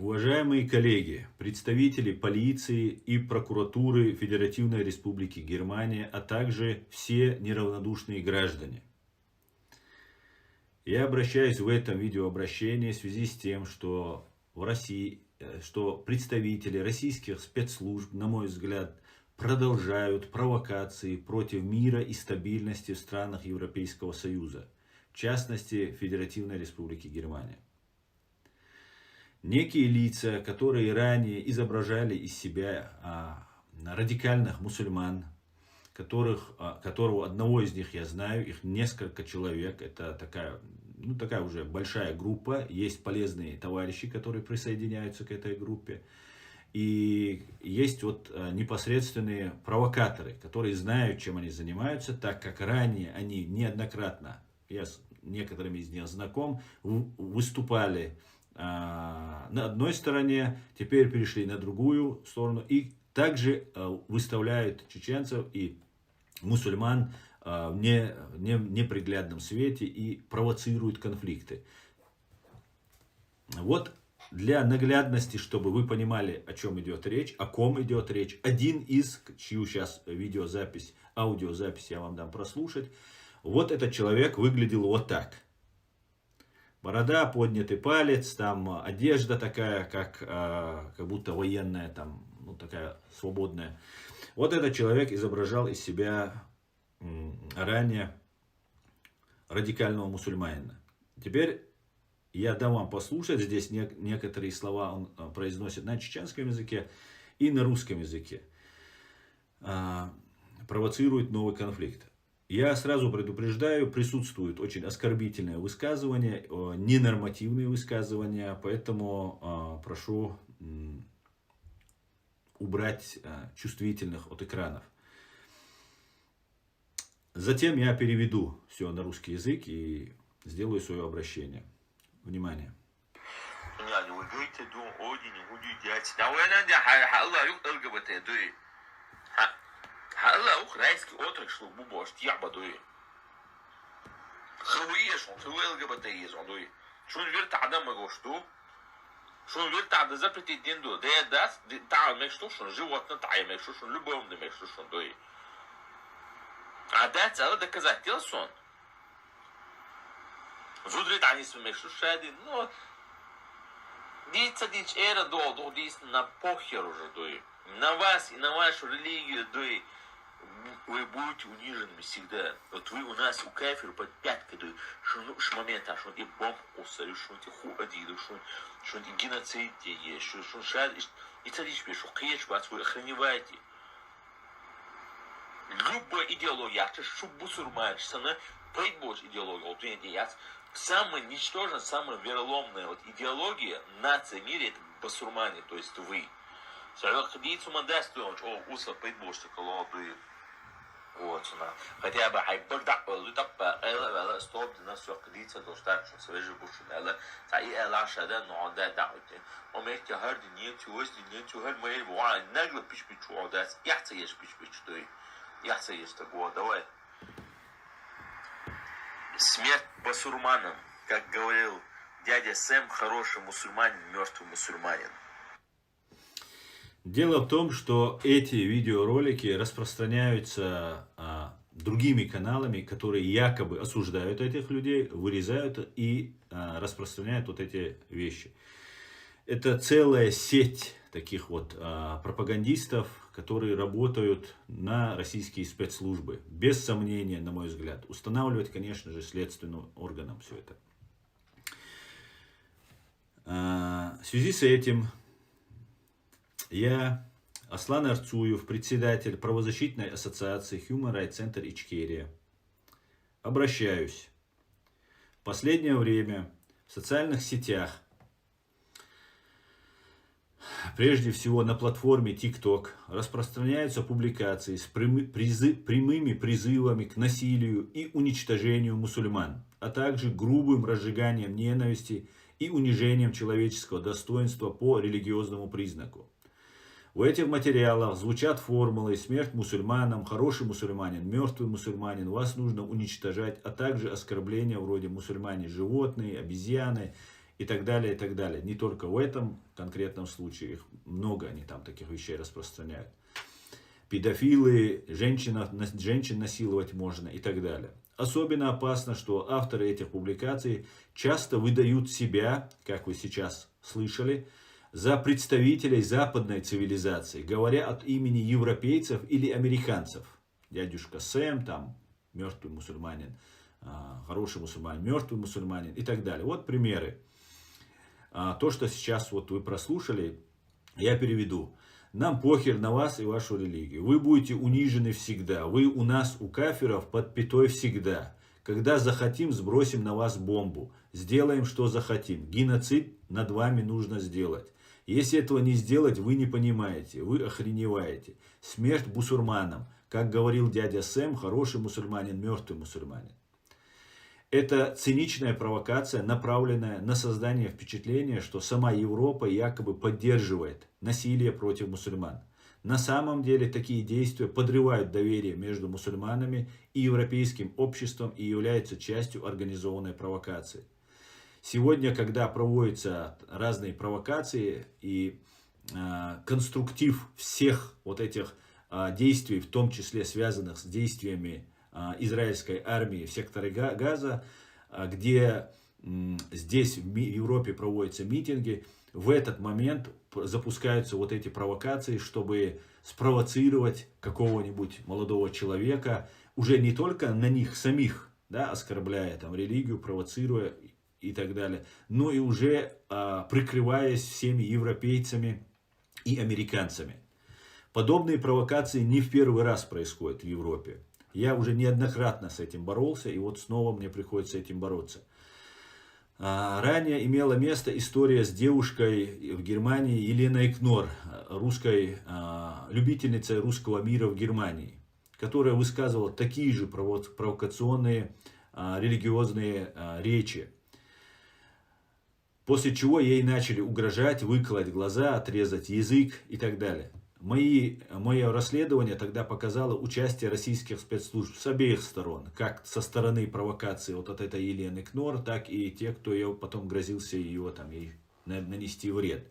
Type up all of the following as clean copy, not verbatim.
Уважаемые коллеги, представители полиции и прокуратуры Федеративной Республики Германия, а также все неравнодушные граждане. Я обращаюсь в этом видеообращении в связи с тем, что в России, что представители российских спецслужб, на мой взгляд, продолжают провокации против мира и стабильности в странах Европейского Союза, в частности, Федеративной Республики Германия. Некие лица, которые ранее изображали из себя радикальных мусульман, которого одного из них я знаю, их несколько человек, это такая уже большая группа, есть полезные товарищи, которые присоединяются к этой группе, и есть непосредственные провокаторы, которые знают, чем они занимаются, так как ранее они неоднократно, я с некоторыми из них знаком, выступали на одной стороне, теперь перешли на другую сторону и также выставляют чеченцев и мусульман в неприглядном свете и провоцируют конфликты. Вот для наглядности, чтобы вы понимали, о чем идет речь, о ком идет речь, один из, чью сейчас видеозапись, аудиозапись я вам дам прослушать, вот этот человек выглядел вот так. Борода, поднятый палец, там одежда такая, как будто военная, там, такая свободная. Вот этот человек изображал из себя ранее радикального мусульманина. Теперь я дам вам послушать, здесь некоторые слова он произносит на чеченском языке и на русском языке. Провоцирует новый конфликт. Я сразу предупреждаю, присутствуют очень оскорбительные высказывания, ненормативные высказывания, поэтому прошу убрать чувствительных от экранов. Затем я переведу все на русский язык и сделаю свое обращение. Внимание. هلا اخ رئيس كي اوترك شلو بو باش تيعبا دوي خويه شون خويه الجبا تيز دوي شون فيرت عدم ما غوشتو شون فيرت عد زبرتي دين دو ده داس تاع ميشتو شون جوات نتاع ميشتو شون لبوم دي ميشتو شون دوي عادات على ده كذا تيلسون زودريت عن اسم ميشتو شادي نو دي تديش ايرا دو ديس на похер уже دوي на вас и на вашу религию дои. Вы будете унижены всегда. Вот вы у нас у кафиру под пяткой, что момент, что и бомб усали, что и хуадиду, что и геноцид есть, что шад, и царишь, что кеш вас вы охраневаете. Любая идеология, что бусурман, что она пройдет идеология, вот видите, самая ничтожная, самая вероломная идеология нации в мире это басурмане, то есть вы. Сразу ходить модестую, усла пройдет, колоды. Вот она. Хотя бы хайбердак был, так стоп, на все ходить, то что свежий бушин, и эла шада, но да, умеет хард нет, нет, мы его нагло пич-пичу, да, яхта есть пич-пич, то яхта есть такого, давай. Смерть басурманам, как говорил дядя Сэм, хороший мусульманин, мертвый мусульманин. Дело в том, что эти видеоролики распространяются другими каналами, которые якобы осуждают этих людей, вырезают и распространяют вот эти вещи. Это целая сеть таких вот пропагандистов, которые работают на российские спецслужбы. Без сомнения, на мой взгляд. Устанавливать, конечно же, следственным органам все это. В связи с этим я, Аслан Арцуев, председатель правозащитной ассоциации Human Rights Center Ичкерия, обращаюсь. В последнее время в социальных сетях, прежде всего на платформе TikTok, распространяются публикации с прямыми призывами к насилию и уничтожению мусульман, а также грубым разжиганием ненависти и унижением человеческого достоинства по религиозному признаку. В этих материалах звучат формулы «смерть мусульманам», «хороший мусульманин», «мертвый мусульманин», «вас нужно уничтожать», а также оскорбления вроде «мусульмане животные», «обезьяны» и так далее, и так далее. Не только в этом конкретном случае, их много, они там таких вещей распространяют. Педофилы, женщин насиловать можно и так далее. Особенно опасно, что авторы этих публикаций часто выдают себя, как вы сейчас слышали, за представителей западной цивилизации, говоря от имени европейцев или американцев. Дядюшка Сэм, там, мертвый мусульманин, хороший мусульманин, мертвый мусульманин и так далее. Вот примеры. То, что сейчас вот вы прослушали, я переведу. Нам похер на вас и вашу религию. Вы будете унижены всегда. Вы у нас, у кафиров, под пятой всегда. Когда захотим, сбросим на вас бомбу. Сделаем, что захотим. Геноцид над вами нужно сделать. Если этого не сделать, вы не понимаете. Вы охреневаете. Смерть бусурманам. Как говорил дядя Сэм, хороший мусульманин, мертвый мусульманин. Это циничная провокация, направленная на создание впечатления, что сама Европа якобы поддерживает насилие против мусульман. На самом деле такие действия подрывают доверие между мусульманами и европейским обществом и являются частью организованной провокации. Сегодня, когда проводятся разные провокации и конструктив всех вот этих действий, в том числе связанных с действиями израильской армии в секторе Газа, где здесь в Европе проводятся митинги, в этот момент запускаются вот эти провокации, чтобы спровоцировать какого-нибудь молодого человека, уже не только на них самих, да, оскорбляя там религию, провоцируя и так далее, но и уже прикрываясь всеми европейцами и американцами. Подобные провокации не в первый раз происходят в Европе. Я уже неоднократно с этим боролся, и вот снова мне приходится с этим бороться. Ранее имела место история с девушкой в Германии Еленой Кнор, русской любительницей русского мира в Германии, которая высказывала такие же провокационные религиозные речи. После чего ей начали угрожать, выколоть глаза, отрезать язык и так далее. Мое расследование тогда показало участие российских спецслужб с обеих сторон. Как со стороны провокации вот от этой Елены Кнор, так и те, кто ее потом грозился ее там, ей нанести вред.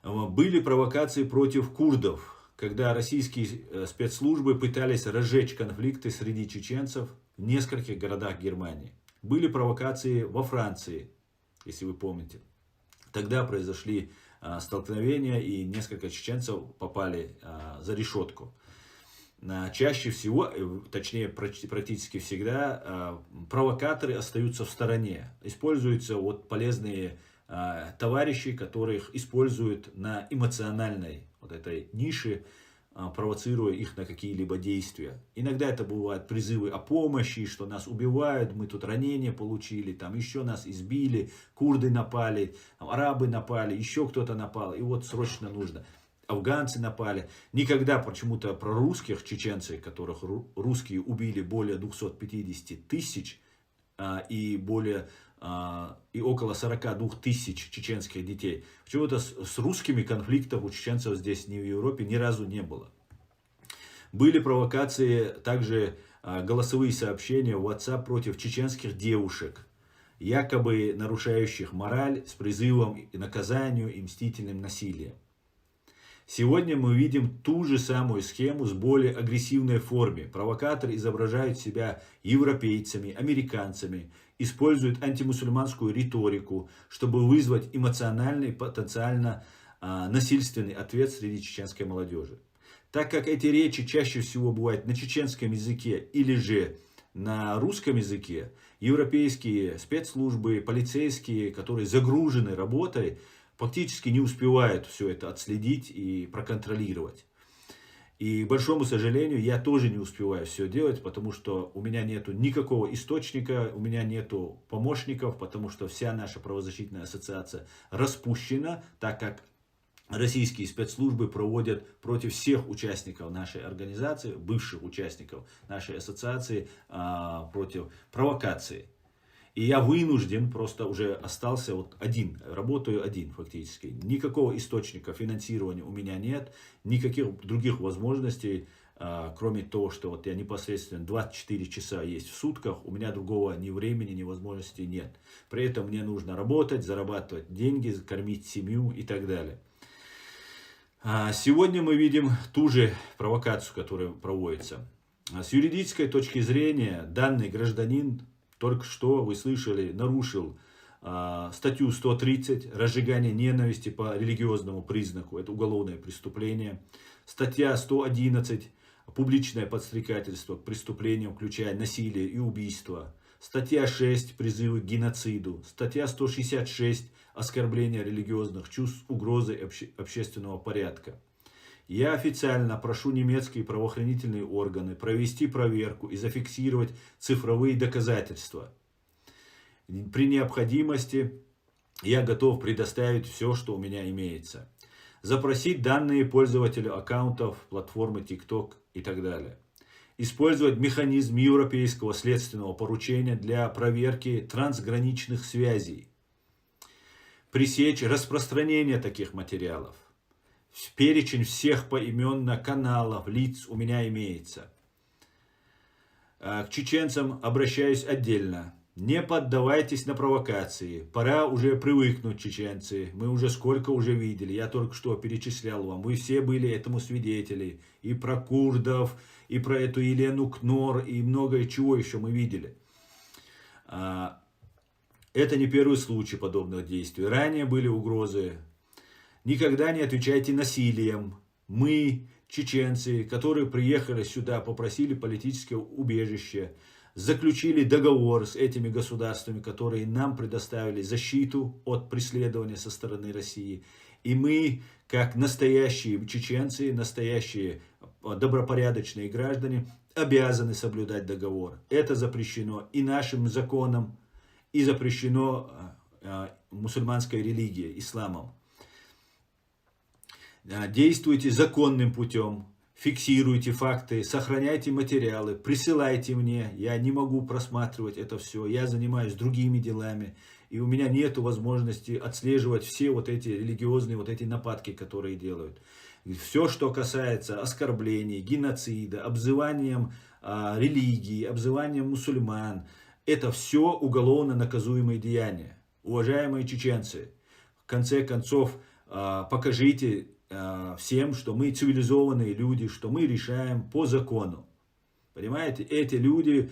Были провокации против курдов, когда российские спецслужбы пытались разжечь конфликты среди чеченцев в нескольких городах Германии. Были провокации во Франции, если вы помните. Тогда произошли столкновения, и несколько чеченцев попали за решетку. Чаще всего, точнее практически всегда, провокаторы остаются в стороне. Используются вот полезные товарищи, которых используют на эмоциональной вот этой нише, провоцируя их на какие-либо действия. Иногда это бывают призывы о помощи, что нас убивают, мы тут ранения получили, там еще нас избили, курды напали, арабы напали, еще кто-то напал, и вот срочно нужно. Афганцы напали. Никогда почему-то про русских, чеченцев, которых русские убили более 250 тысяч, и около 42 тысяч чеченских детей. Почему-то с русскими конфликтов у чеченцев здесь в Европе ни разу не было. Были провокации, также голосовые сообщения в WhatsApp против чеченских девушек, якобы нарушающих мораль с призывом к наказанию и мстительным насилием. Сегодня мы видим ту же самую схему с более агрессивной формой. Провокаторы изображают себя европейцами, американцами, используют антимусульманскую риторику, чтобы вызвать эмоциональный, потенциально насильственный ответ среди чеченской молодежи. Так как эти речи чаще всего бывают на чеченском языке или же на русском языке, европейские спецслужбы, полицейские, которые загружены работой, фактически не успевают все это отследить и проконтролировать. И, к большому сожалению, я тоже не успеваю все делать, потому что у меня нету никакого источника, у меня нету помощников, потому что вся наша правозащитная ассоциация распущена, так как российские спецслужбы проводят против всех участников нашей организации, бывших участников нашей ассоциации, против провокации. И я вынужден, просто уже остался вот один, работаю один фактически. Никакого источника финансирования у меня нет, никаких других возможностей кроме того, что вот я непосредственно 24 часа есть в сутках, у меня другого ни времени, ни возможности нет. При этом мне нужно работать, зарабатывать деньги, кормить семью и так далее. Сегодня мы видим ту же провокацию, которая проводится. С юридической точки зрения, данный гражданин, только что, вы слышали, нарушил статью 130 «Разжигание ненависти по религиозному признаку». Это уголовное преступление. Статья 111 «Публичное подстрекательство к преступлениям, включая насилие и убийство». Статья 6 «Призывы к геноциду». Статья 166 «Оскорбление религиозных чувств, угрозы общественного порядка». Я официально прошу немецкие правоохранительные органы провести проверку и зафиксировать цифровые доказательства. При необходимости я готов предоставить все, что у меня имеется. Запросить данные пользователя аккаунтов платформы TikTok и так далее. Использовать механизм европейского следственного поручения для проверки трансграничных связей. Пресечь распространение таких материалов. Перечень всех поименно каналов, лиц у меня имеется. К чеченцам обращаюсь отдельно. Не поддавайтесь на провокации. Пора уже привыкнуть, чеченцы. Мы уже сколько уже видели. Я только что перечислял вам. Вы все были этому свидетели. И про курдов, и про эту Елену Кнор, и многое чего еще мы видели. Это не первый случай подобных действий. Ранее были угрозы. Никогда не отвечайте насилием. Мы, чеченцы, которые приехали сюда, попросили политическое убежище, заключили договор с этими государствами, которые нам предоставили защиту от преследования со стороны России. И мы, как настоящие чеченцы, настоящие добропорядочные граждане, обязаны соблюдать договор. Это запрещено и нашим законом, и запрещено мусульманской религией, исламом. Действуйте законным путем, фиксируйте факты, сохраняйте материалы, присылайте мне. Я не могу просматривать это все, я занимаюсь другими делами, и у меня нет возможности отслеживать все вот эти религиозные вот эти нападки, которые делают. Все, что касается оскорблений, геноцида, обзыванием религии, обзыванием мусульман, это все уголовно наказуемые деяния. Уважаемые чеченцы, в конце концов, покажите всем, что мы цивилизованные люди, что мы решаем по закону. Понимаете, эти люди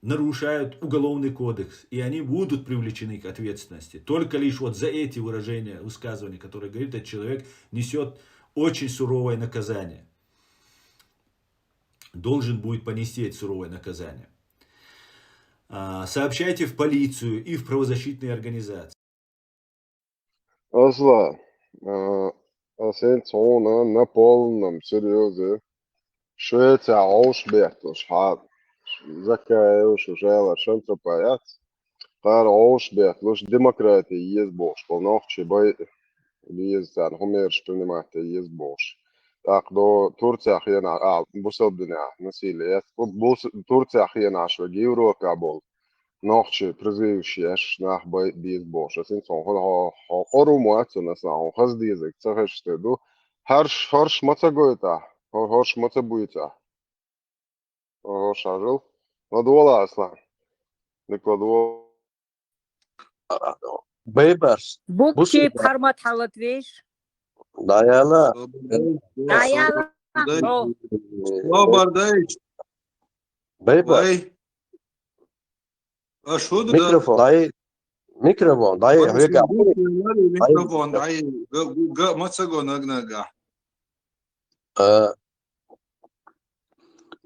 нарушают уголовный кодекс, и они будут привлечены к ответственности. Только лишь вот за эти выражения, высказывания, которые говорит, этот человек несет очень суровое наказание. Должен будет понести это суровое наказание. Сообщайте в полицию и в правозащитные организации. Asla. Sen såna na polnam seriöse. Швеция ausbehtos hat. Zakaya шужела шантра паят. Qar ausbehtos демократия есть бош. Полнохче бай есть ан хумерш принимать есть бош. Так до Турция хена бусобдина насилие. Турция хена шо Европа бол. Нахче призывший nach bei без бош. Sen såna ha орумуат на сан хаздизек цахштеду. Харш мацагоита. Харш мацабуита. Шажил. Надвола Аслан. Декладво. Бейберс. Букчи пармат халат веш. Даяла. Даяла. Бардайч. Бейберс. Что Микрофон. Дай. Микрофон. Дай. Микрофон. Дай. Мацаго нагнага.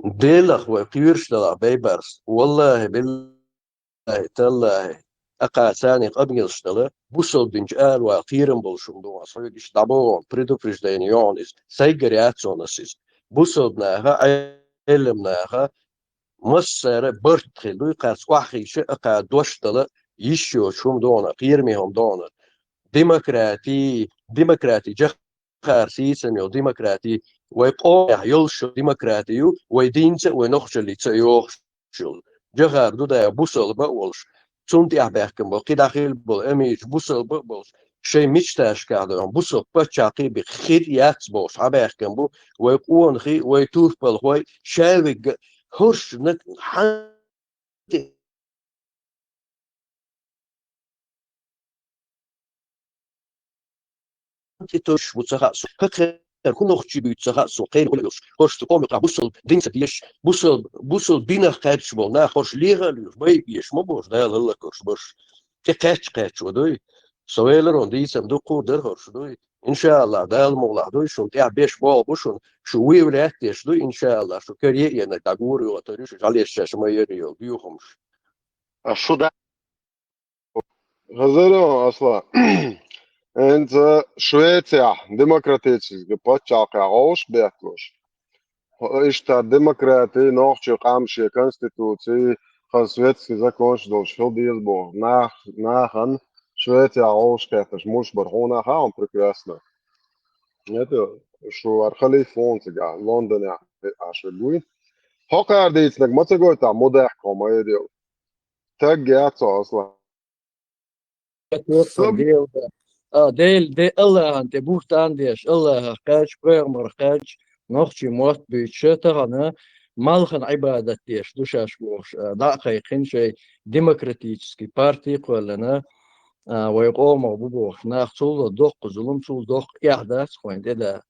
ديلخ وكيرشتلا بيبرس والله بالله تالله أقع ثاني قبل يشتلا بوصل دنجال وأخيرا بولشم دو أصحاب يشتابون предупрежденионис سيجرياتسونسيس بوصل ناها علمناها مصر برتخلو قاس واحد شيء أقع دوشتلا يشيو شوم دونا قيرميهم دونا ديمقراطي جخار سيسم يو ديمقراطي ويقوم يلشل ديمقراطيو ويدينس ونخشل يتسيوخشل جغار دودا بوصل بقولش تونتي أحبكم بقي داخل بول أميش بوصل بقولش شيء مشتاش كعدهم بوسو بتشاقي بخير ياتبوش عباك كمبو ويقون خي ويتوف بالهوي شاوي هرش نك حد توش وتسخا هكا كل اختي بيتسخا سوقين ولا يوش هرش تقوم بوصل دين سديش بوصل بينا خاتش بول نا هرش ليغا باي يش مو بوش دا الله كرش بوش تقاتش ودوي سويلر وندي صندوق در هرش دوي ان شاء الله دا الموضوع دوي شو تاع بيش بول بوشون شو وي ولاتش دوي ان شاء الله شو كريه يعني تاغوري وتريش عليه الشاشه ما يريو بيوهمش شو ده غزالو أصلا أنت Šveicā demokrātiski pačākā ausbētloš. Ista demokrātija nohči qamši konstitūcija, kas svetski zakonši dolš fildiesbo. Nahan Šveicā ausbētaš muš barhona haun прекрасно. Это что архали фонцига Лондоне аш вегуй. Hokārdīts nek macagotā modēko maidil. Tag jāco asla. ديل الله أنت بوت عنديش الله خاج برمر خاج نختي موت بيتشتغ أنا مالخن عبادة تيش دوشاش بوش دقيقين شيء ديمقراطيسكي بارتي قولنا ويقوم بوش ناخذ دق ظلم شو دق إحداث خوين ده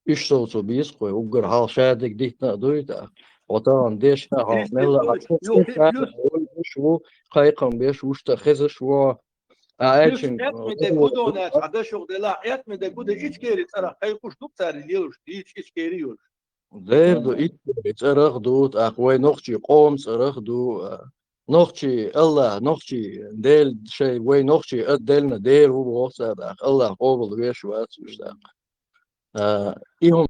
إيش صوتو بيس خوي وقر حال شادك ديت نقدويتا وطبعا ديش نها نلا شو قايقم بيش وش تخزش و Elçin. Etmede kudonat ada şogdela etmede kudu iç geri tsara kaykuş duk tsari liyor iç geri yor. ديردو إيش أرخ دوت أقوى نختي قوم أرخ دو نختي الله نختي ديل شيء وين نختي أدلنا دير هو وصل الله قبل ويش وات مشتاق إيهم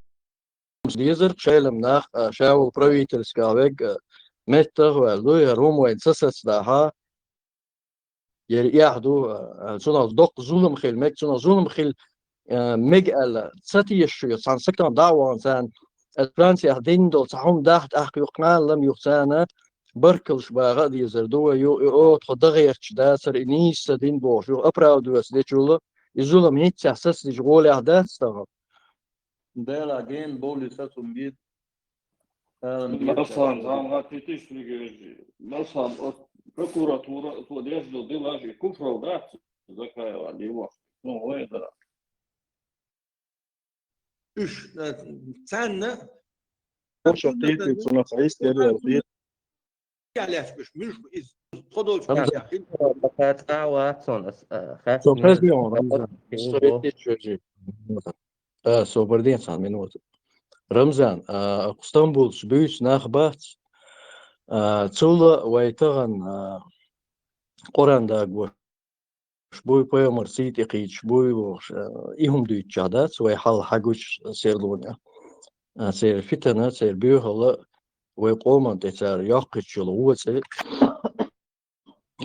ديزر شايلم ناخ شاول برويتر سكافيج متر والدو يروم وين سسس داها يحدو سونا دق ظلم خيل مك سونا ظلم خيل مجال ستيش سان سكتم دعوة سان فرنسا دين دول صحهم داحت أخي يقنان لم يقسانا بركلش باغا دي زردو يو تخدغيش داسر إنيس دين بوش يو أبراو دوس دي جولو يزولم هيت سحسس دي جغولي أحداث تغب Dela gen boli sasum bit. Nasıl zamlar titiştirici. Nasıl o prokuratura to desdo delaje kufrovdat zakaya diyor. No öyle. Üç sen ne? شقيقي سونا خايس دير Yerleşmiş mülk iz. Kodol Hamza. çıkar. Bakatqa Watson سو بريزيون سويتي تشوجي سو بردين سان منوت رمزان اسطنبول سبيش ناخبات تسولا ويتغن قران داغو شبوي بيمر سيتي قيت شبوي وش إيهم دوي تشادات وي حال حقوش سيرلونا سير فتنة سير بيوهلا ويقوم تسار يقش الوصل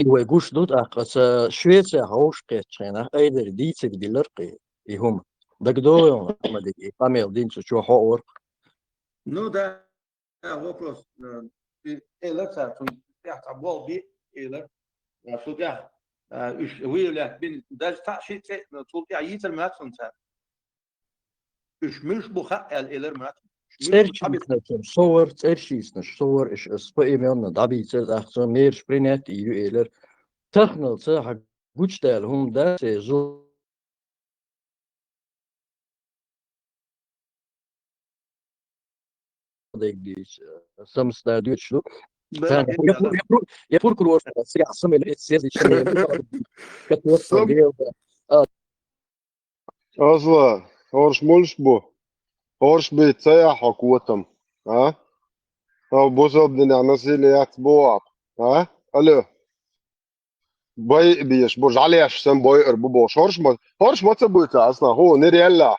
ويقوش دوت أقصى شوية هوش قيتشينا أيدر ديتك ديلرقي إيهم دقدويون ما دقي قاميل دينسو شو حور Ну да, вопрос. Эйлер сартун яхтабол би эйлер. Судя üç wiyler bin dal taşit tulki ayiter matsun sa. Üç mülk bu el eler mat. صور ترشيسنا صور إيش أسبوعي ميونا دابي تز أحسن مير سبرينات إيو إيلر تخنل صح قوش دال هم دا سيزو ديك ديش سمس دا ديوش لو يفور كروش سيع سمي السياسي شنو كتوصل ديال أصلا هورش مولش بو هورش بيتسيح حكوتم ها أو بوصل بدنا نسيل يعتبوع ها ألو باي بيش برج عليش سن باي أربو بوش هورش ما تبويتا أصلا هو نريلا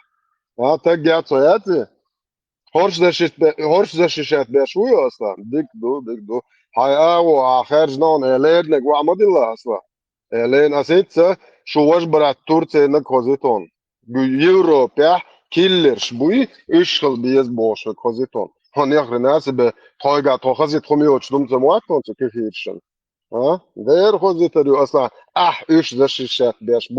ها تجي صياتي هورش زشيشات بشوي أصلا ديك دو هاي خارج نون إعلان نجوا عمد الله أصلا إعلان أسيتسا شو وجبرت تورتي نكوزيتون يورو بيح كيلر شبوي إيشخل بيز بوش كوزيتون هن يخر ناس بتويجا توخزي تخمي وشلوم زمواتون تكيفيرشن داير خود زيتريو اصلا ايش ذا الشات بيش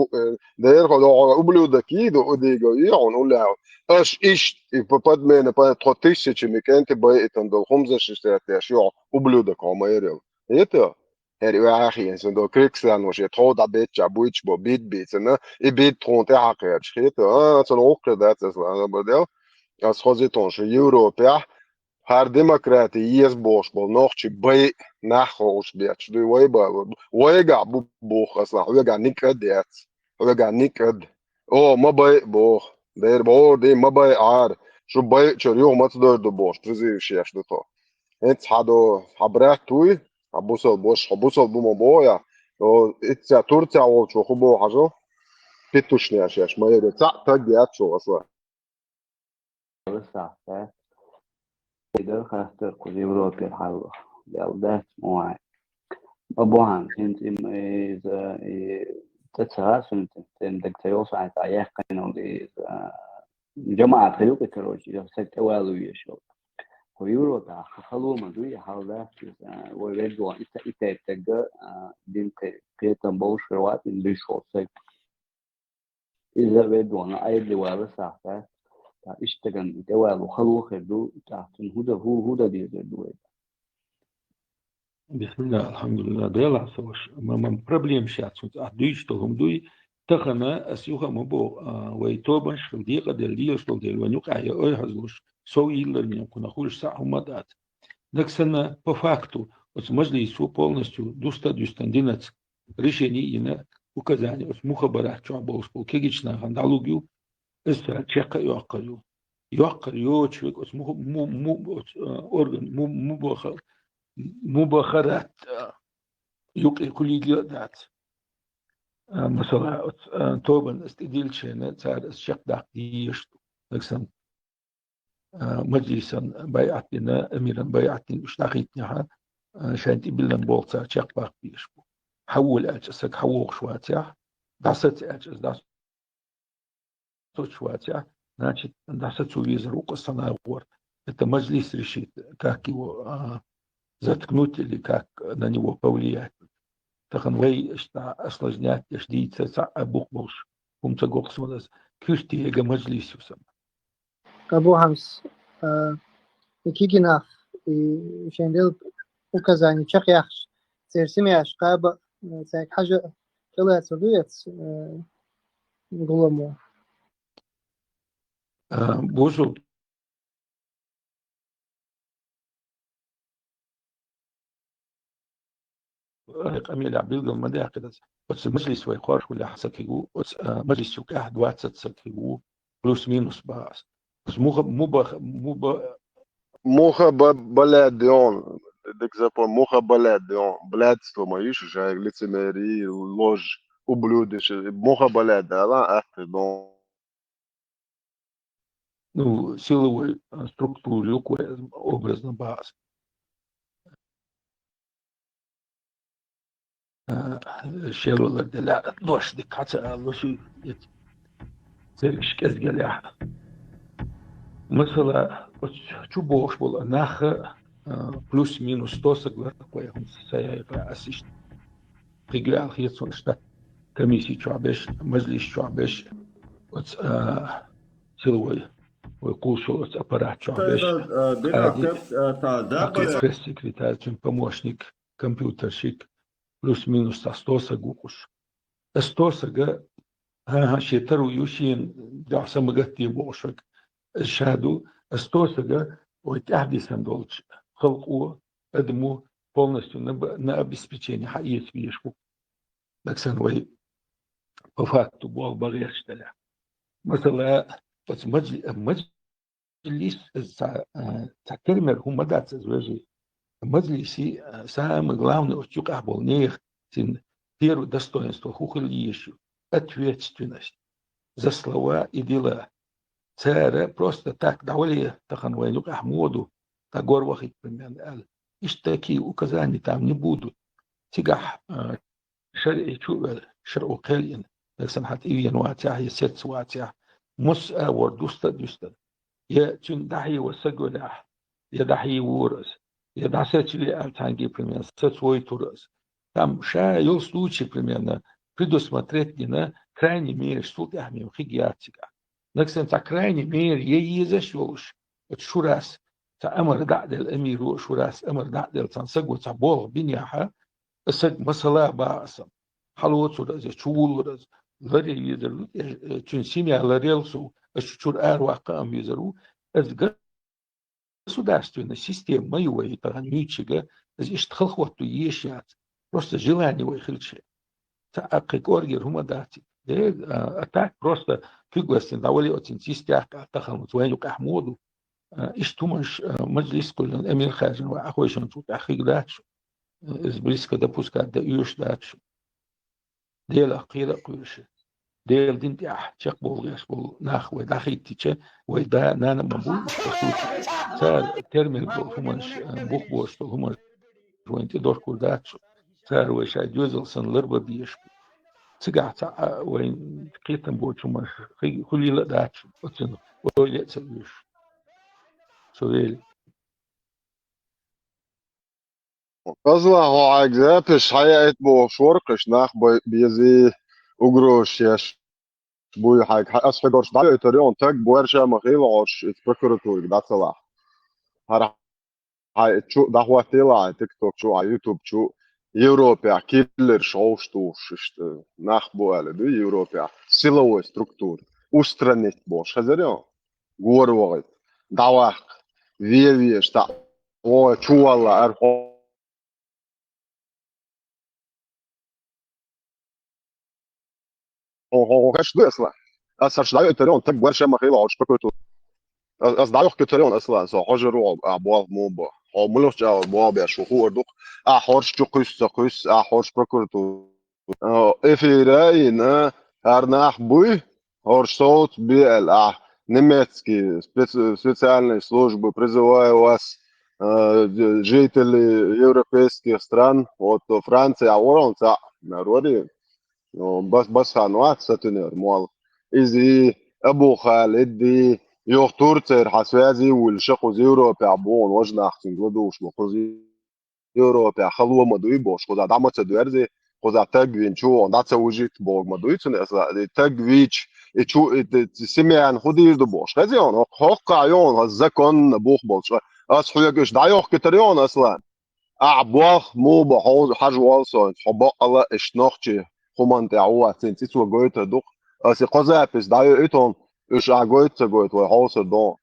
داير خود اوبليو دكيد وديجو يعون ولا اش ايش يبقى من بقى تحطيش شي مكان تبقى تندل خمسة شتات يا شو اوبليو دك ما يريو يتا هري واخي انسان دو كريكسلان وش يتحود عبيت جابويتش بو بيت انا يبيت ترونتي حقيقة شخيت سن اوكر ذات انا بدل as خزيتون يوروبيا هر ديمقراطي يسبوش بالنوخش بي نخوش بيتش دو ويقع بوخ اصلا ويقع نكد يات ويقع نكد او ما بي بوخ دير بور دي ما بي عار شو بي شريو ما تقدر دبوش تزي شيش دو انت حدو حبرات توي حبوصل بوش حبوصل بوما بويا او اتسا تورتسا وشو خبو حاجو بيتوشني اشياش ما يري تسع تاقيات شو اصلا صح إذا خاطر كل يوروبي الحلوة بأوقات مواعيد أبوان سنت إذا تتساسن عندك توصل على قانون جماعة خيوط كروشي سكت والو يشوف ويورو ده خلوا مدوي حالا ويرجعوا إتى دين كيتم بوشروات إن بيشوف سك إذا بدونا أي دوالة صحة اشتغل دوال وخلوا خدو تحت هودا دي دوال بسم الله الحمد لله ديلا سوش ما проблем сейчас дуй что هم дуй تخنا اسيوها مبو ويتوبن شو دي قد اللي شو دي ونوقع يا اي هزوش سو يلا يكون اخوش ساعه مدات نكسنا по факту вот مجلسу полностью дустандинец решение на указание вот мухабарах что был кегична гандалугию это чека يعقلوا человек вот орган مباخرات يقل كل ذات مثلا توبن استديل شيء صار الشق دقيش لكن مجلسا بيعتنا اميرا بيعتنا مش دقيقنها عشان تبلن بولتا شق باقيش حول اجسك حول شواتيا دست اجس دست شواتيا значит دست ويزرو قصنا غور это مجلس решит как его заткнуть или как на него повлиять. Таханвей осложнять, ждите, абухбуш, умцагоксманас, кюштиега маджлисюсам. Абу Хамс, кигинах, шендел указание, чахяхш, церсимяш, каба, цайк хажа, келец, удуец, гуламу. Божу. أميل عبيد المدى كده بس المجلس ويقارش ولا حسكيجو بس مجلس يكاح دواتس سكيجو بلوس مينوس باس بس موخا بلاديون ديكزابول موخا بلاديون بلادستو ما يشو جاي лицемерие لوج ублюдиш موخا بلاد لا احتضان ну силовой структуре образно баз شيلو لا دوش ديك حتى لوشي تركش كازجليا مثلا شو بوش بول ناخ плюс минус 100 согласно такое он саяга асиш регулярно хитсон что комиссии чуабеш мажлис чуабеш вот силовой ويقول аппарат чуабеш пресс-секретарь помощник компьютерщик плюс-минус 100 сагукуш. 100 сага شيترو يوشين جعسا مغتي بوشك الشهدو 100 сага ويتحدث دولش خلقوا قدموا полностью на обеспечение حقيقة بيشكو لكن وي по факту был барьерштеля مثلا بس مجلس تكلمر هم دات زوجي مجلسي самый главный учука был не первое достоинство хухлиещу ответственность за слова и дела. Царя просто так давали таханвайнук Ахмоду, тагор вахит примерно. И такие указания там не будут. Тигах шар'у калин, так самхат ивен ватях, есет ватях, мус авор дуста. Я тюн дахи васагулях, я дахи ворос. Я дасет ли альтанги примерно, сет свой турос. там шайл случай примерно предусмотреть не на крайней мере что я имею хигиатика. Наконец, по крайней мере, я зашелш. Это шурас. أمر دعد الأمير وشراس أمر دعد التنسق وتعبوه بنياها السق مسلا باسم حلوت ورز شول ورز لري يزرو تنسيمي على ريلسو الشور واقع أم يزرو از государственная система его и таганючига اشتخل خطو يشيات просто желание выхлечь تأقق أورجر هم داتي ده أتاك просто كيغوستين دولي أتين تيستياك تخلص وين لك أحمودو اشتمش مجلس كل الأمير خارجن وأخويشن تو تحقيق داتشو إز بليسكا دا بوسكا دا يوش داتشو ديل أقيل أقويش ديل دين دي أحتشاق بولغيش بول ناخوي داخيتيشة ويدا نانا مبول اشتخوشي صار ترمل بول همش بوخ بوشتو همش وين تدور كل داتشو صار ويش عجوزلسن لربا بيشبو سقعت وين قيتن بوش همش خلي لا داتشو وتنو ويلي تسويش سويلي Kazla hoag zepes hayat bo shorqish nach bizi ugrosh yash bu hag as figors da eterion tag boersha makhil osh it prokuratur gdatala har hay chu da huatela TikTok chu YouTube chu Европа киллер шоуштуш nach boale du Европа силовой структур устранить бош хазарё горвогит давах веве ста о чуала архо هو كاش ده اصلا اصلا شدايو تريون تك برشا ما خيلا عش بكتو اصدايو تريون اصلا سو حجر ابواب موبا هو ملوش جا ابواب يا شهور دوق حورش قيس حورش بكتو في راينا ارناح بوي هورش صوت بي ال немецкий специальной службы призываю вас жители европейских стран от Франции а воронца народе بس هنوات ستنر مال إزي أبو خالد دي يختار تر حسوازي والشقو زيرو بيعبون وجنا أحسن قدوش مخزي يورو بيعخلوا مدوي بوش خذ دعمة تدويرزي خذ تاجوين شو عند تسويجت بوج مدوي تن أصلا تاجويتش شو سمعن خذ يردو بوش هذي أنا حق عيون هالزكون بوخ بوش أصحى يجش دعيوخ كتريون أصلا أعبوخ مو بحوز حاج والصون حبق الله إشناختي خمان تعوّا سنتي سو goit دوق سي قزابس دايو ايتون اش اغويت سغويت وهوس دون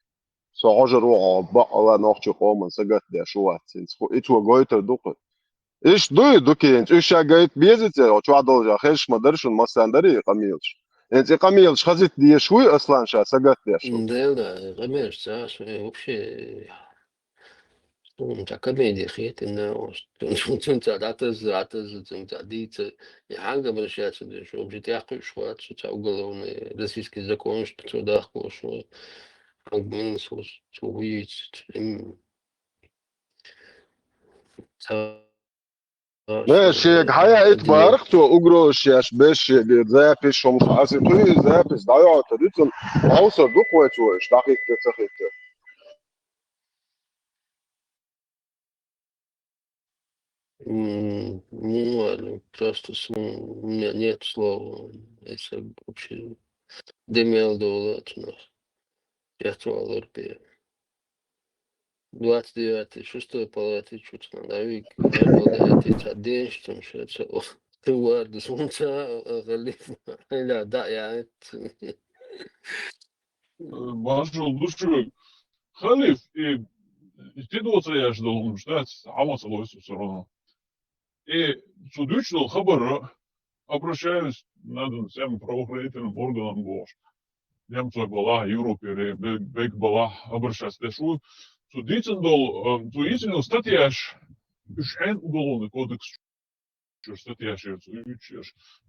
سو هاجرو با الله نوختي خمان سغت دي شو سنتي خو ايتو goit دوق ايش دوكينت اش اغيت بيزت او تشوا دولجا خيش مدرشن مساندري قميلش انت قميلش خزت دي شوي اصلا شا سغت دي شو Да, конечно, вообще انت كميدي خيت انه انت انت ديت حاجه برشات شو بجيت يحكي شوات شو تقولون российский закон что да что من شو هي ماشي حياة اتباركت واجروش ياش باش زابش شو مش عايز تقولي زابش ضيعوا تريتم اوصل دوق واتوش دقيقة تخيط Ну, просто у меня нет слова. Это вообще демел долларов у нас. Я твой 29 шестой палаты чуть надавик. Это день, что это ты вард солнца غليف لا да я Бажал душевик. Халиф, и ты доцаешь должен ждать, а вот солоится все равно. И судучно хабара обращаюсь над всем правоохранительным органам ГОШ. Немцой была, Европе, бек была, обращаюсь к шу. Судицен дол, туицен статьяш, ушен уголовный кодекс, статьяш,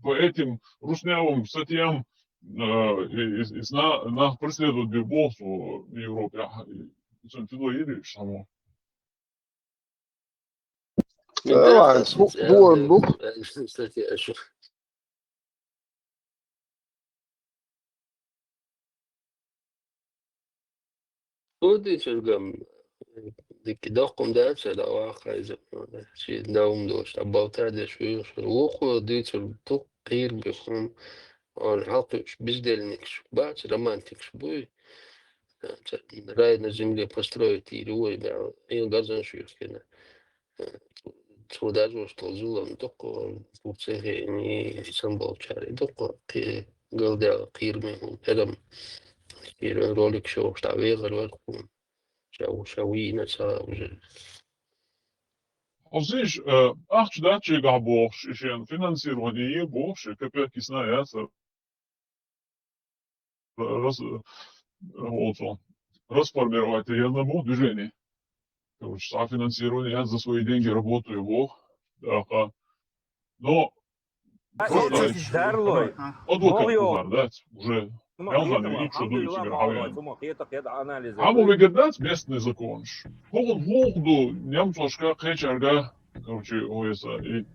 по этим руснявым статьям на преследуют бирболсу в Европе. Sen tilo yedi samo. طبعا دول دوق Ходить гам ديك دقم ده سلا واقع زمان شيء دوم دوش أبوتها ده شوي شو وقوة ديت الدق قيل بيخون on halkış biz delinik bac romantik бой рай на земле построить и любой да и газон шьюскина туда же что зулом только Турция не Истанбул чари только ты голдал кирме этом ролик шоу что вегер шауи на уже Oziš, čega boš, še en financiranje boš, kapel kisnaja, расформировать одному движение. Короче, софинансирование, я за свои деньги работаю, Бог. Да, но адвокат кузар, да, уже явно лучше дуется мировая. Аму вегадать местный закон. Хохду, нямчашка, хечарга, короче, оеса, и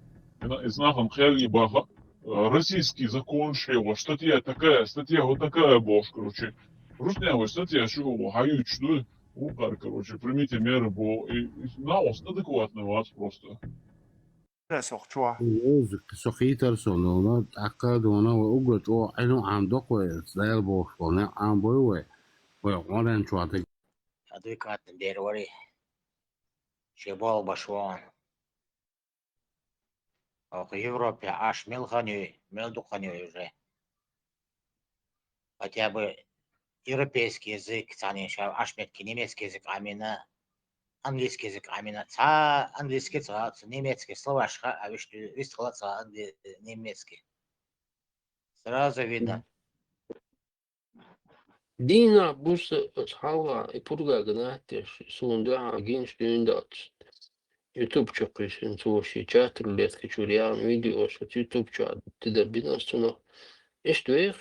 изнахам хелли баха. Российский закон шева, статья такая, статья вот такая, Бог, короче. Русня, статья шева, хаю чду, укар, короче, примите меры, бо, и наос адекватный вас просто. سخيتر سونونا أكاد ونا وأوجت أو أنو عم دقوا سيل بوش ونا عم بوي ويقولن شو هذا هذوك كانت ندير وري شبال بشوان أو في Европе аж мел духаню уже. Хотя бы европейский язык, аж немецкий язык, амина, английский язык, амина, английский, немецкий, словашка, а вist немецкий. Сразу видно. Dina busse het hava i purga gnatis sonda gençliğinde at. YouTube çakışın çoğuşu çatırlet кичурян видео что YouTube чат ты добина стуно что я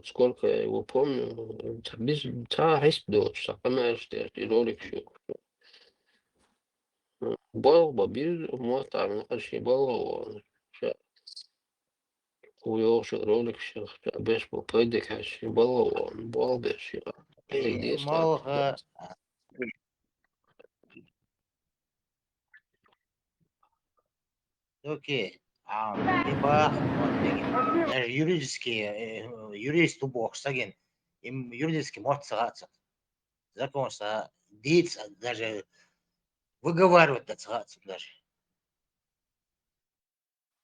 сколько я его помню без хисп доч сакамер что ролик шо балба bir muhtar karşı balba ويوش رولك شيخ بيش بقيدك هالشي بالله بال بيش مالها Окей. Либо даже юрист бог саген, им юридически может сраться. Закон деется, даже выговаривать сраться даже.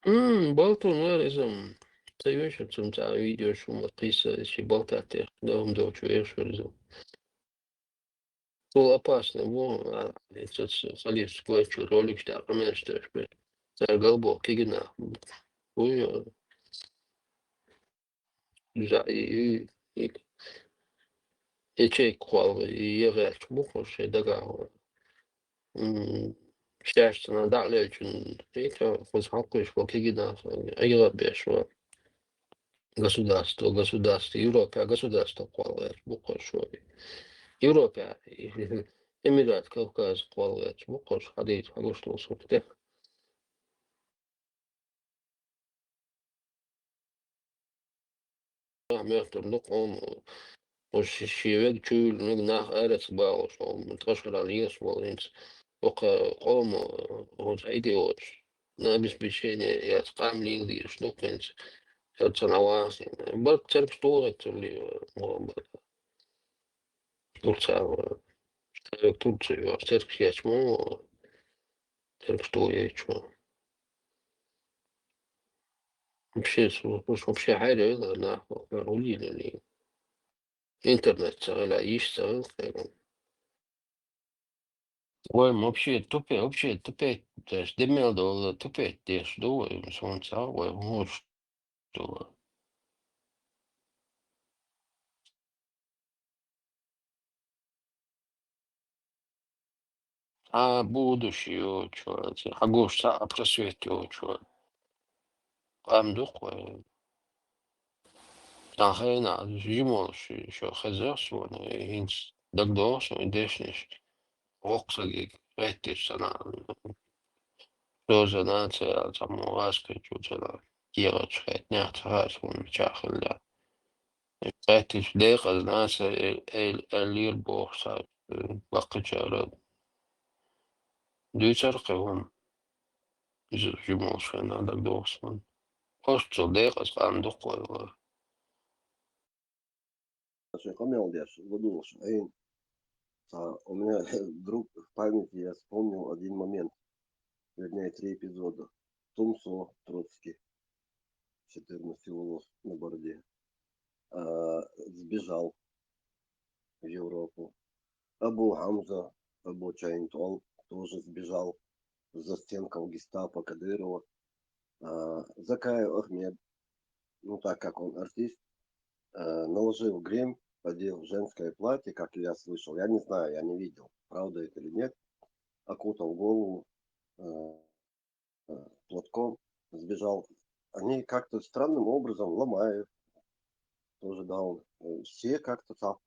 Балтон варизм. Союзом цумца видео шума писа си болтате, да он дочу ешуризм. Было опасно, было, это халиф сквачу ролик, что камер что шпе. Голбо кигна. Ой. За и чей квал и я бухо ше дага. Счастье на далее чин. Это возхалкуешь по кигна. Айга бешва. Государство, Европа, государство квалает бухо шой. Европа, Эмират, Кавказ квалает бухо ходить, хорошо сутки. Мертв, ну, он человек чует, нах арец бал, что он трошки раньше волнится. Только он идиот. На обеспечение я скам лиги, что конец. Это на вас. Бак церковь это ли, Турция, церковь я чмо, церковь я чмо. вообще حاجة أنا قولي لي интернет عيش вообще тупее даже демел до тупее тешь до солнца вот что а будущее что а гош а просвете что амдук Тахена, зимош, еще хазяйство, инс, дагдош, дешниш, оксаги, ретишана, тоже нация, там ласка, чучела, девочка, дня, царас, он чахля. Ретиш, деха, нация, элир, бог, бакачара. Дүйцарқығым. Жұмылшын адак доғысман. Қошчыл дейқас қандық қойға. У меня вдруг в памяти я вспомнил один момент, вернее 3 эпизода. Тумсо Троцкий, 14 волос на бороде, сбежал в Европу. Абу Хамза, Абу Чайнтол тоже сбежал за стенков гестапо Кадырова. Закай Ахмед, ну так как он артист, наложил грим, одел женское платье, как я слышал. Я не знаю, я не видел, правда это или нет. Окутал голову платком, сбежал. Они как-то странным образом ломают. Тоже даун. Все как-то так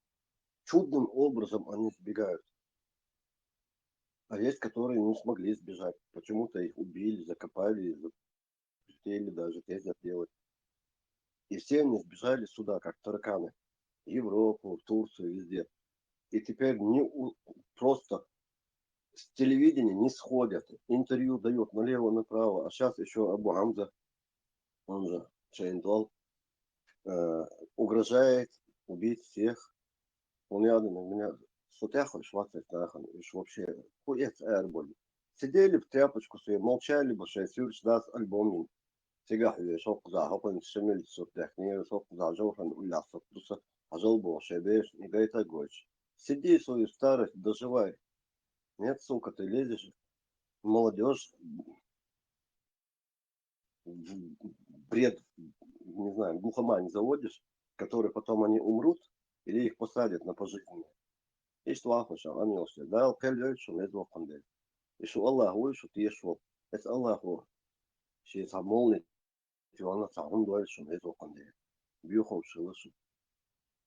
чудным образом они сбегают. А есть, которые не смогли сбежать. Почему-то их убили, закопали, запретили даже тезер делать. И все они сбежали сюда, как тараканы. В Европу, в Турцию, везде. И теперь просто с телевидения не сходят. Интервью дают налево-направо. А сейчас еще Абу Хамза, он же Чейндол, угрожает убить всех. Он рядом у меня сутяхал, шватахан, и вообще хуец эрболь. Сидели в тряпочку свои, молчали бы, что если даст альбом. Сега шок за хопен шемель сутяхни, шок за жохан уля сутуса, а жолбо шебеш, и гайта гоч. Сиди свою старость, доживай. Нет, сука, ты лезешь, молодежь, бред, не знаю, глухомань заводишь, которые потом они умрут, или их посадят на пожизненно. И что ахуша, амилши, да, кельёйшу, мезво пандель. И что Аллах уйшу, тиешу, это Аллаху, ши самолни, тюана сахун дуэльшу, мезво пандель. Бьюхом шилышу.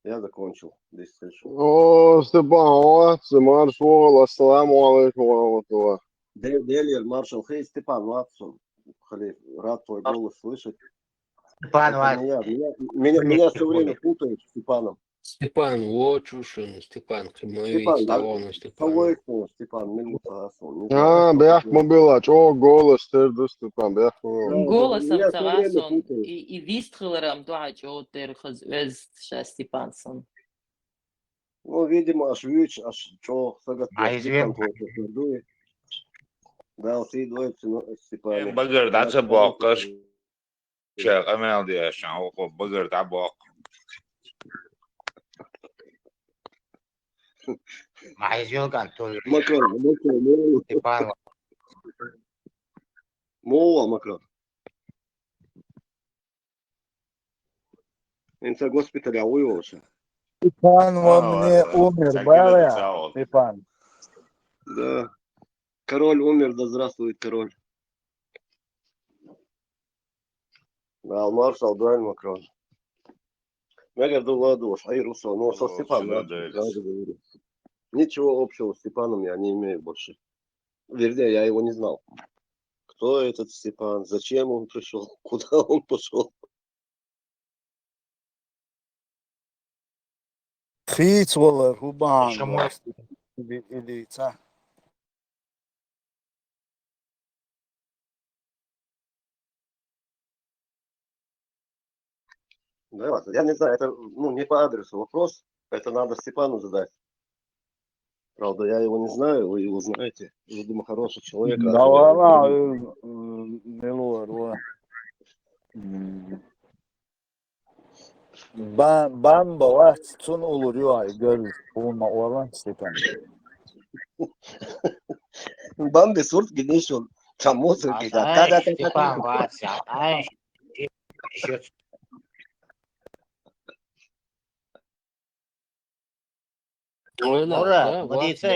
Я закончил, здесь слышу. О, Степан, маршал, ассаламу алейкум ва-рахматуллах. Делия, маршал, хей, Степан, Ватсон, халиф, рад твой голос слышать. Степан, Это не я. Меня все время путают с Степаном. Степан, Вочушин, Степан, Химович, Степан, да? Ставона, Степан. Салойку, Степан, Милуса Асон. Не знаю, что Бяхма была, чё голос, ты, Степан, бяхма была. Голосом меня все время Сарасон путают. и Вистрелером Дуач Отер Хазвез Степансон. Ну, видимо, аж вич, аж чё, сагат, А извин. Да, ты двое Степан. Bagır da çabuk kış. Şey, amel diye şan oku bagır da bok. Майзёган тоже. Макар, Степан. Мола, Макар. Инца госпиталя уйвался. Степан, он мне умер, Баря, Степан. Да. Король умер, да здравствует король. Да, маршал, Дуэль Макрон. Я говорю, Айрусо, но со Степаном, сразу говорю. Ничего общего с Степаном я не имею больше. Вернее, я его не знал. Кто этот Степан, зачем он пришел, куда он пошел. Фиц, Волла, Рубан, Почему? или ца. Да, я не знаю, это не по адресу вопрос, это надо Степану задать. Правда, я его не знаю, вы его знаете. Я думаю, хороший человек. Да ладно, Милуар, Ben baba tun olur ya görür bulma olan Stefan. Бамби сурт генешон. Там музыки. Ай, Степан, Вася, ай, Öyle, Murat, da, bu değilse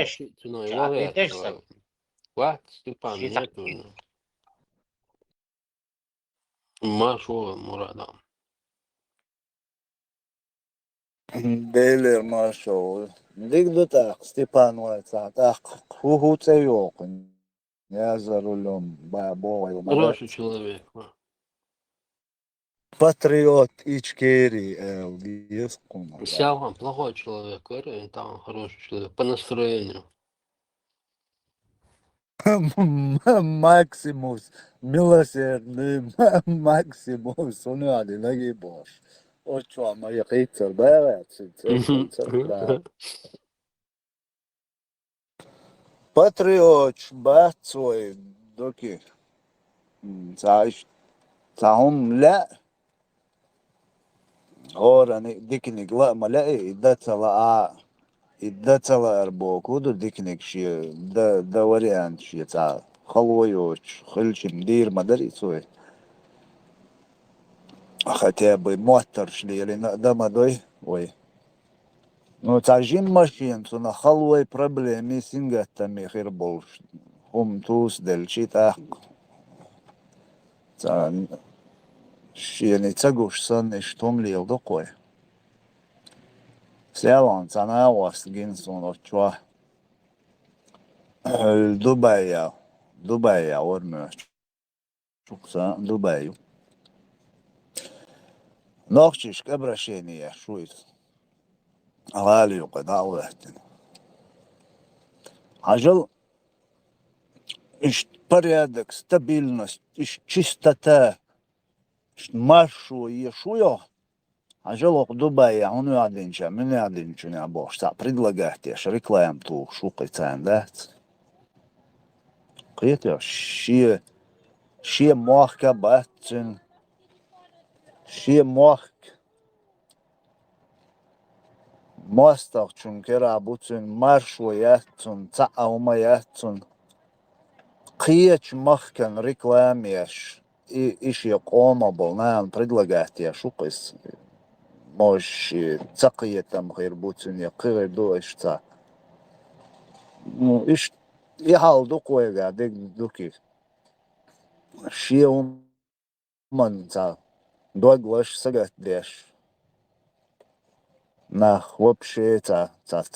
var ya, edersen. What, Stefan, Şey ne yapıyorsun? Maşo, Murat'ım. Beyler maşallah. Ligde tak Stefan var tak hu yok. Я за рулем бабой. Хороший человек. Патриот Ичкери есть. Сява плохой человек, говорю, там хороший человек, по настроению. Максимус, милосердный Максимус, он один ноги бош. Вот что, моя хитер, да, да. Патриот, бацой, доки. تعهم لا أوراني ديكنيك لا ملاقي إدتلا أربوكودو ديكنيك شي دا وريان شي تاع خلويوش خلش مدير مدري سوي хотя бы мотор шли или да мадой ой ну тажим машин на халвой проблеме сингатами херболш тус дельчита شيني تقوش صن اشتم لي الدقوي سيالان تانا واستجين صن ارتوا دبي ورمش شوكسا دبي نوخشش كبرشيني شويت غالي وقد عوهتن عجل اش порядок стабильность اش чистота маршу ешуё عجلوق دبي هونو قاعدينش من قاعدينش يا باش تاع предлагать يا ريكلام تو شوقي تاندات قيت يا شي موخ باتن شي موخ ماستر چون که رابطن مرشویتون تعاومیتون قيتش مخكن ريكلاميش إيش يقوم بالنام предлагать يا شوقيس مش تقية تمغير بوتن يقير دو إيش تا إيش يحال دو قوي قاعدك دوكي شي من تا دوغلش سجت ديش нах вообще та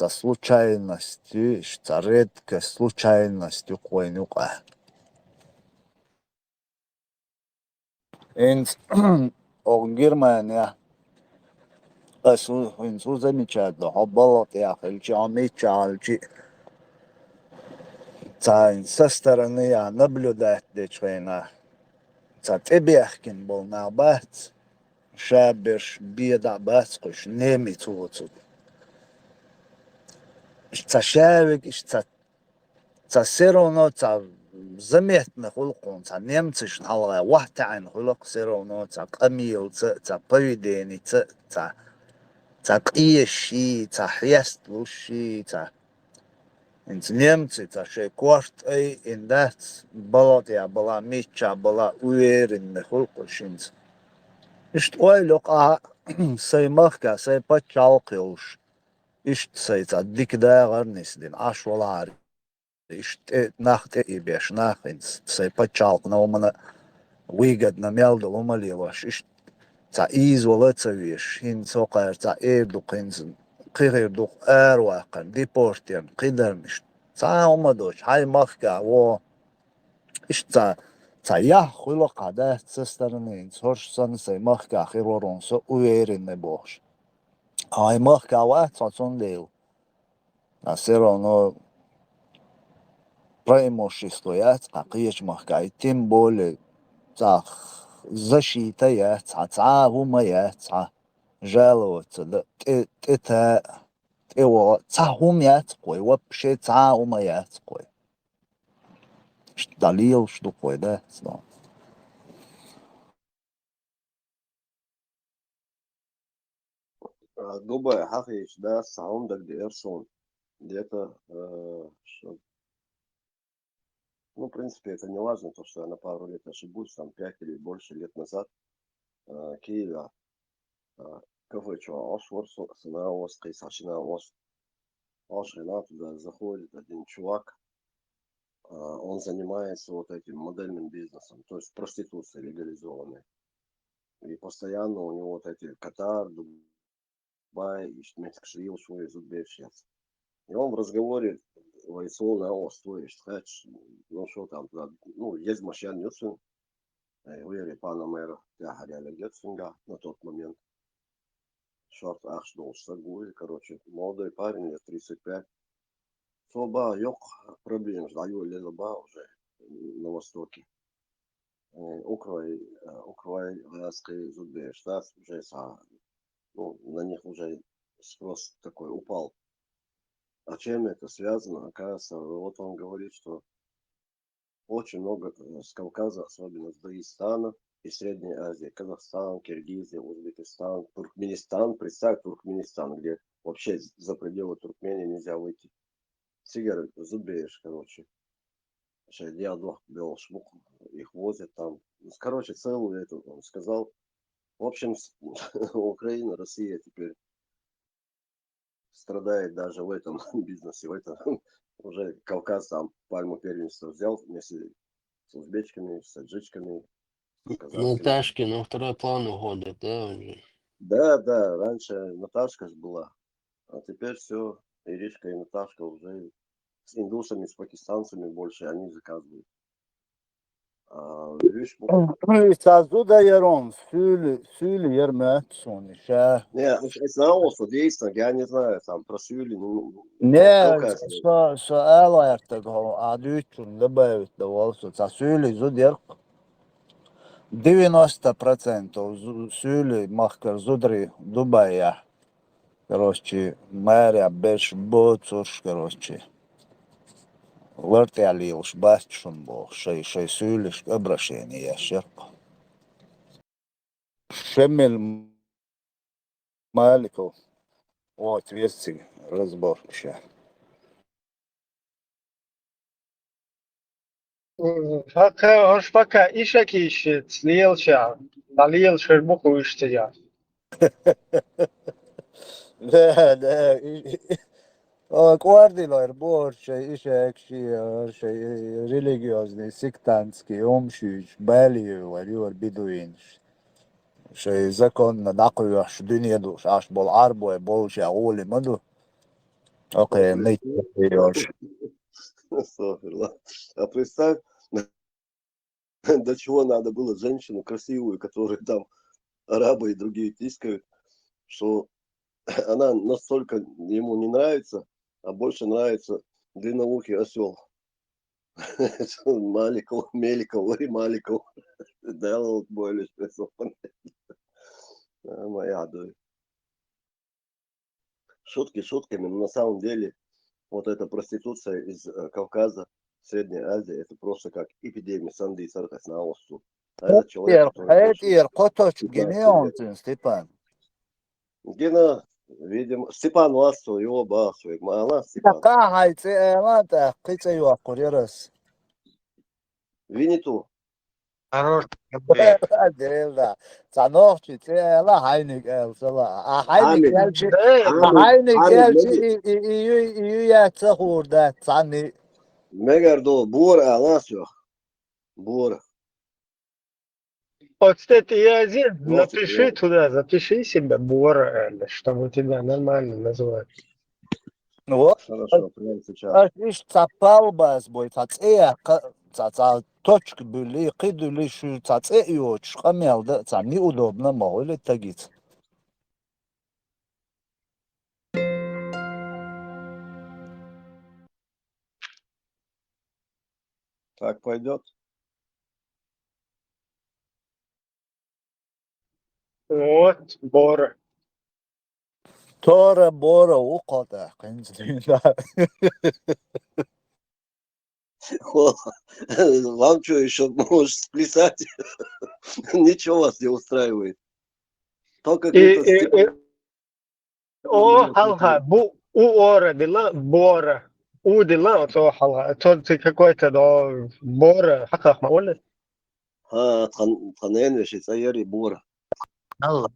случайностью, та редкой случайностью койнука. Инс Германия инсу замечательно, обалот я хельчами чалчи. Та со стороны я наблюдать дечвейна. Та тебехкин был на бац. شابش بيدا باسقش نيمي توتو تا شابك تا سيرونو تا زميتنا خلقون تا نيمتش نحلغا واحد عين خلق سيرونو تا قميل تا بيديني تا قيشي تا حيستلوشي تا انت نيمتي تا شي كوارت اي ان دات بلط يا بلا ميتشا بلا ويرن خلقش انت إشت أويلوقا سيمخكا سيبتشالقيوش إشت سيتعديك دا غرنس دين عش ولا عاري إشت ناخت إيبيش ناخنس سيبتشالق نومنا ويقد نميالدو وماليوش إشت تا إيز ولا تسويش هين سوقير تا إيردوق هينز قيغير دوق أرواقن ديبورتين قيدرمش تا ومدوش هاي مخكا و إشت تا خلق عادات سسترنين هرش سنسي مخكا خيرورون سو ويرين نبوش هاي مخكا وات صون ديل ناسيرونو بريموشي ستويات قاقيش مخكا يتم بولي تا защитаят цаумаят жалуются да это его цаумят кой вообще цаумаят кой Далил, что такое, да? Дубай, Хахич, да, саундак Дерсон. Где-то, ну, в принципе, это не важно, то, что я на пару лет ошибусь, там, 5 или больше лет назад, Киева, кафе, сына Оскай, Сашина Ошина, туда заходит один чувак, он занимается вот этим модельным бизнесом, то есть проституцией легализованной. И постоянно у него вот эти Катар, Дубай, Мексик, свой зуббевщиц. И он в разговоре войсол на ост, то есть, ну что там, ну, есть машин Ньюсон, уери пана мэра, тягаряля Гетсинга на тот момент. Шорт Ахшдол Сагуи, короче, молодой парень, лет 35. Соба yok проблем, ждаю лилоба уже на востоке. Украинский зубы штат уже ну, на них уже спрос такой упал. А чем это связано? Оказывается, вот он говорит, что очень много с Кавказа, особенно с Дагестана и Средней Азии, Казахстан, Киргизия, Узбекистан, Туркменистан, представь Туркменистан, где вообще за пределы Туркмении нельзя выйти. Сигары зубеешь, короче. Шайдиадлах, Белшмук, их возят там. Короче, целую эту, он сказал. В общем, Украина, Россия теперь страдает даже в этом бизнесе, в этом уже Кавказ там пальму первенства взял вместе с узбечками, с таджиками, с казахскими. Наташки на второй план уходят, да, уже? Да, раньше Наташка ж была, а теперь все, Иришка и Наташка уже с индусами, с пакистанцами больше они заказывают. Sazda Ярон, Сюли Ермет, Сониша. Не, это наосло действенно, я не знаю, там про Сюли, ну, Не, så älärtä kun adutun läpäyttä valsu. Sa Süli Zudjerk 90% Süli mahkar Zudri Dubaya. Короче, мэрия беш боцуш, короче. Вертиалилш бастшун бол, шей Сюлиш обращение яшерк. Шемель Маликов. Вот, версии разбор сейчас. Hoş baka işe ki işi, liyelşa, liyelşa bu kuştu ya. Да, Квардилар борщ, шей религиозный, сектантский, омшуч, балию, варюр, бедуинш. Шей законно накуяш, дунедуш, аш бол арбой, болше, оли, маду. Окей, не ёж. Супер, ладно. А представь, до чего надо было женщину красивую, которую там арабы и другие тискают, что она настолько ему не нравится, а больше нравится длинноухий осел. Маликов, Меликов, Маликов. Делал более моя дочь. Шутки шутками, но на самом деле вот эта проституция из Кавказа, Средней Азии, это просто как эпидемия санды и саркас на острову. А это человек, Степан. Гена, видимо, Степан Ласту, его басу, Мала Степан. Виниту. Хорош. Делда. Цановчи, цела хайник элсала. А хайник элчи и я цахурда, цани. Мегардо, Бора, Аласио. Бора. Вот, кстати, я один, напиши туда, запиши себя Бора, чтобы тебя нормально называть. Вот. Хорошо, прямо сейчас. Ишь цапалбас будет, ца точки были, кидали шу цацею, шкамел, да, ца неудобно могли тагить. Так пойдет. Вот, Бора. Тора Бора укота, конечно. Вам что еще можешь сплясать? Ничего вас не устраивает. Только О, халха, у ора дела Бора. У дела, то халха. То ты какой-то до Бора, хаках маулет. تخنين شي سياري بورا الله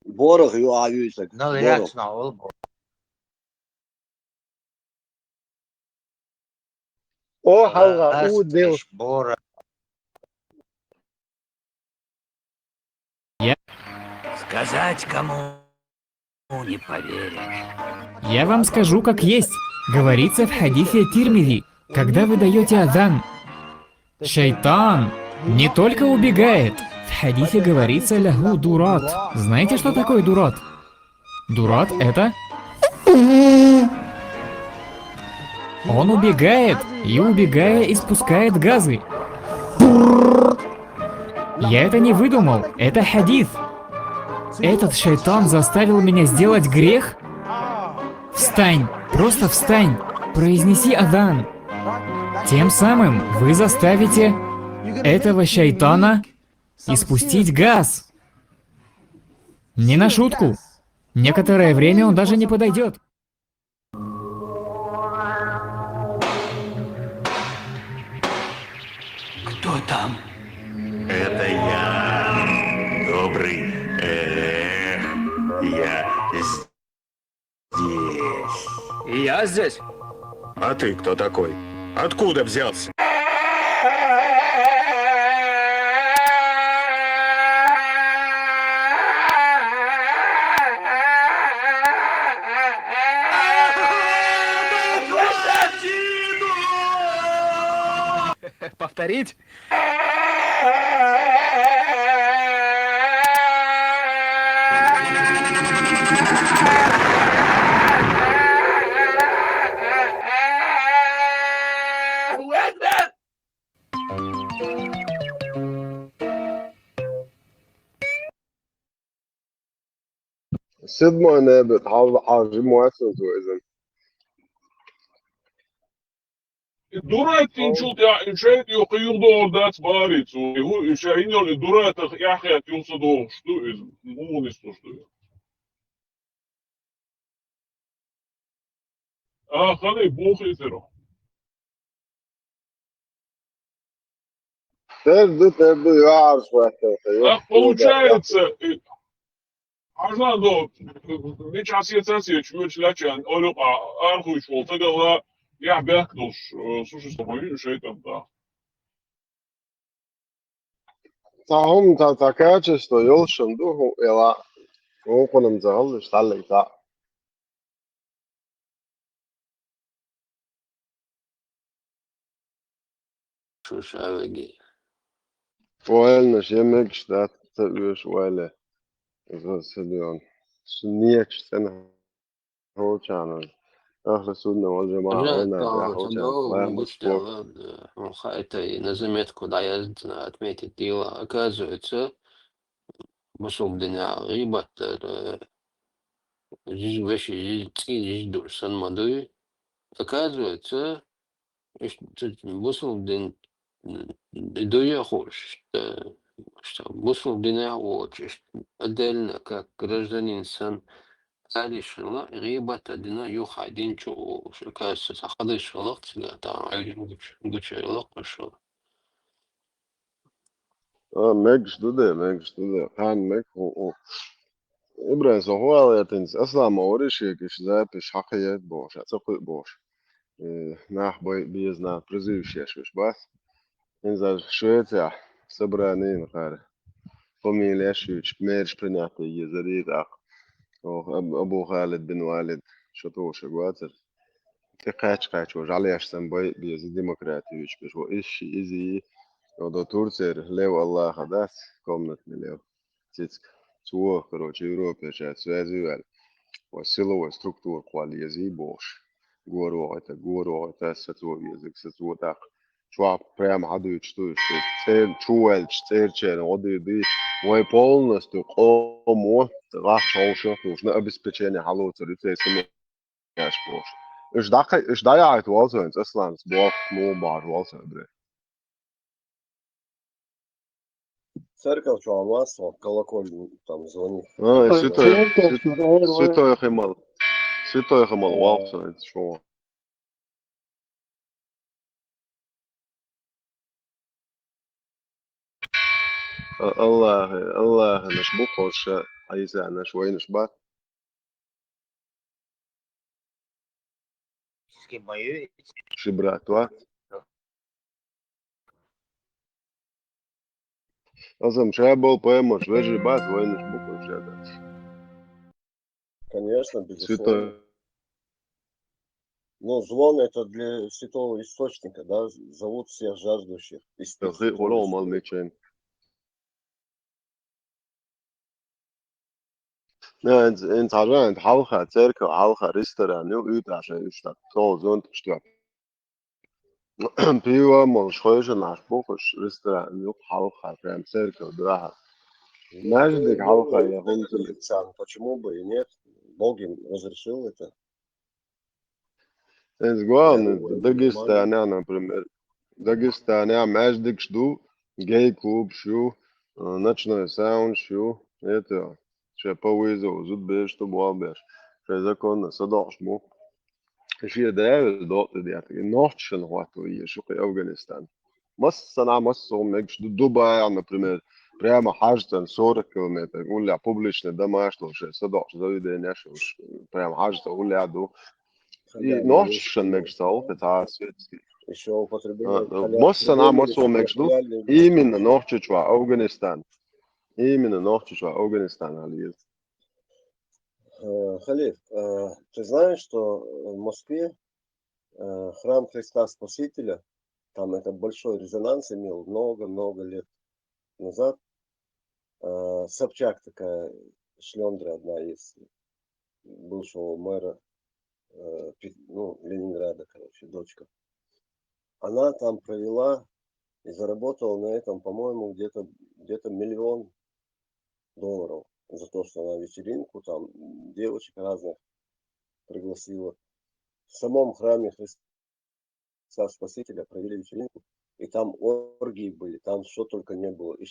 بورا يو عيوسك نال ياكسنا والبو О, халха, у дел. Бора. Сказать кому не поверишь. Я вам скажу как есть. Говорится в хадисе Тирмизи, когда вы даете азан, шайтан не только убегает. В хадисе говорится лягу дурат. Знаете, что такое дурат? Дурат это... Он убегает и, убегая, испускает газы. Я это не выдумал, это хадис. Этот шайтан заставил меня сделать грех? Встань, просто встань, произнеси адан. Тем самым вы заставите этого шайтана испустить газ. Не на шутку. Некоторое время он даже не подойдет. Кто там? Это я, добрый. Я здесь. И я здесь. А ты кто такой? Откуда взялся? Повторить? Седьмой небет, حاجة مؤسسة إذا. Durant inchult ja inchait jo khiyudo dat barit so hu ishaino le durant ya khayat yusado shtu iz unisто shtu. Khali бухитero. Терду, я аж Получается, ажнадо вич ассоциация чучлачан олуqa архуш волтагала я бяхдош существует шейтан да. هم تا качество يلشن دوه إلى ممكن مزهلش تعلق تا. Шушавеги. وين شيمك شتات تبيش ولا إذا سليون سنيك سنة هو كان أهل السنة والجماعة Жак, هنا يا هو كان لا مسبوق. это на заметку, да, я отметить дело. Оказывается, مسلم غيبة здесь вещи здесь дурсан мады. Оказывается, مسلم дуя хочет, что مسلم хочет отдельно, как гражданин сан решила غيبة дина юх один чу, оказывается, сахады шалах, там один гучайлах пошел. ميكش دوده كان ميك و إبراهيم سهوا يتنس أصلا ما وريش يكش زابش حقيقة بوش أتقل بوش ناح بيزنا برزيوش يشوش بس إنزل شوية سبرانين قارة فاميليا شوش ميرش برناتي يزريد أبو خالد بن والد شطوش قواتر تقاش وجعليش سنبوي بيزي ديمقراطيوش بش وإيش إزي ودو تورцер лев Аллаха даст комнатный лев. Цицк. Цуо, короче, Европе сейчас связывали. Вот силовая структура квали язык больше. Гору это сацуо язык, сацуо так. Чуа прям хадует, что цер чуэль, церчен, воды ды. Мой полностью комо, рах шоушен, на обеспечение халуца, лицей самояш больше. Ich da ja halt was ins Island, Borg, Mobar, was bre. Церковь, что масло, колокольный там звонит. Святой Химал. Святой Химал, валса, что? الله نش بخوش عايزة نش وين نش بات. شبرات وات. Азам шайбол поймешь, вежи бат, войнешь буквы ждать. Конечно, безусловно. Святой. Ну, звон это для святого источника, да, зовут всех жаждущих. انت عشان انت حلقة تركة حلقة ريستوران يو عشان يشتغل تو زون تشتغل Пиво, молшойше наш бухаш, ресторан, юг халха, прям церковь, да. Мәждик халха, я Сам, почему бы и нет? Бог им разрешил это. Es Я главное, думаю, Дагестане, например. Дагестане, Мәждик жду, гей-клуб шу, ночной саунд шу, это, ще повезло, зуд беш, что был беш. Ще законно, садаш му. Ще драйвер дort det, Nordschen hat hier, шо Афганистан. مصر أنا مصر مش دبي например, прямо حاجة 40 километров. Уля публично дома что же, садок, زي ده ناش прямо حاجة уля до. И Nordschen مش صار это светский. еще употребление مصر أنا مصر مش دو. именно Nordschen Афганистан. Именно Nordschen Афганистан عليه. Халиф, ты знаешь, что в Москве храм Христа Спасителя, там это большой резонанс имел много-много лет назад. Собчак такая, шлендра одна из бывшего мэра Ленинграда, короче, дочка. Она там провела и заработала на этом, по-моему, где-то $1 миллион за то, что она вечеринку, там девочек разных пригласила. В самом храме Христа Спасителя провели вечеринку, и там оргии были, там что только не было. И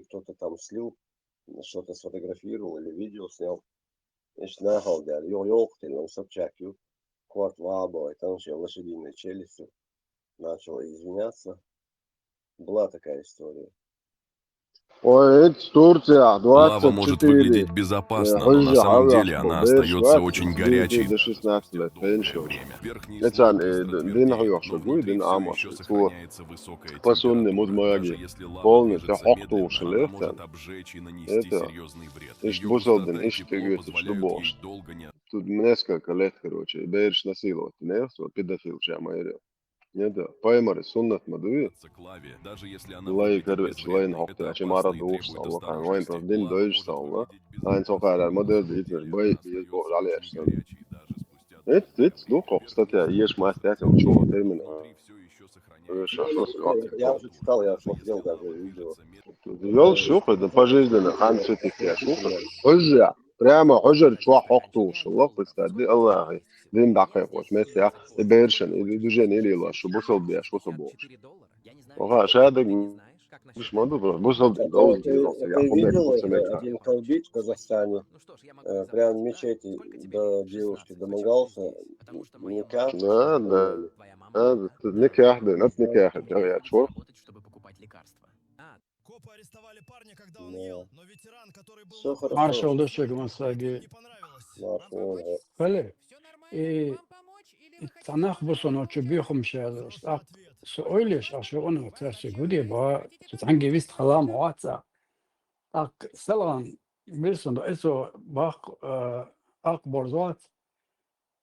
кто-то там слил, что-то сфотографировал или видео снял. Значит, нахал дали, ёлк-ты, Собчак, кварт ваба, и там еще лошадиной челюстью начала извиняться. Была такая история. Ой, Турция, Лава может 24. выглядеть безопасно, но на самом деле она остается очень горячей до 16 лет, долгое время. Верхние Это дин хойош гуй, дин амаш. Ту пасунни мудмаги. Полностью хохту шелефтен. Это ишь бусолден, ишь тегет, что бош. Тут несколько лет, короче, бейрш насиловать, не, педофил, чем айрел. Нет, поймали суннат мадуи. Лай, короче, лай нахты, а чем ара душ салла, кан вайн то дин дойш салла. Айн сокара модел дитмеш бай, есть бог алеш. Это дух, кстати, ешь мастер, учу, термин. Я уже читал, я смотрел даже видео. Вел шух, это пожизненно, хан цветик шух. Хожа, прямо хожа, чуа хохту, шаллах, представь, Аллах. دين دقيقة مثلا بيرشن يدوجين إلى الله شو بوصل بيا شو تبوش وغاش هذا مش موضوع بوصل Ты видел один колбит в Казахстане, прям в мечети до девушки домогался, никак. Да, никак, да, нет никак, я чур. Все хорошо. Маршал Душек Масаги. Хале. И танах босоно чубихум шаз. Так سؤالش عشان ترسي جودي با تانجي ويست خلام واتسا так سلام بيرسون دو اسو باق борзат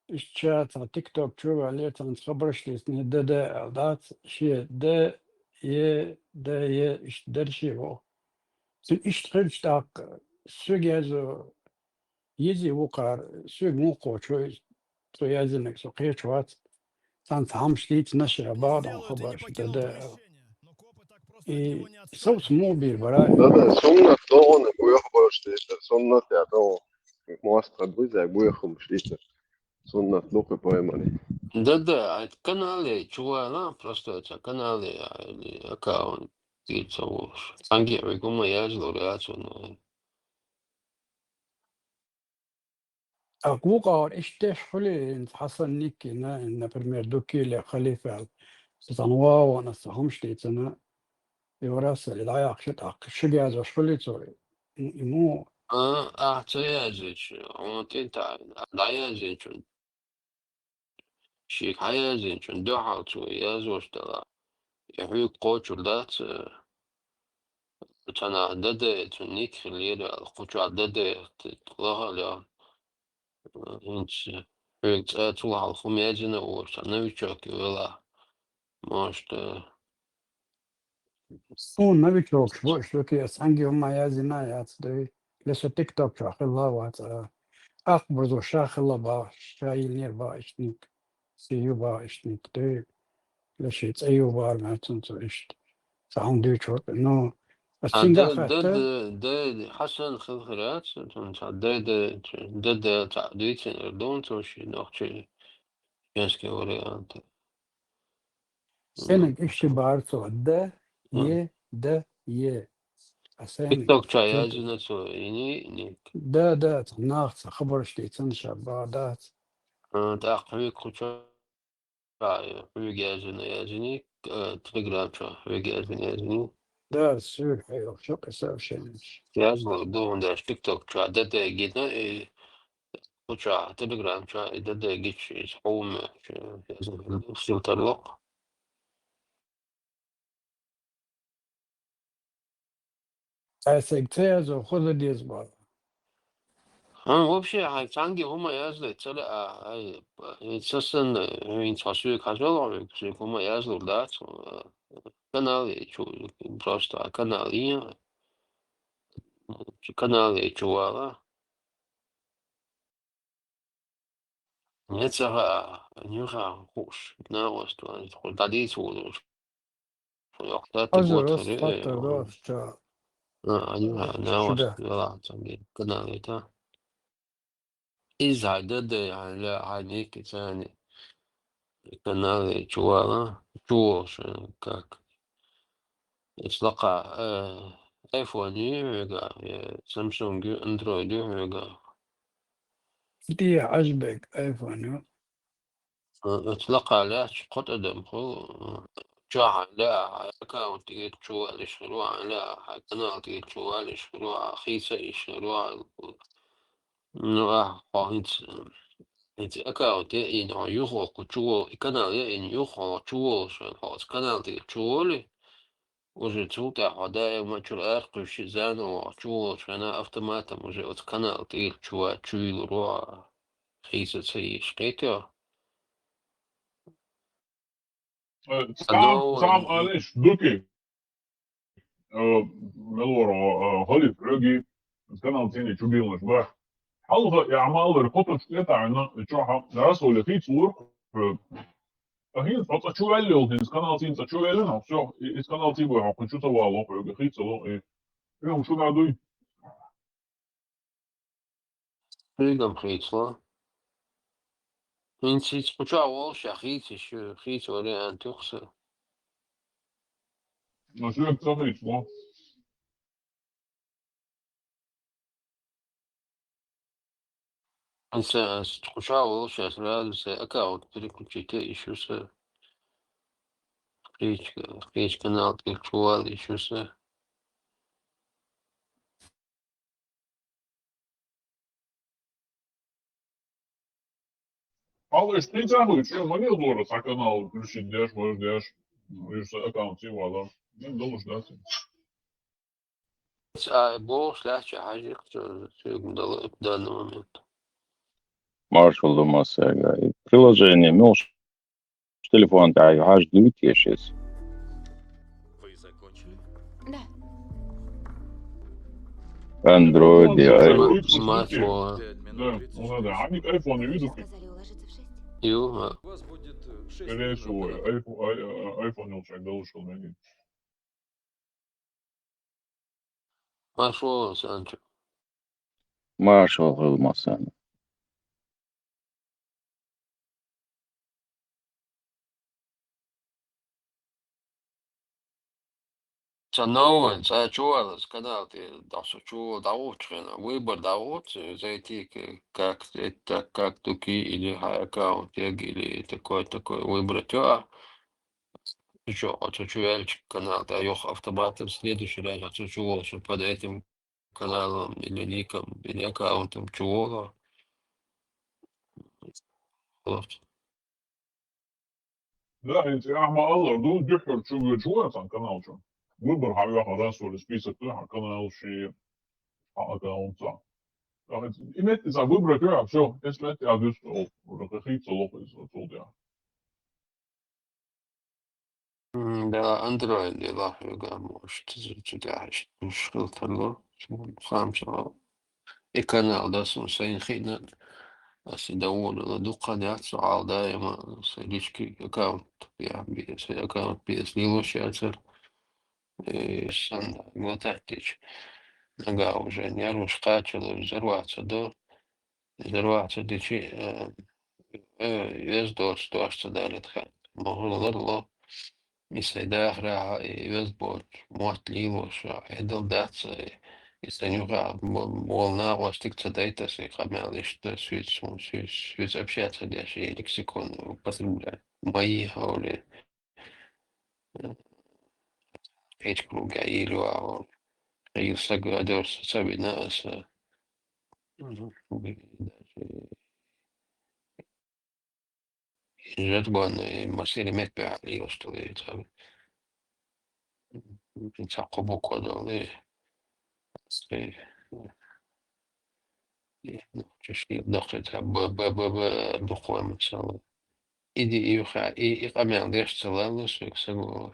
ища та TikTok чува летом خبرش не ДД дат ши Д Е иш дершиво син иш трич так сугезо ези вукар суг муко чой то язынек со кечват там шли наши обада خبرش ДД и соус мобиль бара Да, сумна то не буяхбар шлите, сумна тя то моста друзья буяхом шлите. Сумна лука поймали. Да, это каналы, чувана, просто это каналы, аккаунт, типа, ангеры, гума, я жду, أقوى إشتاش حلي حصل نيكي نا برمير دوكي لخليفة ستنوا وانا سهمش تيتنا يورس العياق شتاق شجع زوش حلي توري مو أعتيازيش، تنتع العيازيش، شيك عيازيش، دوحة يازوش تلا، يحيق قوتش ولات، تنا دده تنيك خليل القوتش دده تطلعها لا انت تطلع الخميجنا وتنويشك ولا ماشت سون نبي تشوف شو كي أسانجي هم يازينا ياتدوي لسه تيك توك شاخ الله وات أخبر زو شاخ الله با شايل نير با إشنيك سيو با إشنيك دوي لشي تأيو بار ما تنتو إيش تعون ديش وقت إنه ده السندا ده خاطر ده حسن خلخرات ده تعديت الأردن توشي نوخشي ينسكي وريانت سنك إيش بار تو ده يه تيك أسانك توك تد شايازنا تو نيك ده تناخت خبر شتي تنشا بعدات تأخذ خشوع حويج يازني تليجرام شو حويج يازني ده سير حيو شو كسر شنش يازني دون ده تيك توك شو ده جينا خشوع تليجرام شو ده جيش حوم يازني سلطلق أسيك تيازو خذ ديز بار وبشي هاي تانجي هما يازلي تلا هاي يتسسن ينتصوي كازولا بس هما يازلو دات каналы شو просто каналы каналы чувала نتسها نيوها خوش ناوست تقول تادي سولوش وقتها تقول أزرس خير حتى راس جا نيوها ناوست شده لا تانجي каналы تا إذا دد يعني لا هنيك ثاني каналы чувала чувош как إطلاق آيفون يوغا سامسونج أندرويد يوغا دي عجبك أيفون إطلاق لا قد خو جاها لا أكاونت يتشوى لشروع لا قناة يتشوى لشروع خيسة يشروع نوع قاهنت إنت أكاونت إن يخو كتشوى قناة إن يخو تشوى شخص قناة يتشوى уже тут я мачур аркуш зано чуо шана автоматом уже от канал ты чуа чуил ро хисаци штето Sam Anish Duki Meloro Holly Frögi kanal tini çubilmiş bak. Halva ya malları foto çıkıyor tane çoğa nasıl öyle hiç olur. Hin foto çuvelli oldunuz kanal tini çuvelli no. Все, из канал тибо я хочу того лопа, hiç olur. Я şu надо. прыгам хитла инти споча волш хити шу хит оре антухса Ну что это смотреть, ну. انسى споча волш сразу аккаунт переключите еще с речь канал ты чуал еще с Allah işte hiç anlıyor. Şu mani doğru kanal включить дешь, можешь дешь. Видишь, аккаунт его adam. Ben думаю, что بوش لا حاجة в данный момент. Маршал Масага. Приложение можешь телефон таю аж двигаешь. Вы закончили? Да. Android, Масло. Да, ну надо. Они iPhone не видят. Ю. У вас будет 6 Скорее всего, iPhone не учат, да лучше найти. Масло Санчо. Маршал Масага. Цанован, чувалось, когда ты чего доучено, выбор доучи, зайти как это, как туки или аккаунт, или такой выбрать, еще отсучивальчик канал, да, ёх автоматом следующий раз отсучивал, что под этим каналом или ником, или аккаунтом чего. Вот. Да, انت احمد الله دول بيحكوا شو عن канал شو. Выбор حاجة راسه السبيس بتاعها канал شيء аккаунт. Иметь за выбор это все, если это адрес рахится лопа из тулдя. Да, Android لا يقع مش تدعش مشكلة له خامسة القناة ده سنسين خينا بس يدور لدقة ديت سؤال دائما سيليشكي أكاونت يعني بيس أكاونت بيس ليلو شاتر سن وتحتيج نقا وجنير وش قاتل زروعة دو زروعة دي شيء يز دوست دارت خان مغلق الله يسيدا أخرى يز بوت موت ليلوش عدل دات يستنيوغا волна وستيك تدايتا سي خاماليش سويس общаться даже лексикон употребляю. Мои говорили эч круга или и саградор сабина с جدبان مسيري متبع يوستوي تابي تساقبو كودولي تشكيل دقيقة بقوة مثلا إيدي يوخا إيقامي عنديش تلالوس ويكسبو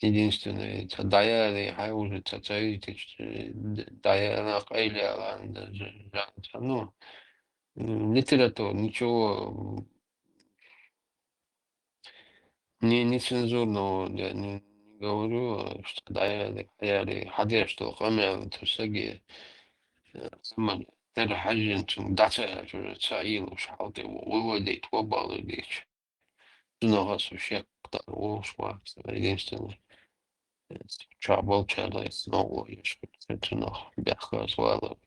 единственное, это даяли, а уже цацаите, даяна кайля, ну, литература, ничего нецензурного я не говорю, что даяли, хадя, что хамя, то саги, самое, даже хажин, дача, цаил, шалты, выводить, вобалы, лечь. Много существ, кто единственное. Trouble человек снова это noch бяха звала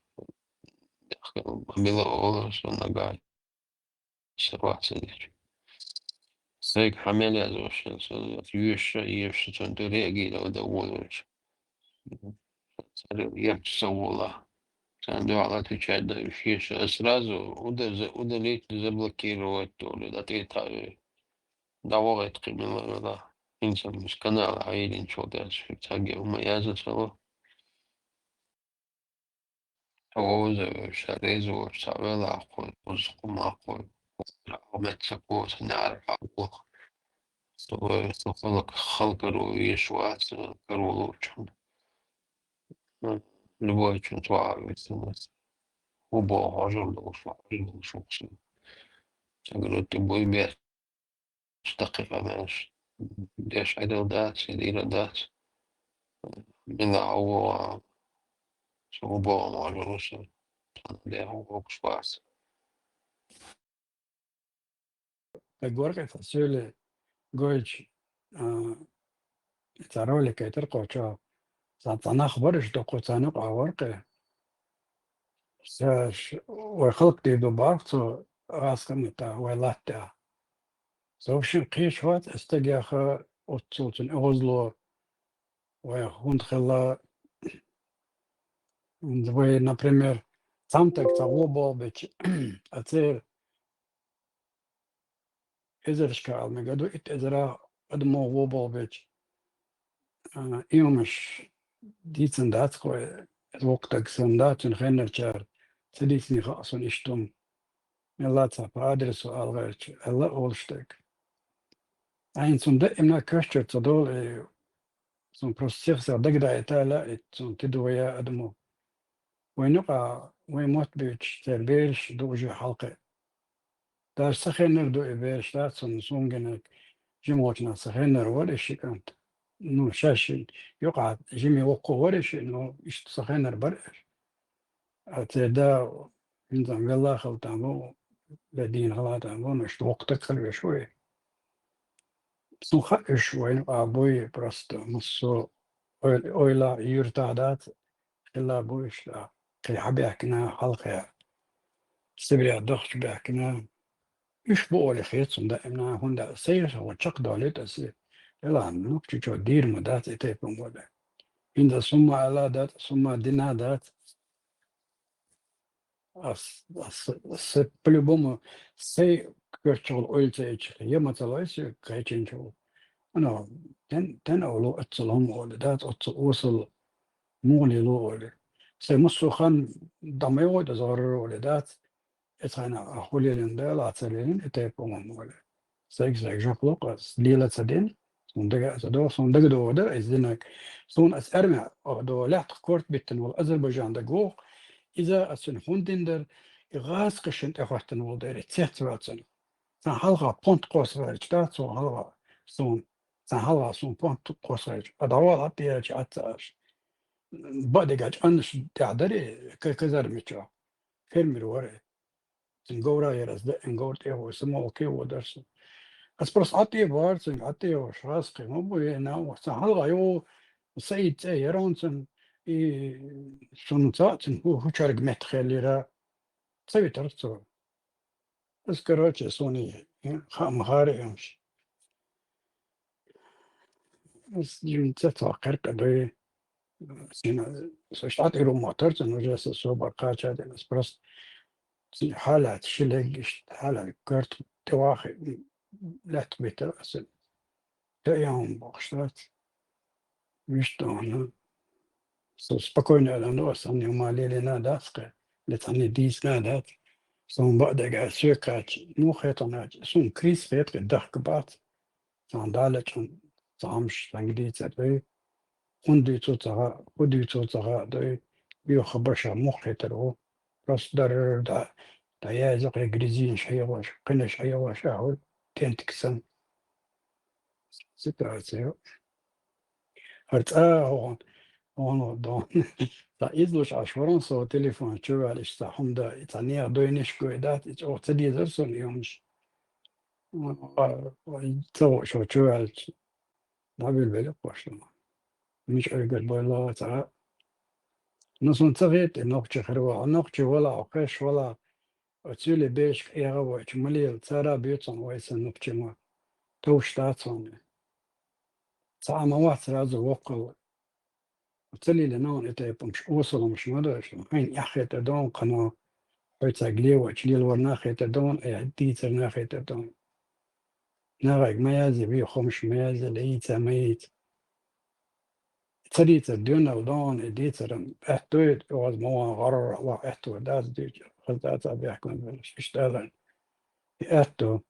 бяха было что нога ситуация Сэг хамеля зошел юша чон реги да волоч я совола Сандуала отвечает да юша сразу удалить заблокировать то ли да ты давай криминал да инсан с канала а или ничего даже таги у меня за цело Oza Sharezo Savela Kuzkumako Metsako Narako so Halkaru Yeshwat Karuluchun Любой чувства убо ожидал что я говорю ты бой без таких знаешь дешь айдал дать или дать меня его убо ожидал для его спас Горка это сюли гойч это ролик это кочо сатанах бориш до коцанок аворка саш وخلق دي دوبارتو راسكم تا ولاتا سوشن قيشوات استجاخ اوتسوتن اوزلو وهوند خلا вы, например, сам так того был быть, а ты изершка алмегаду ит изера адмо вобал быть, имаш дицен датское звук так сандат ин хенерчар, цедисни хасон иштум, мелаца по адресу алгач, алла олштек. Ein zum de imna köster tadol zum processer dagda etala et zum tidoya admo. ونقع ويموت بيش تربيش دوجي حلقة دار سخنر دو إبيش دار سونجنك جموتنا سخنر ورشي كانت نو شاشين يقع جمي وقو ورشي نو إشت سخنر برش أتدا إنزام والله خلطانو لدين خلطانو نشت وقتك خلوي شوي سنخ شوي نقع بوي برست نصو أويلا يرتادات إلا بويش لا كي حبيكنا حلقة سبري الضغط بيكنا إيش بقول خيط دائما هوندا سير هو تشق دولت أسي لا نكتي جو دير مدات إتيبهم ولا إن ثم على دات ثم دينا دات أس بلبوم سي كرتشل أولت إيش يوم تلاقي كايتين شو أنا تن أولو أتصلهم ولا دات أوصل مولي لو ولا سيمسو خان دميو دزار ولدات اتخانا أخولي لندال عتلين اتايبهم ولا سيكس جاكلوق ليلة سدين صندق سدو صندق دو ده إزدنك صون أسأرمع دو لحت كورت بيتن والأذربيجان دقوق إذا أصلا هندندر يغاز قشنت أخواتنا ودير تسيت واتسن سان حلقة بونت قوسرج دات سو حلقة سون سان حلقة سون بونت قوسرج أدوال عطية جاتاش بعد جاج أنش تعدري كذا متشا فيلم ورا نقورا يرز ده نقور تيهو سمو كي ودرس أسبرس عطية بارسن عطية وشراس قيمة بوي ناو سان حلقة يو سيد يرونسن شون تاتن هو شارك متخيل را سوي ترتو اسكروتش سوني مخاري امش بس جون تتوقع كده سينا سوشتات إلو موترز إنه جالس الصوبة قاعدة بس برست حالة شلقش حالة كرت تواخي لا تبيتر أصل تأيهم بقشتات مشتون سبكوين لأنه أصلا يوم ليلنا داسقة لتعني ديس نادات سون بعد قاعد سوكات مو خيطنات سون كريس فيت الدخك بات سون دالت صامش تنجدي تبي خندي توتها خدي توتها ده بيو خبرش مخيطرو بس در دا يازق إنجليزي شيء واش قنا شيء واش أهول تنتكسن ستة هرت هون دون تا إذلوش عشوران سو تليفون شو عليش تاهم دا تانية دوينش كويدات أو تدي درسون يومش تو شو عليش نابل بلق واشلون مش أقدر بولا تا نصون تغيت نقش خروا نقش ولا عقش ولا أتسولي بيش إيغا وش مليل ترى بيوتون ويسن نقش ما توش تاتون ساعة واحد رازو وقل وتلي لنون إتا مش وصل مش مدرش هين يحيى تدون قناة حيت عقلي وأجليل ورناخي تدون إعدي ترناخي تدون ناغيق ميازي بيو خمش ميازي لإيتا ميت تلي تدون ودون إدي ترن أحتويت وغز موان غرر وأحتو داز ديج خلطاتا بيحكم بلش اشتغل أحتو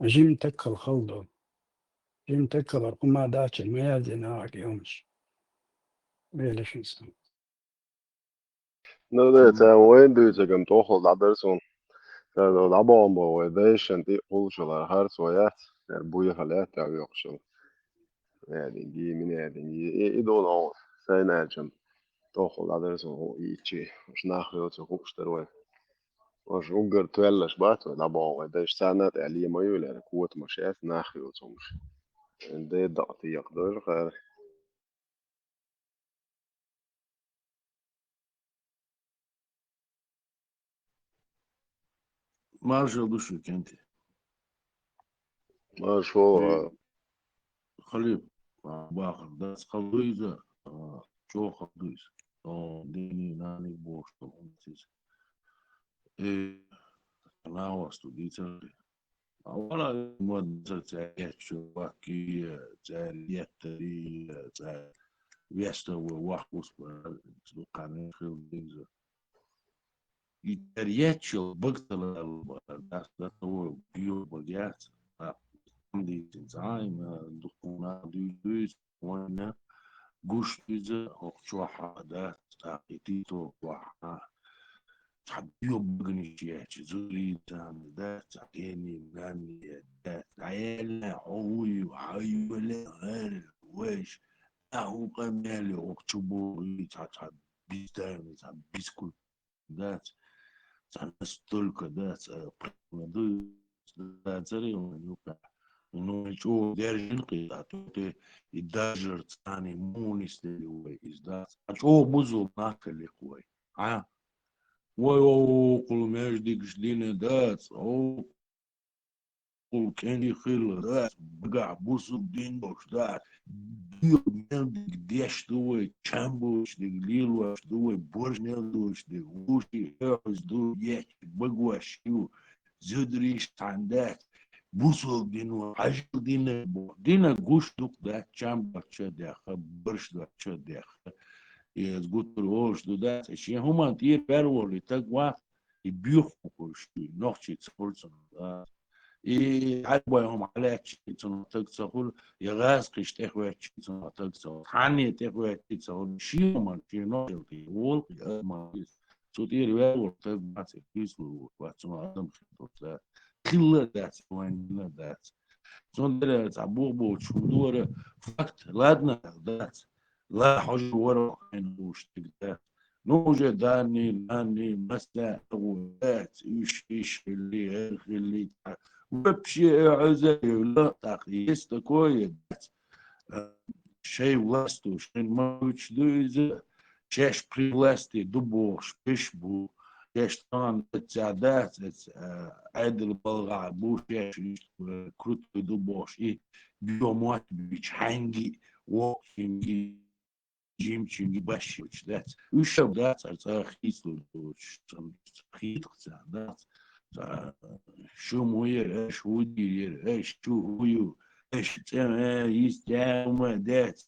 جيم تكل خلدو جيم تكل رقما داتش الميازي ناغيق يومش بيلش نسان No, det är وين du tycker تأخذ عبرسون العبهم بودايش أنت قول على هارس ويات بوي خلات تعبي يقشون يعني جي من يعني جي إدون أو سين أجم تأخذ عبرسون هو يجي مش ناخذ تقول اشتروه مش أوجر تويلش بات العبهم ودايش سنة عليه ما يقول قوة مشيت ناخذ وتمش ده ضغط يقدر غير مارشال دوشك أنت ما شو خليب باخر داس خلويزة شو خلويز ديني ناني بوش تونسيز أنا وستو ديتر أولا مدة تعيش شو باكي تعيش تري ويستا وواحوس بقانين خلويزة يترياتشو بقتل ده هو بيو بقيات دي تنزايم دخونا دي وانا قوش ديزا وشوحا ده تاقيتيتو وحا تحبيو بقنيشياتي زوري تام ده تاقيني ناني ده عيالنا عوي وعيولا غير ويش أهو قمالي وكتبوري تاتا بيستاني تاتا بيسكول ده تاتا ستولكا ده تاتا ده زري ونوكا ونوشو ديرجن قيادته يدجر ثاني مونس اللي إزداد شو بوزو ناك اللي قوي ويو كل ماش ديك جدينا دات أو كل كان يخيل دات بقع بوزو دين دوش دات ديو ميل ديك ديش دوي تشامبوش ديك ليلوش دوي بورجنيل دوش ديك وشي هيرز دو يك بقواش يو زدريش عندات بوصل دينو عجل دينا قوش دوك ده تشامبر تشدخ برش ده تشدخ يزقوت الوش ده شيء هما تير بيرو اللي تقوى يبيخ كل شيء نوخشي تصورسن عجبهم عليك شيء تقول يغاز قش تخوات شيء تقول حاني تخوات شيء شيء ما شيء نور يقول ما صوتي رواية تبعت كيس واتسمع آدم خطوة خلة ذات وين ذات صندرة تعبوه بوش ودور فقط لادنا ذات لا حج ورا وش تقدر نوجد داني مسلا ذات إيش اللي وبشي عزي ولا تقيس تكوي شيء وستو شيء ما وش شاش بريلاستي دبوش بيشبو شاش طان تساعدات عدل بلغع بو شاش كروت دبوش بيومات بيشحنجي ووكينجي جيمشي باش وش ذات وش ذات خيس خيط ذات شو موير ايش ودير ايش شو هيو ايش تسمع يستعمل ذات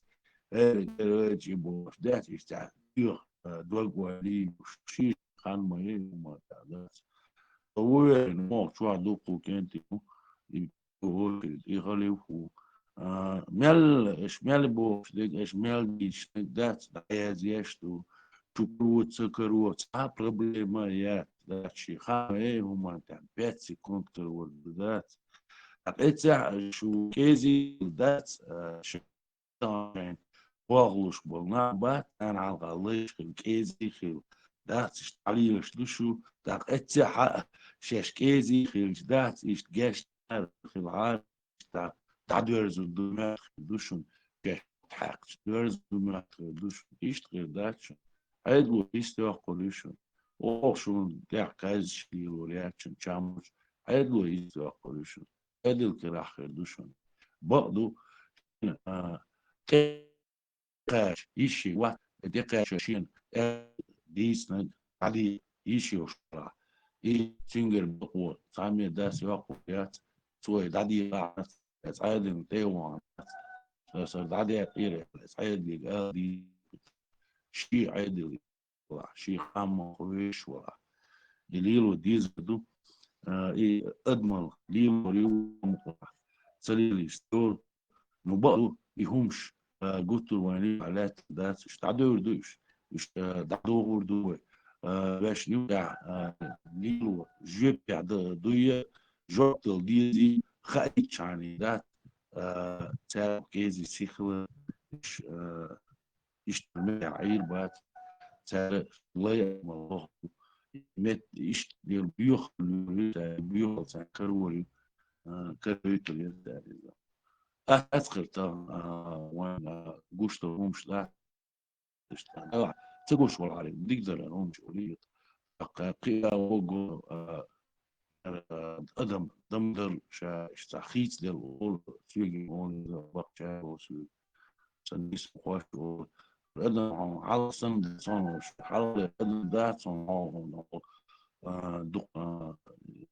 جيبوش ذات يستعمل دول قوالي شيء خان ما يما ذات هو نوع شو عدوكو كنتي هو يغليفو مال ايش مال بوش ايش مال ديش ذات عايز تو تقول سكروت проблема я داتشي خان هما تاع 5 سكوند كرول ذات أبيتها شو كيزي ذات شيطان واغلوش بالنا بات أنا على غليش كيزي خيل ذات اشتعليش لشو ذات اتها شاش كيزي خيل ذات إيش جاش خيل عاد تعدورز الدماغ دوشون جاش حق تعدورز الدماغ دوشون إيش غير ذاتشون عيدلو يستوقلوشون أو شون ده كاز شيلو رياكشن شامش عيدلو يستوقلوشون عيدل كراخر دوشون بعضو قاش يشي وات دي قاشين ديسنا علي يشي وشرا تنجر بقوة سامي داس يوقفيات سوي دادي راعت عيدل تيوان صار دادي قيرة عيدل دي شي عيدل شي خام خويش ولا دليل ديزدو أدمر ليم ريوم سليل ستور نبقى يهمش قلت واني على ذات اشتعدوا دوش دعدوا دو باش نوع ليلو جيب بعد دوية جوت ديزي خايش يعني ذات تاب كيزي سيخلة يشتمل عير بات تاب الله الله مت إيش ديال بيوخ بيوخ كروري كريت اليد أذكر تا وين قشطة همش لا تقول شو عليه ديقدر همش وليد قيا وقو أدم دمدر شاخيت ديال أول سويجي أول بقى وسوي سنيس قواش أدم على سند صانوش حال أدم ذات صانو دق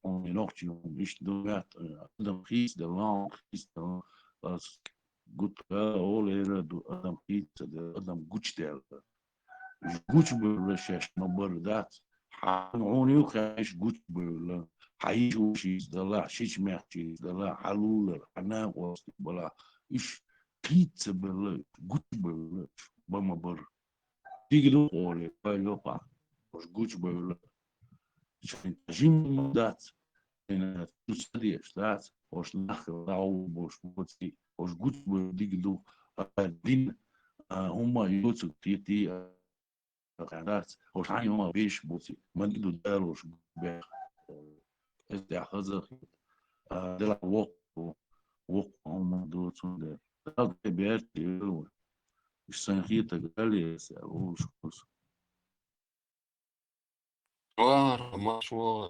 نوختي مش دوات أدم خيس دلان خيس دلان بس قلت أول دو أدم خيس أدم قوش دل قوش بالرشاش نبر ذات حنعوني وخاش قوش بال حيش وشيز دلا شيش ماتشيز دلا حلول حنا وسط بلا إيش بيتزا بلا قوش بلا بما بر تيجي دو أولي بايلوبا مش قوش بلا جيم ذات إن تسديش ذات وش نخل داو وش بوتي وش قوش بديجلو دين هما يوتو تيتي ذات وش عين هما بيش بوتي ما نقدر دار وش بيخ استعخذ دلا وق هما دوتون ده ده بيرتي وش سنخيتك قالي وش وار ما شو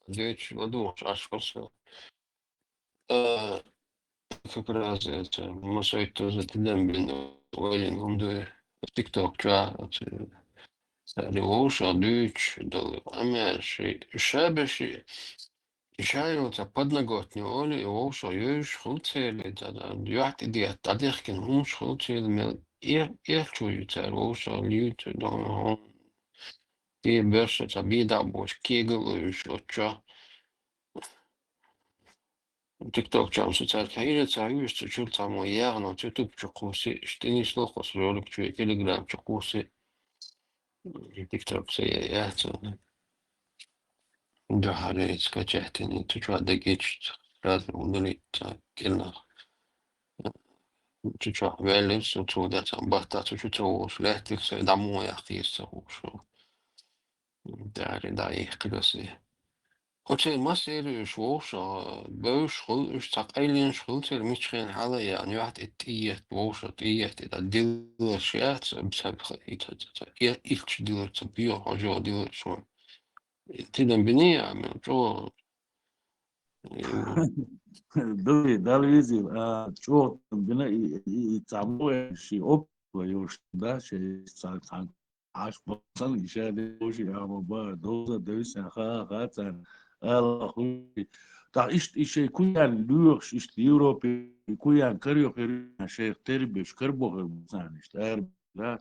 ديتش ودوش عش فرصة فكرة زيت ما سويت زيت بين وين هم دو تيك توك جا لوش ديتش دل أمير شيء شابه شيء شايو تبادلغوتني أولي ووش يوش خلتي لدى يعطي دي تاريخ كن همش خلتي المل شو يتر ووش اليوت دون هون دي برشة تبيدا بوش كيغل ويش لوتشا تيك توك جام سوتال كايلة تعيش تشول تعمو ياغنا تيوتوب تقوسي اشتنيش لوقس رولك تشوي تليجرام تقوسي تيك توك سيئات ده حالي سكتشتني تشوى دقيتش لازم ونلي كلنا تشوى باليس وتودا تنبطا تشوش لا تلسى دعمو يا أخي شو داري داي قلسي Hotel masser swosa beus schul tak alien schulter misschien hadden ja nu had het iet wosa iet dat deel schaats بسبب iets deel te bio hojo deel zo تدم بنية من جو ده الويزي شو بنا يتعملوا شيء أوب ويوش ده شيء سان عاش بصل يشاد وشي عم بار دوزة دوس خاتن الله تا إيش كويان لورش إيش اليوروبي كويان كريو خير شيخ تربيش كربو غير بسان إيش تعرف لا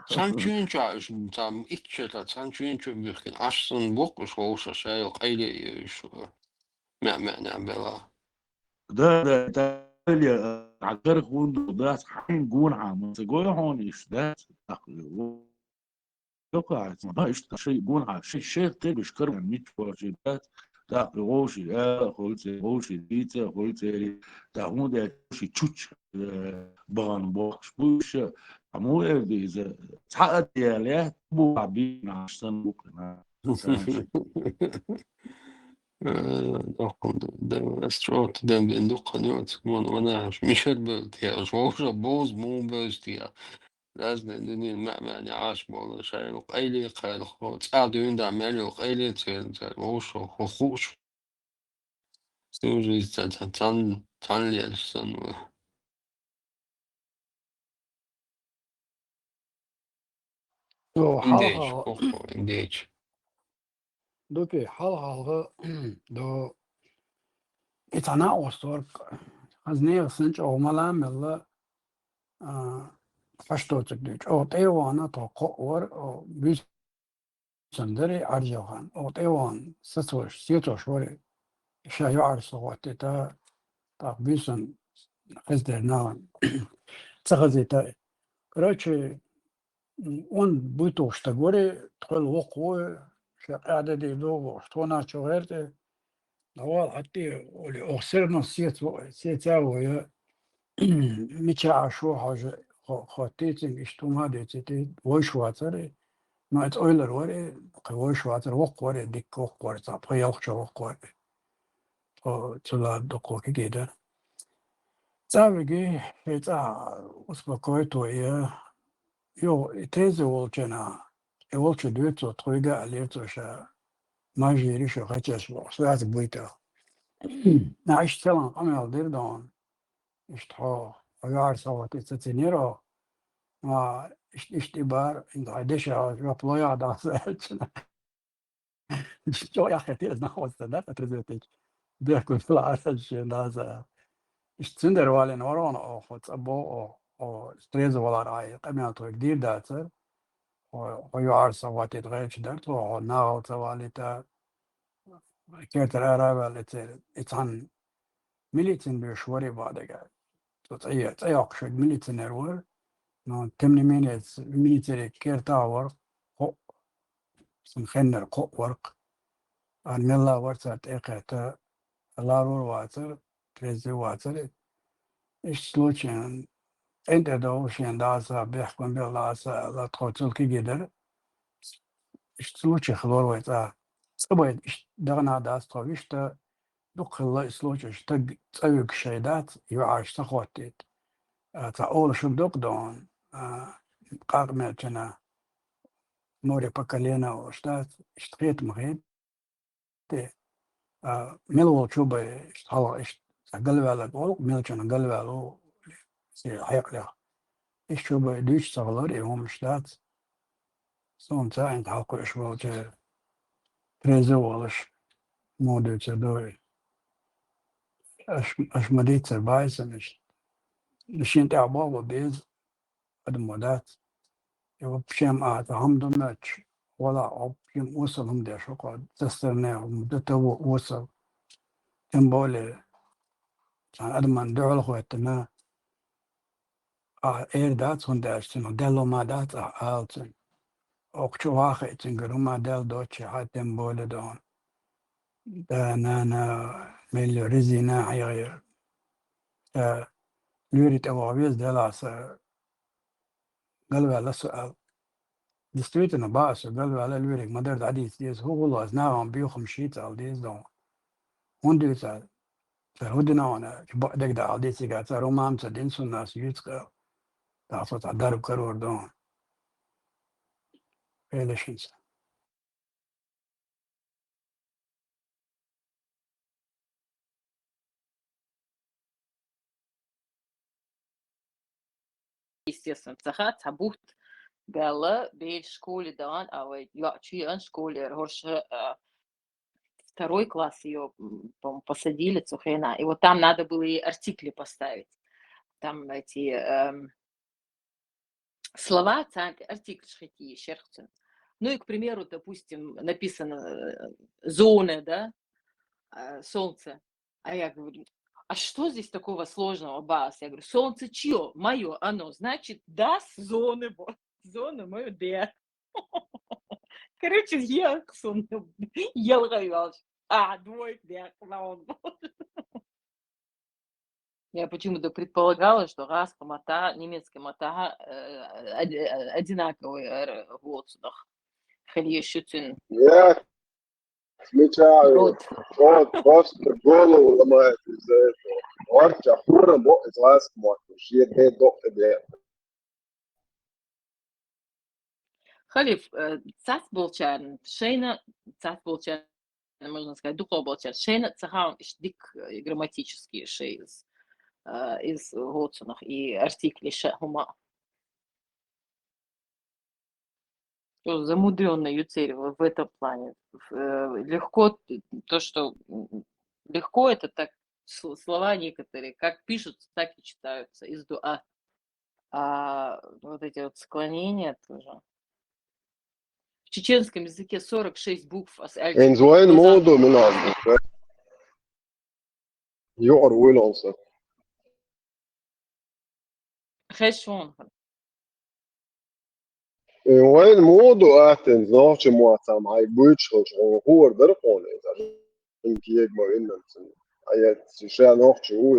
Sanchuncha is tam ietsje dat Sanchuncha misschien assen bokkers hoogste zij ook eigenlijk is met bella. ده تالي عقار خون ده حين جون عام سجوا هون إيش ده يقع ما إيش شيء جون عام شيء تبيش كرم ميت واجبات ده غوشي خلص غوشي بيتا خلص ده هون ده شيء تشوش بان بوش بوش عمو إذا تحقق يا بو عبين عشان بكرة De straat den in doek genuurd gewoon wanneer Michel belt ja zo boos moonbeust ja dat is de niet met ja asbol zijn ook eigenlijk gewoon het doen daar meer ook eigenlijk zijn zo goed zo is dat dan lees dan engage ook engage دوكي حلقة دو إتنا وستور خزني سنج أو ملام الله فشتو تديج أو تيوانا تو قوار أو بيس سندري أرجوهان أو تيوان ستوش سيتوش وري شايو عرصو واتتا تا بيسن خزدر نان تخزي تا كراچي اون بوتوش تغوري تقول وقوة شقادة دي دوغو شتونا شغيرتي نوال حتى ولي أخسرنا سيتاوي ميتشا عشو حاجة خاتيتين اشتوما ديتي ويش واتري ما ات اويلر وري ويش واتر وق وري ديك وق وري تابقى يوخشا وق وري تلا دقو كيدا تابقي هيتا اسبقويتو يو تيزي والجنا يولش دويتو طويقة اليرتو شا ما جيري شو خيتش بو سوات بويتا نعيش تلان قميل دير دون اشتحو ويار صوتي تتنيرو ما اشتبار عند عدشة ربلايا دا سألتنا شو يا أخي تيز نحو السنة ترزيتك بيكون في العسل شي نازا اشتندر والي نورون أو خد أبو أو ستريز ولا رأي قميل تو جديد داتر ويار صوتي تغيرش درتو وناغو توالي تا كيتر أرابا لتر إتعن ميليتن بيشوري بعدك تطيق شد ميليتن أرور نو تمني ميليتري كير تاور قو سنخنر قو ورق أن ملا ورطة إيقاتا لارور واتر تريزي واتر إيش سلوشين إنت دوشين داسا بيحكم باللاسا لا تخوتل كي جدر إيش سلوشي خلور ويتا سبايد إيش دغنا داس طويشتا دوك الله سلوشي اشتق تسويق شيدات يعاش تخوتيت تأول شو دوك دون قاقمة جنا موري بكالينا وشتات اشتقيت مغيب ملو شوبة اشتغل قلبي على قول ملو جنا قلبي على سي حيق له ايش شوبة دوش تغلر يوم اشتات سون تا انت حقو اشبو جا تريزو ولش مودو تدوي اش مديت سربايسن نشين تعبوا بيز قد مودات يوم بشيم هم دمتش ولا عب يوم وصل هم ده شو قد تسترنا مدته وصل тем более أدمن دول خوتنا دات هنداشتن دلو ما دات آلتن أقشو واقع تنقلوا ما دل دوتش حتى بول دون أنا مليو رزينا غير لوريت أبوابيز دلاس قلبي على سؤال دستويتنا باس قلبي على لوريك ما درت عديس ديس هو والله ناهم بيوخم شيت على ديس دون هندي سال فهودنا أنا دك دا على ديس قاعد صاروا ما أمسدين سناس يتقى تعصت على دارب كرور دون إيش естественно, цахат, цабут, гала, бей школе, да, я чьи школе, горше второй класс ее, по-моему, посадили, цухрена, и вот там надо было ей артикли поставить, там эти слова, артикль шхати, шерхцен. Ну и, к примеру, допустим, написано зоны, да, солнце, а я говорю, а что здесь такого сложного, Бас? Я говорю, солнце чье? Мое, оно, значит, да, зоны, зоны мое, да. Короче, я ел, двойка, да, он. Я почему-то предполагала, что раска мота, немецкая мота одинаковые в Лоцунах. Хальешутин. يا سميتها Вот. بوست جولو لما ورجع حورة بوق زغاس موت شيء ده دوق ده Халиф, цац болчан, шейна, цац болчан, можно сказать, духов болчан, шейна цахаун дик грамматические шей из Лоцунах и артикли шахума. Замудренный юцерь в этом плане. Легко, то, что легко, это так слова некоторые, как пишутся, так и читаются из дуа. А вот эти вот склонения тоже. В чеченском языке 46 букв. إن زوين موضوع من عندك يقروا لونسا Хэшон. وين موضوع أتن زوج مواتا معي بوتشوش هو برقون إذا إنك يجمع إنن أيات شيء نوختش هو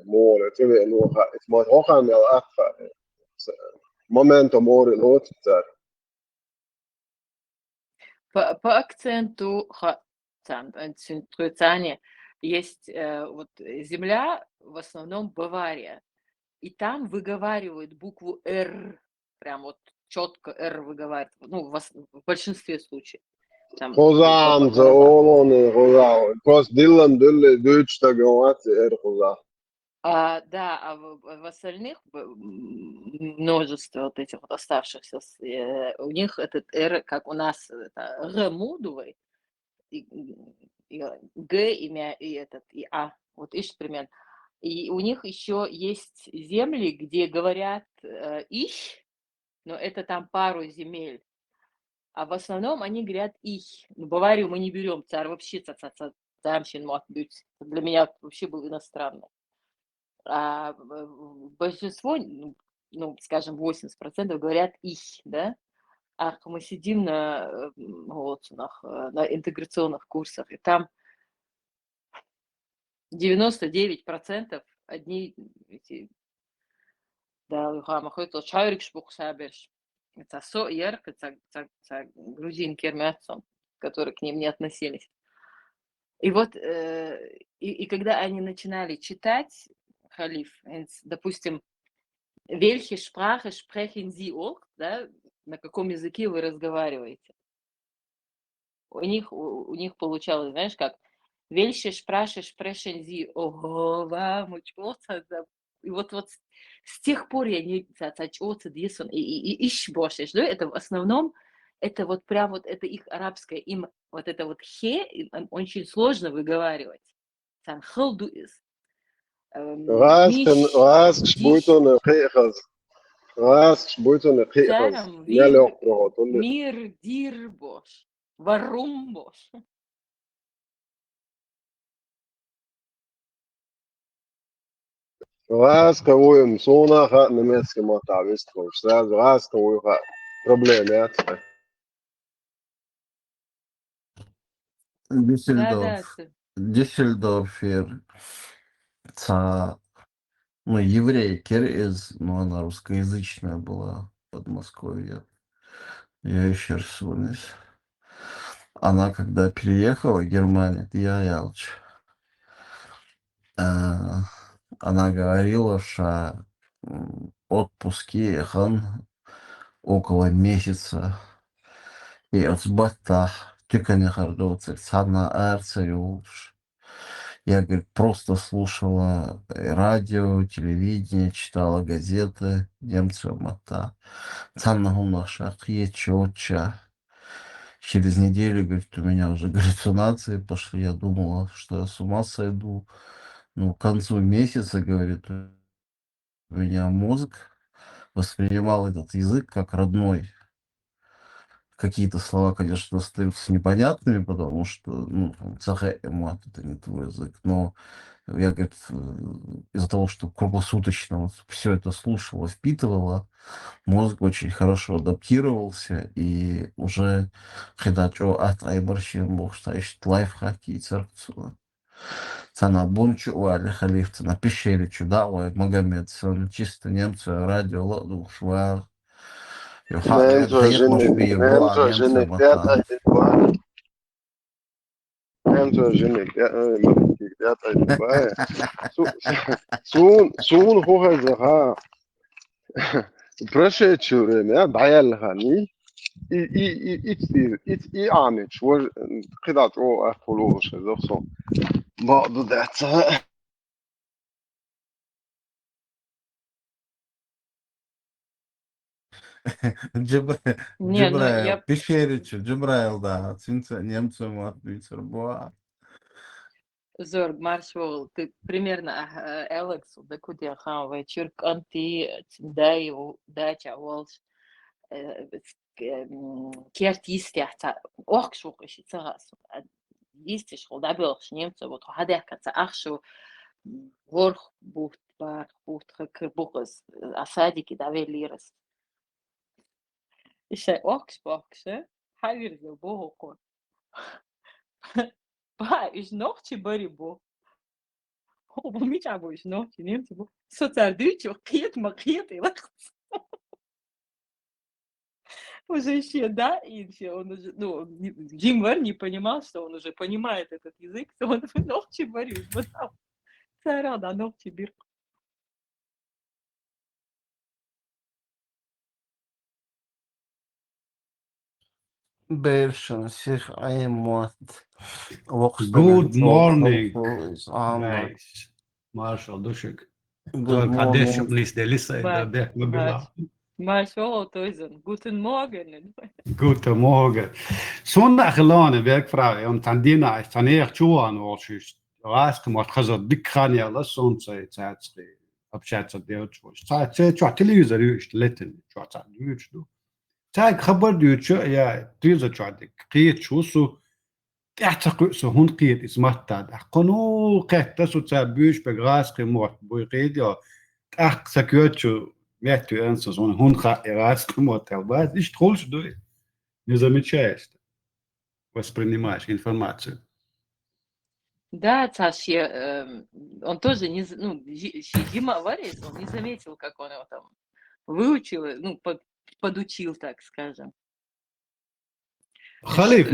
مور تبي إنه ما هو كان يلقى момента море лот По акценту есть вот земля, в основном Бавария, и там выговаривают букву «Р», прям вот четко «Р» выговаривают, ну, в большинстве случаев. خزام زولون خزام كوس ديلن دل دوتش تجوات إر خزام Да, а в остальных множество вот этих вот оставшихся, у них этот «Р», как у нас, это «Р» мудовый, и «Г» имя, и этот, и «А». Вот ищет пример. И у них еще есть земли, где говорят «ищ», но это там пару земель. А в основном они говорят «их». Ну, Баварию мы не берем, царь вообще царщин мог быть. Для меня вообще был иностранный. А большинство, ну, скажем, 80% говорят «их», да? А мы сидим на Лоцунах, на интеграционных курсах, и там 99% одни эти, да, выходят, чайрик шпухсабеш. Это ярко, это грузин кермятсон, которые к ним не относились. И вот, и когда они начинали читать, Халиф, допустим, welche Sprache sprechen Sie auch, да, на каком языке вы разговариваете. У них получалось, знаешь, как welche Sprache sprechen Sie, ого, вам учился, и вот с тех пор я не цацачоца дисон и ищ больше, что это в основном, это вот прям вот это их арабское, им вот это вот хе, им очень сложно выговаривать. Там хлду из. غاز شبوتون خيخز غاز شبوتون خيخز يلوق روتون Мир, дир, бош, варум, бош. Рассказываем, сонаха немецкий мотавист, сразу рассказываю проблемы. Да-да, Дюссельдорфер, ну, еврейкер из, ну, она русскоязычная была в Подмосковье. Я еще раз вспомнюсь. Она, когда переехала в Германию, я Ялч, она говорила, что отпуски хан около месяца. И отсбата тюканье хардовцы, цана арцаюш. Я, говорит, просто слушала радио, телевидение, читала газеты, немцы мата. Цана гунаша, чотча. Через неделю, говорит, у меня уже галлюцинации пошли. Я думала, что я с ума сойду. Ну, к концу месяца, говорит, у меня мозг воспринимал этот язык как родной. Какие-то слова, конечно, остаются непонятными, потому что, ну, мат это не твой язык, но я, говорит, из-за того, что круглосуточно вот все это слушала, впитывала, мозг очень хорошо адаптировался, и уже когда что от Айбарщин мог ставить лайфхаки и церкцу. Цана бунчу уали халифца на пещере чудава Магомед, чисто немцы радио ладу шва. Nemco ženik dētāji bāja. Nemco ženik dētāji bāja. Sūn hoha zaha. Pрошедшее время даялхани и амич вот когда то афолош зовсо بعض ذات Не, ну Джибраил, я пещеричу, Джибраил, да, цинца немцам отвечер, буа. Зорг маршвол, ты примерно Алекс, да куда хан вечерк анти циндай дача волш كيرت يستحت أخشوا قشي تغاس يستشغل دابلش نيمتو بطو هذا كتا أخشوا غورخ بوت بار بوت خكر بوغز أسادي كده ليرس إيش أخش بأخش حاجر زي بوهو كون با إيش نوختي بري بو هو بميش عبو إيش نوختي نيمتو بو سو تردويتو قيت مقيت إلخت Уже еще, да, и еще он уже, ну, Джим Вэр не понимал, что он уже понимает этот язык, что он ногти борюсь, вот там, цара, да, ногти бир. Бешен, сих аймот. Good morning, guys. Marshall Dushik. Good Kadesh morning. Nis Delisa da Bek Mabila. Marshall Toizen, guten Morgen. Guten Morgen. Sondag gelane werkvrouw om tandina taneer chuan olshis. Raast mot khazad dikhani ala son say tatsi. Abshat de chosh. Tatsi chwa televizor yush letin chwa ta yush do. Tag khabar yush ya televizor chwa dik qiyet chusu تعتقد سهون قيد اسمه تاد قنو قيد تسو تابيش بغاس قموت بويقيد يا تاق سكيوتشو ميتو انسو سون هون خا إراس قموت تلبات إيش تقولش دوي не замечаешь воспринимаешь информацию. Да, Саш, он тоже не, ну, Дима Варис, он не заметил, как он его там выучил, ну, подучил, так скажем. Халиф,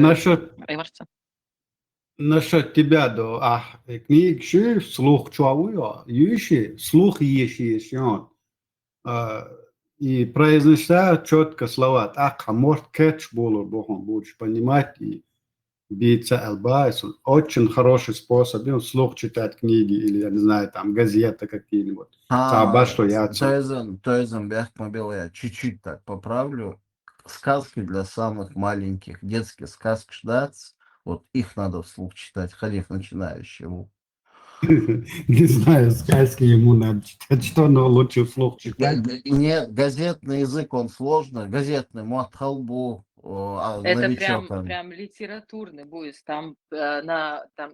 насчет тебя, да, книг ши, слух чуавуя, юши, слух еши, и произнеся четко слова, может кетч будешь понимать и биться албайс. Очень хороший способ, слух читать книги или, я не знаю, там, газеты какие-нибудь. Тойзен, я чуть-чуть так поправлю. Сказки для самых маленьких, детские сказки ждать. Вот их надо вслух читать, халиф начинающему. Не знаю, сказки ему надо читать, что но лучше вслух читать. Нет, газетный язык, он сложный. Газетный, муатхалбу. Это прям литературный будет. Там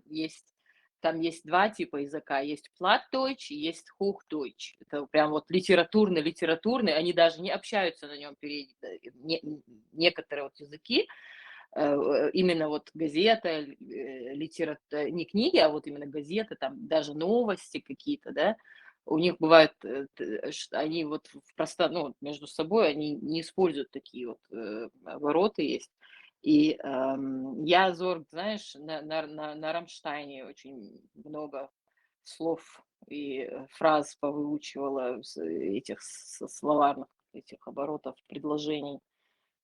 есть там есть два типа языка. Есть Plattdeutsch и есть Hochdeutsch. Это прям вот литературный. Они даже не общаются на нем. Некоторые вот языки, именно вот газета, литература, не книги, а вот именно газеты, там даже новости какие-то, да, у них бывает, они вот просто, ну, между собой они не используют такие вот обороты есть. И я, Зорг, знаешь, на Рамштайне очень много слов и фраз повыучивала этих словарных этих оборотов предложений.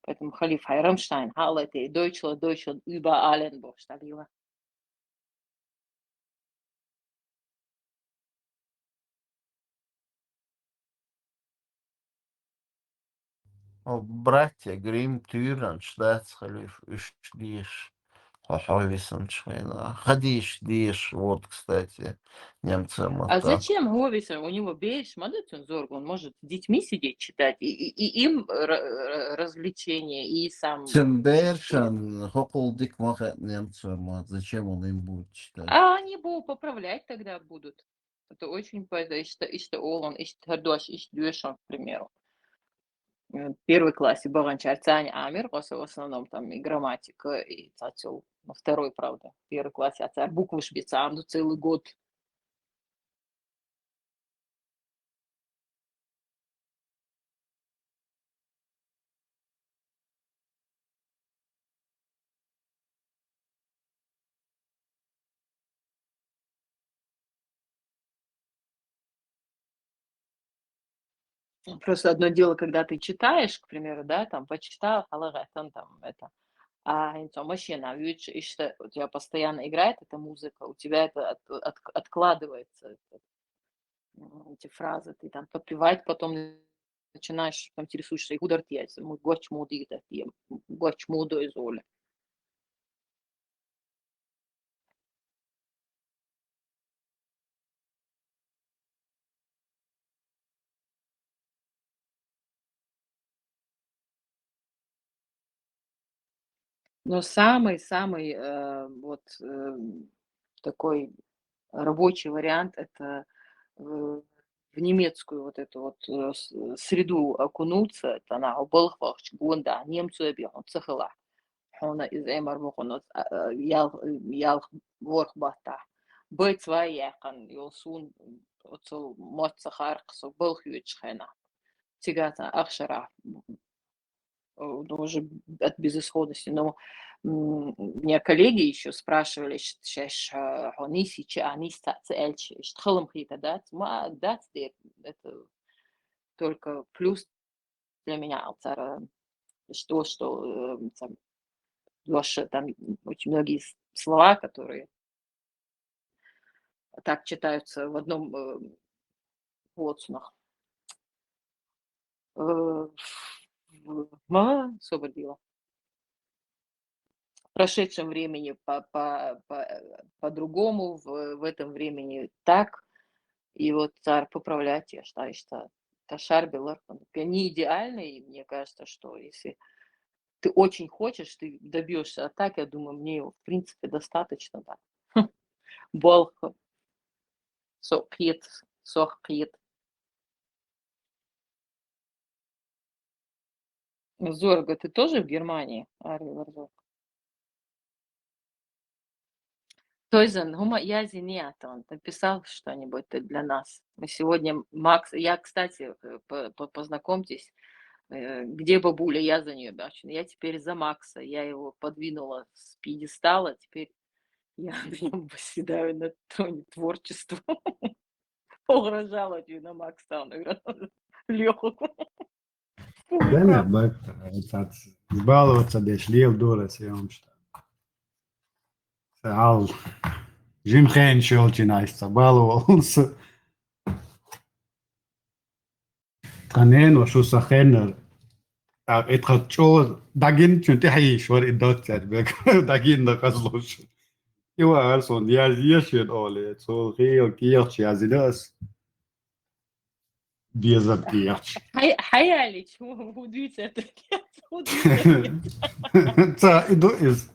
Поэтому Халиф Рамштайн, Halletti, Deutschland über allen buchstabieren. Братья Грим, Тюрен, Штатсхалиф, Ишдиш, Хоховисен, Швейна. Ходишь, дишь, вот, кстати, немцам А это. зачем Говисер? У него бейш Зорг, он может с детьми сидеть читать, и им развлечения, и сам... Тендершан, Хокулдик Махат немцам, зачем он им будет читать? А они будут поправлять тогда будут. Это очень işte Олан, işte Дюшан, к примеру. В первой классе Баганчар, Цань Амир, в основном там и грамматика, и цацел. На второй, правда. В первой классе Ацар буквы швейцарду целый год. Просто одно дело, когда ты читаешь, к примеру, да, там почитал, там это, а машина, видишь, что у тебя постоянно играет эта музыка, у тебя это откладывается, эти фразы, ты там подпевать потом начинаешь, там интересуешься, и куда ты есть, гоч моды, гоч моду из Оли. Но самый вот такой рабочий вариант это в немецкую вот эту вот среду окунуться. Это на обалхвахч гунда немцу объяснил цехла. Хона из эмар мухонос ял ворхбата. Быть свояхан юлсун оцел моцахарксо балхючхена. Тигата ахшара. Уже от безысходности. Но меня коллеги еще спрашивали, это только плюс для меня, что там очень многие слова, которые так читаются в одном лоцунах. Освободила. В прошедшем времени по-другому, в этом времени так. И вот царь поправлять, я считаю, что Ташар Белар не идеальный. И мне кажется, что если ты очень хочешь, ты добьешься. А так, я думаю, мне его, в принципе, достаточно. Да. Болха. Сохкит. Зорга, ты тоже в Германии, Арви Варзок? Тойзен, я зинят, он написал что-нибудь для нас. Мы сегодня, Макс, я, кстати, познакомьтесь, где бабуля, я за нее бачу. Я теперь за Макса, я его подвинула с пьедестала, теперь я восседаю на троне творчества. Угрожала на Макса, Леху. Да нет, сбаловаться десь лил дурец, я вам считаю. Ал Jim Хейн шелчинайся, баловался. Канен шо сахенер. Это что, дагин чунти хай швар идот бек, дагин да казлош. Ива арсон я ешен оле, so реал кирч азилас. Без кирч. Хаялич, удивительно. Ца иду из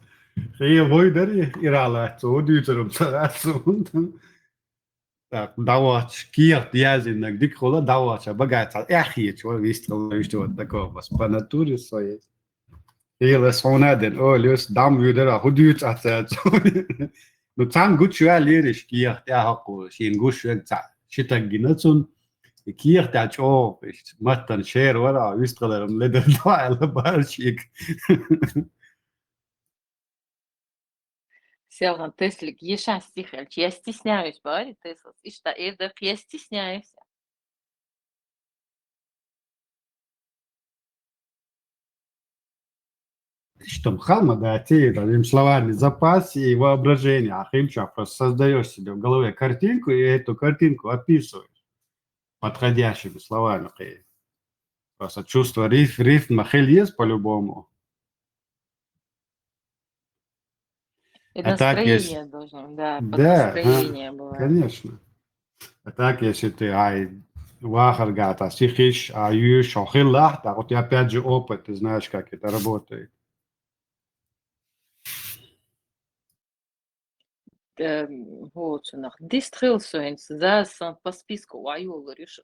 هي voideri iralaat så dyterum så دوات كير دياز انك ديك خلا دوات بقعت اخي شو ويست شو دكو بس بناتوري صوي هي لسونادن او ليس دام يدرا هديت اتات نو تان gut شو ليرش كير يا حقو شين gut شو تاع شتا جيناتون كير تاع شو متن شير ورا ويست قدرم لدر دوا لبارشيك Селган Теслик, еша стихельч, я стесняюсь, бари Тесла. И что, Эдак, я стесняюсь. Что мхалма, да, те, другими словами, запас и воображение. А химча просто создаешь себе в голове картинку и эту картинку описываешь подходящими словами. Просто чувство рифма есть по-любому. И А так, если... настроение должно, да, под Да, настроение бывает. конечно. А так, если ты вахар гата, сихиш, аюш, охиллах, так вот и опять же опыт, ты знаешь, как это работает. Вот, дистрилсуинс, за по списку, ваюл решен.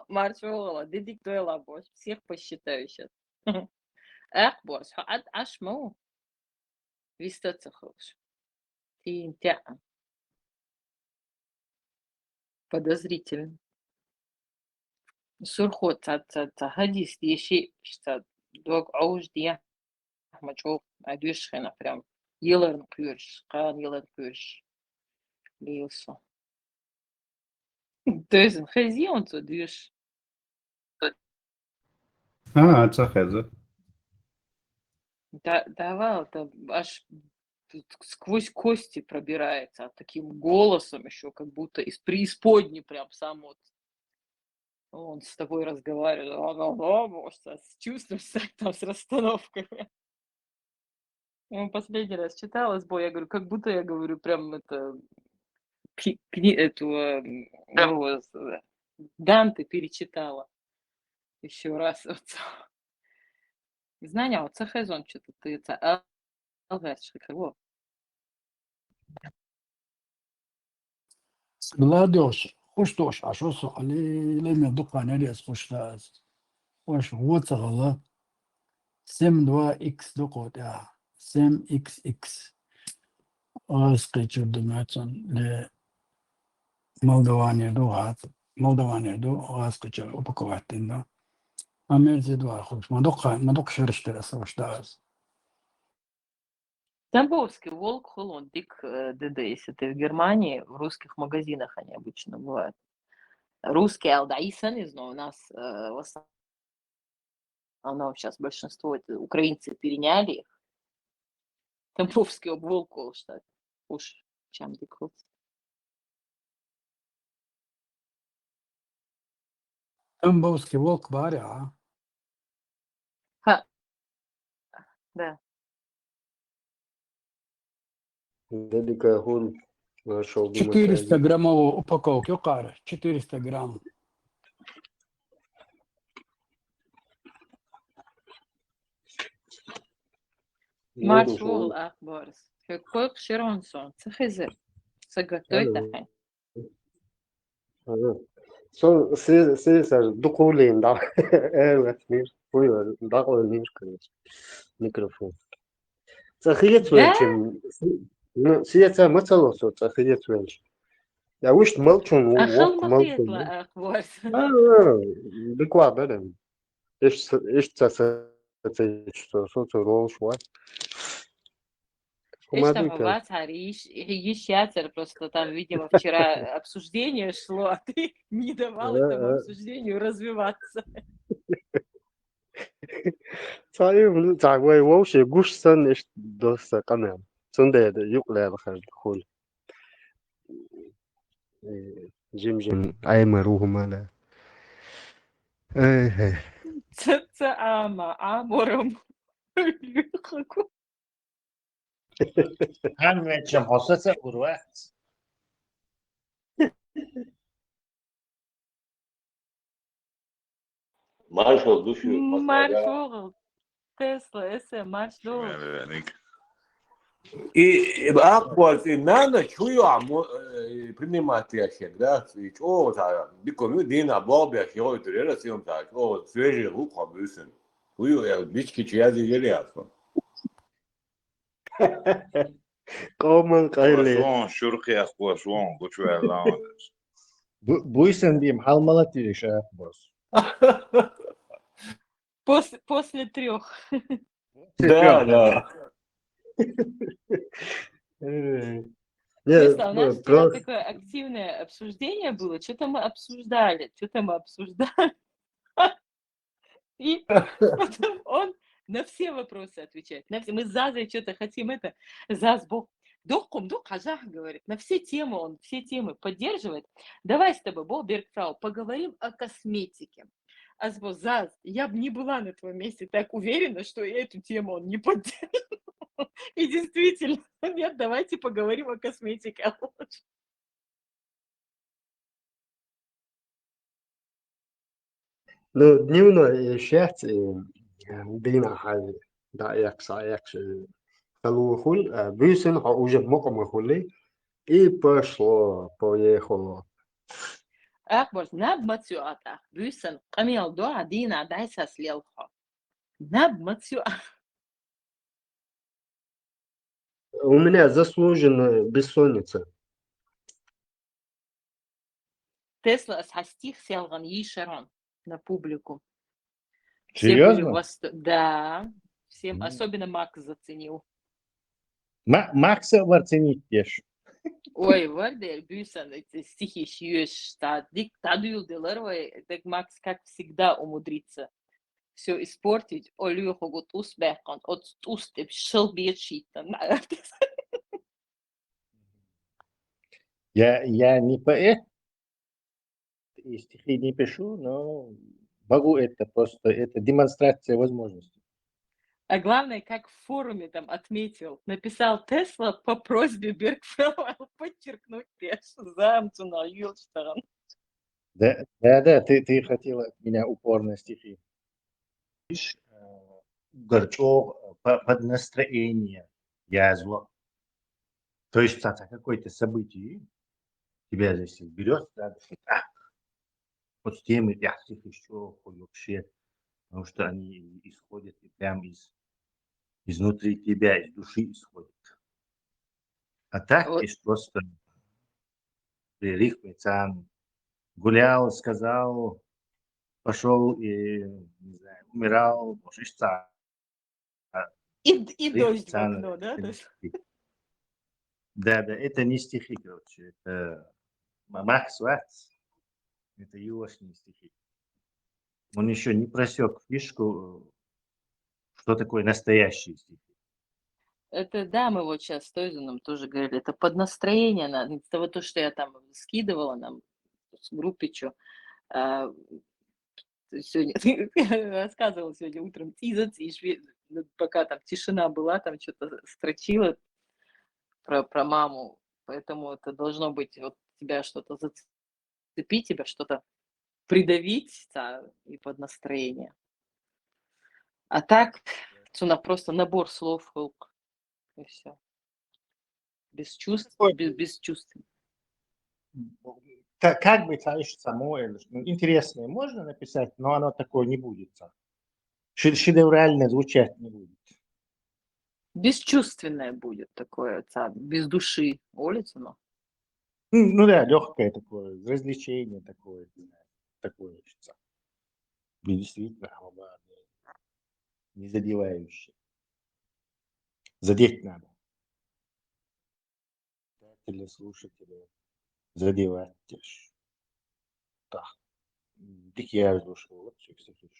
Марчуола, дедиктуэла, бош, всех посчитаю сейчас. Эх, бош, аш мау. Вистаться хочешь. Ты подозрительно. Сурхот, хадис, еши, что дог ауж дия. Мачо, адюш хена прям. Елерн кюрш, кан елерн кюрш. Лился. То есть, хази он то дюш. Это хеза. Да, давай, это аж сквозь кости пробирается, а таким голосом еще, как будто из преисподней прям сам вот он с тобой разговаривает, может, с чувством, там, с расстановками. Последний раз читала сбой, я говорю, как будто я говорю, прям это, эту, Данте перечитала еще раз. Знання, оце хезон, чи ти це алгешки, кого? بلادوش خوش عشو سقلي لم يدق عن ريس خوش لاز وش هو تغلا سم دوا اكس دقوت يا سم اكس اكس اسقي دماتن لمولدوانيا دو هات مولدوانيا دو اسقي وبكواتنا امير زدوا خوش ما دق شرشت رس خوش لاز Тамбовский волк холон, дик ДД, если ты в Германии, в русских магазинах они обычно бывают. Русские алдаисан, у нас в основном сейчас большинство это украинцы переняли их. Тамбовский волк, что уж чем дик волк. Тамбовский волк баря. Да. Великая гон нашел. 400 граммовую упаковку, Юкара, 400 грамм. Маршул Ахбарс. Какой Широнсон? Цехизер. Саготой тахай. Сесар доколен да. Evet, buyur. Dağılır mikrofon. Цехиец вечем. Сиеца мацалосо цехиец вечем. Я уж молчу, Ахал махетла Ахбарс. Буквально, да. Ишь цеса что рол шват. Видишь, там в Ватсаре ищ яцер, просто там, видимо, вчера обсуждение шло, а ты не давал этому обсуждению развиваться. Цаим цагвай вообще гушсан ишь доса канем. Сунде юклер хул. Жим айма рухмала. Ца амором. هم вечем хосеце урват. Marshall душу. Маршал. Тесла, эсэ, маршал. И аквас и надо чую принимать ящик, да, и о, да, бикоми дина бобя хиой турера сиом так, о, свежий лук обысен. Чую я бички чьязи елеясно. قوما قيلي وشون شرقي أخوة شون بشوي الله بويسن ديم حال مالتي شاف بس После 3. Да, да. Тесла, у нас вчера такое активное обсуждение было. Что-то мы обсуждали. И потом он на все вопросы отвечает. Мы с Зазой что-то хотим это. Заз Бог. Дохком, Казах говорит. На все темы он все темы поддерживает. Давай с тобой, Бо Бергфрау, поговорим о косметике. Заз, я бы не была на твоем месте так уверена, что эту тему он не поддержит. И действительно, нет, давайте поговорим о косметике. Ну, дневной счет, бина хай, да, якс, халухул, бюсен, уже мокомахули, и поехало. Акбарс, наб мацюата, бюсен, камил дуа, дина, дайса слелха. Наб мацюата. У меня заслуженная бессонница. Тесла с хастих селган Ишарон на публику. Серьезно? Да, всем, особенно Макс заценил. Макса оценить ешь. Ой, варде, бюсан, эти стихи шьешь, тадуил делервай, так Макс, как всегда, умудрится все испортить. Олюху гут успехан, от устеп шел бечитан. Я не поэт, и стихи не пишу, но могу это просто, это демонстрация возможностей. А главное, как в форуме там отметил, написал Тесла по просьбе Бергфелла подчеркнуть замцу на Юльстерн. Да, ты хотела от меня упорно стихи. Горчок под настроение язва. То есть какое-то событие тебя здесь берет, да, вот с темы я стих еще вообще, потому что они исходят и прям изнутри тебя, из души исходят. А так Вот. есть просто Рихвейцан гулял, сказал, пошел и, не знаю, умирал, может, И дождь в окно, да? Да, это не стихи, короче, это Макс Ватц, это егошние стихи. Он еще не просек фишку, что такое настоящие стихи. Это да, мы вот сейчас с Тойзеном тоже говорили, это под настроение надо. Из того, то, что я там скидывала нам в группе, что сегодня рассказывала сегодня утром тизац, и пока там тишина была, там что-то строчила про маму, поэтому это должно быть вот тебя что-то зацепить, тебя что-то придавить, да, и под настроение. А так, просто набор слов, и все. Без чувств, без чувств. Как бы Таиш Самуэль, интересное можно написать, но оно такое не будет. Шедеврально звучать не будет. Бесчувственное будет такое, без души. Улица, но. Ну да, легкое такое, развлечение такое. Действительно, не задевающее. Задеть надо. Для слушателя задевать. Так. Я слушал, вот кстати.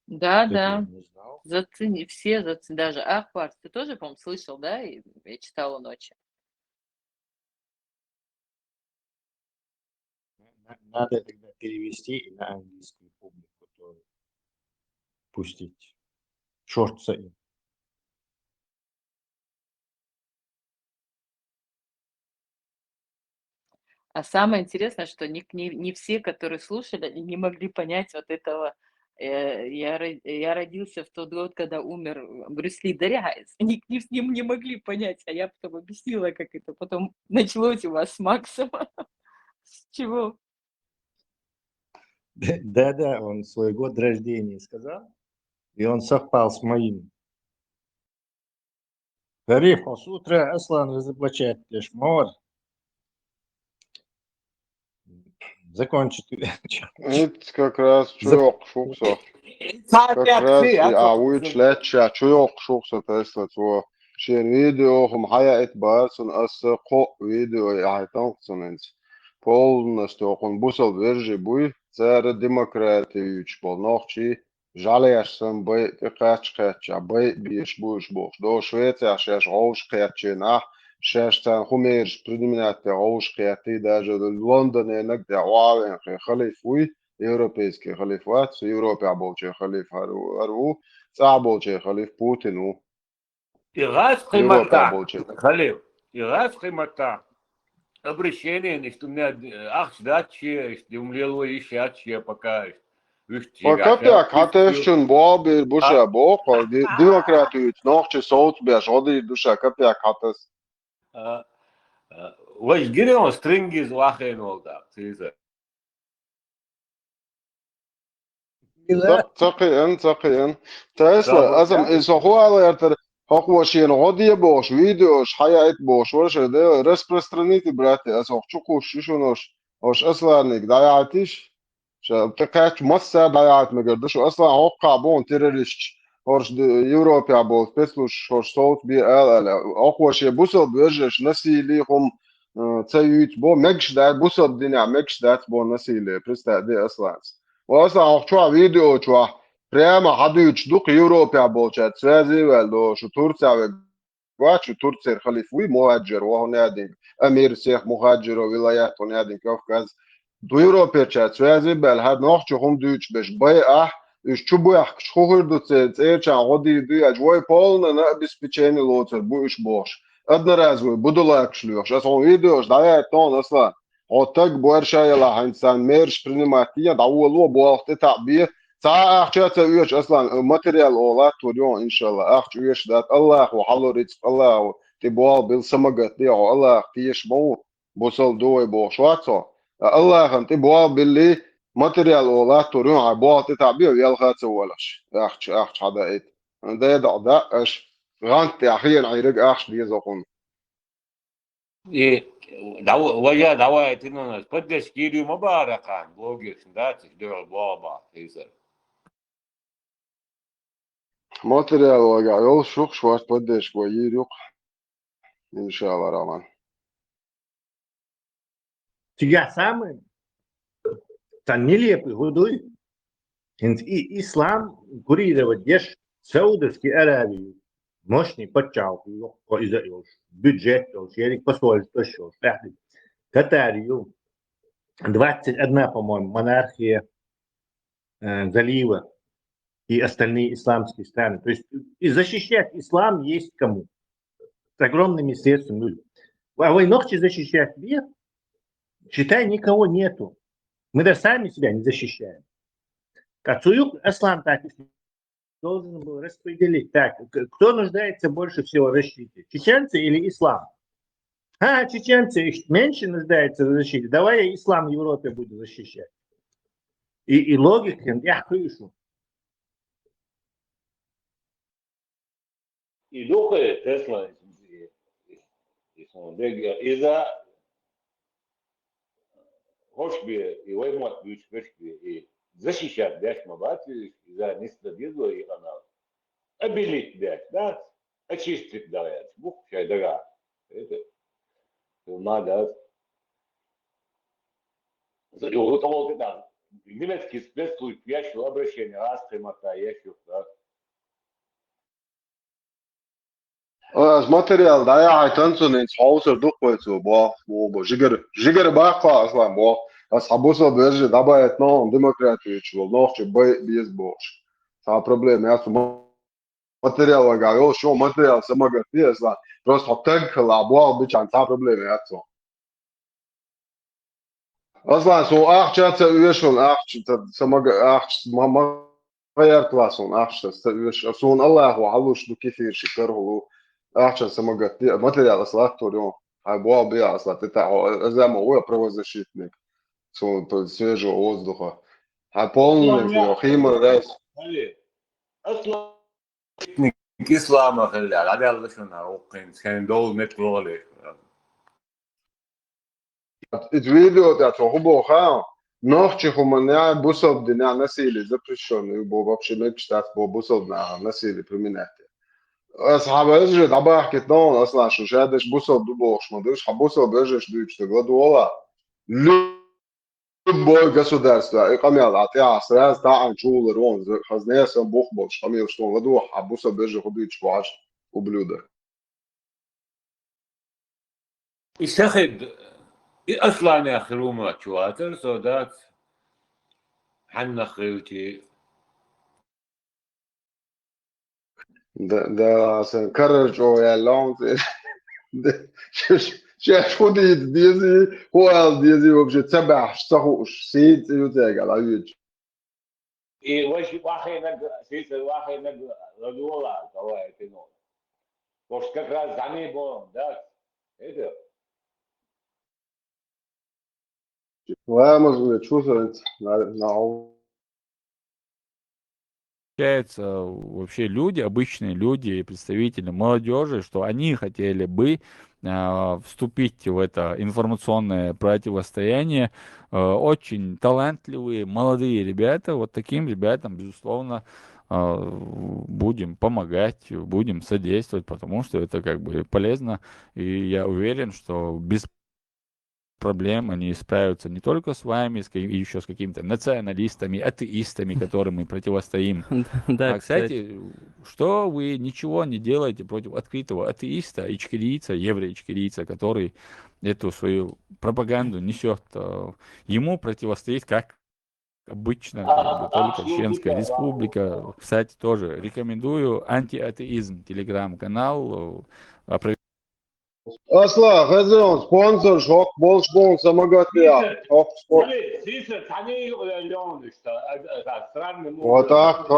Да. Зацени, все зацени. Даже Ахвард, ты тоже, по-моему, слышал, да? Я читала ночью. Надо тогда перевести и на английскую публику тоже пустить. Шорца им. А самое интересное, что не все, которые слушали, не могли понять вот этого Я родился в тот год, когда умер Брюс Ли Дорягайс. Они с ним не могли понять, а я потом объяснила, как это потом началось у вас с Максом. С чего? Да-да, он свой год рождения сказал, и он совпал с моим. Гариф, с утра Аслан разоблачает лишь мор. Закончит. Это как раз чуёк шукса. Как раз я уйч леча чуёк шукса Тесла то. Шен видео хум хая этбарсон ас ко видео я тонксоненс. Полностью он бусал вержи буй цара демократиюч полнохчи жалеяшсан бай текачкача бай биш буш бош. До Швеция шеш роушкачена شاشتان خميرش предмет роушкачи даже в Лондоне иногда вавен халифуй европейский халифат в Европе оболче халиф ару цаболче халиф Путину. Ирас Европе химата, оболче. Халил, Ирас химата. Обращение, что у меня ах, дачи, что у меня еще отче пока. Kapja katevšķin bobi ir bušā boko, demokratiju nohči sauc biež odīt dušā kapja katas. Ваш гирион стринги злахен олда, циза. Цақиен. Тесла, азам изохуала ертер хохвашин одия бош, видеош, хаят бош, ваше де распространите, брате, азох чукуш, шишунош, ош асларник, даятиш. تكاش مصر ضيعت مقدرش اصلا اوقع بون تيروريست هورش يوروبيا بول بسلوش هورش صوت بي اقوى شيء بوصل بيرجش نسي ليهم تسيوت بو مكش دات بوصل الدنيا مكش دات بو نسي لي بريستا دي اصلا واصلا اوقع فيديو شو прямо حدوش دوق يوروبيا بول شات سوازي ولا شو تورسيا واتشو تورسيا خليفوي مهاجر وهو نادي امير سيخ مهاجر ولايات ونادي كوكاز до Европе чат связи бел хад нох чухум дүйч беш бай иш чубуях чухур до цеча годи ду ажвой полно на обеспечение лоцер бу иш бош одноразовый будулак шлюх сейчас он видео ждает тон асла вот так больше я хансан мерш принимать я давало бо تعبير ساعة أخشى ويش أصلا ماتريال أولاد توريون إن شاء الله أخشى ويش ذات الله وحلو ريتس الله تبوال بالسمجة تيعو الله تيش مو بوصل دوي بو شواتو الله خنتي بوا باللي ماتريال أولاد توريون عبوا تتعبير يلغات ولاش أخشى هذا إيت ده يدع ده أش غانت أخيرا عيرق أخشى ديزقون И وجا دعوة إنه بدش كيلو مباركان بوجي سندات دور بابا إذا ماتريال وجا يول شوك شوات بدش ويريق إن شاء الله رمان Тебя самый нелепый гудуй. И ислам курировать деш Саудовской Аравии. Мощный подчал, бюджет, шерик посольство, что Катарию. 21, по-моему, монархия залива и остальные исламские страны. То есть и защищать ислам есть кому. С огромными средствами. А вы ночи защищать мир, считай, никого нету. Мы даже сами себя не защищаем. Кацуюк ислам так должен был распределить. Так, кто нуждается больше всего в защите? Чеченцы или ислам? Чеченцы меньше нуждаются в защите. Давай я ислам в Европе буду защищать. И логика, я слышу. И духе Тесла из-за хошби и воймот бьют вешки и защищать дяш мабати из-за нестабильного и канал. Обелить дяш, да? Очистить даяш. Бух чай дага. Это надо. Вот вот это. Немецкий спецслужб ящу обращение раз тремата ящу, да. ماتريال ده يا تنسون إن حوصل دقوته بو جيجر باقة أصلا بو أصحابوسا بيرجع دابا يتنام ديمقراطية شو نوخش بيز بوش تا проблема я материал говорю что материал самогатый أصلا просто так лабо бичан та проблема я то أصلا سو أخ جات ويشون أخ самога أخ غيرت لاسون أحشس سون الله وعلوش دو كثير شكره أحشس سمجت ما تري على صلاة توريون هاي بيا على صلاة تاعو زي ما هو بروز شيتنك سون تسيجو воздуха هاي полный في خيمة راس اصلا إسلام خلي على هذا اللي شنو وقين كان دول نتقولي الفيديو تاع هو خا نوختي خمنيا بوسوب دنا نسيلي زبشون بو بابشي مكشتات بو بوسوب نا نسيلي بريمينات اصحاب اجي دابا حكيت نون اصلا شو شادش بوسوب دو بوش ما دوش حبوسوب اجيش دوش تغدولا любое государство, и камел, а ты сразу там чул рон, хазнея сам бог больше, камел что в году, а буса бежи ходить чваш ублюдок. يستخد اصلا يا اخي روما تواتر سودات حنا خيوتي ده سنكرر جو يا لون شو ديزي هو ديزي وبجي تبع صحوش سيد يوتاق على يوج اي وش واخي نق سيس واخي نق غدولا كواي تنو وش كراز عني بون داك ايه ده لا مظبوط شو انت نعو Получается, вообще люди, обычные люди, представители молодежи, что они хотели бы вступить в это информационное противостояние. Очень талантливые, молодые ребята. Вот таким ребятам, безусловно, будем помогать, будем содействовать, потому что это как бы полезно. И я уверен, что без проблем они справятся не только с вами, еще с какими-то националистами, атеистами, которым мы противостоим. Да, Кстати, что вы ничего не делаете против открытого атеиста, ичкерийца, еврея-ичкерийца, который эту свою пропаганду несет. Ему противостоит, как обычно, только Чеченская Республика. Кстати, тоже рекомендую антиатеизм, телеграм-канал. اصلا خزون سبونسر شوك بول شبون سماغاتيا اوف سبورت وتاخ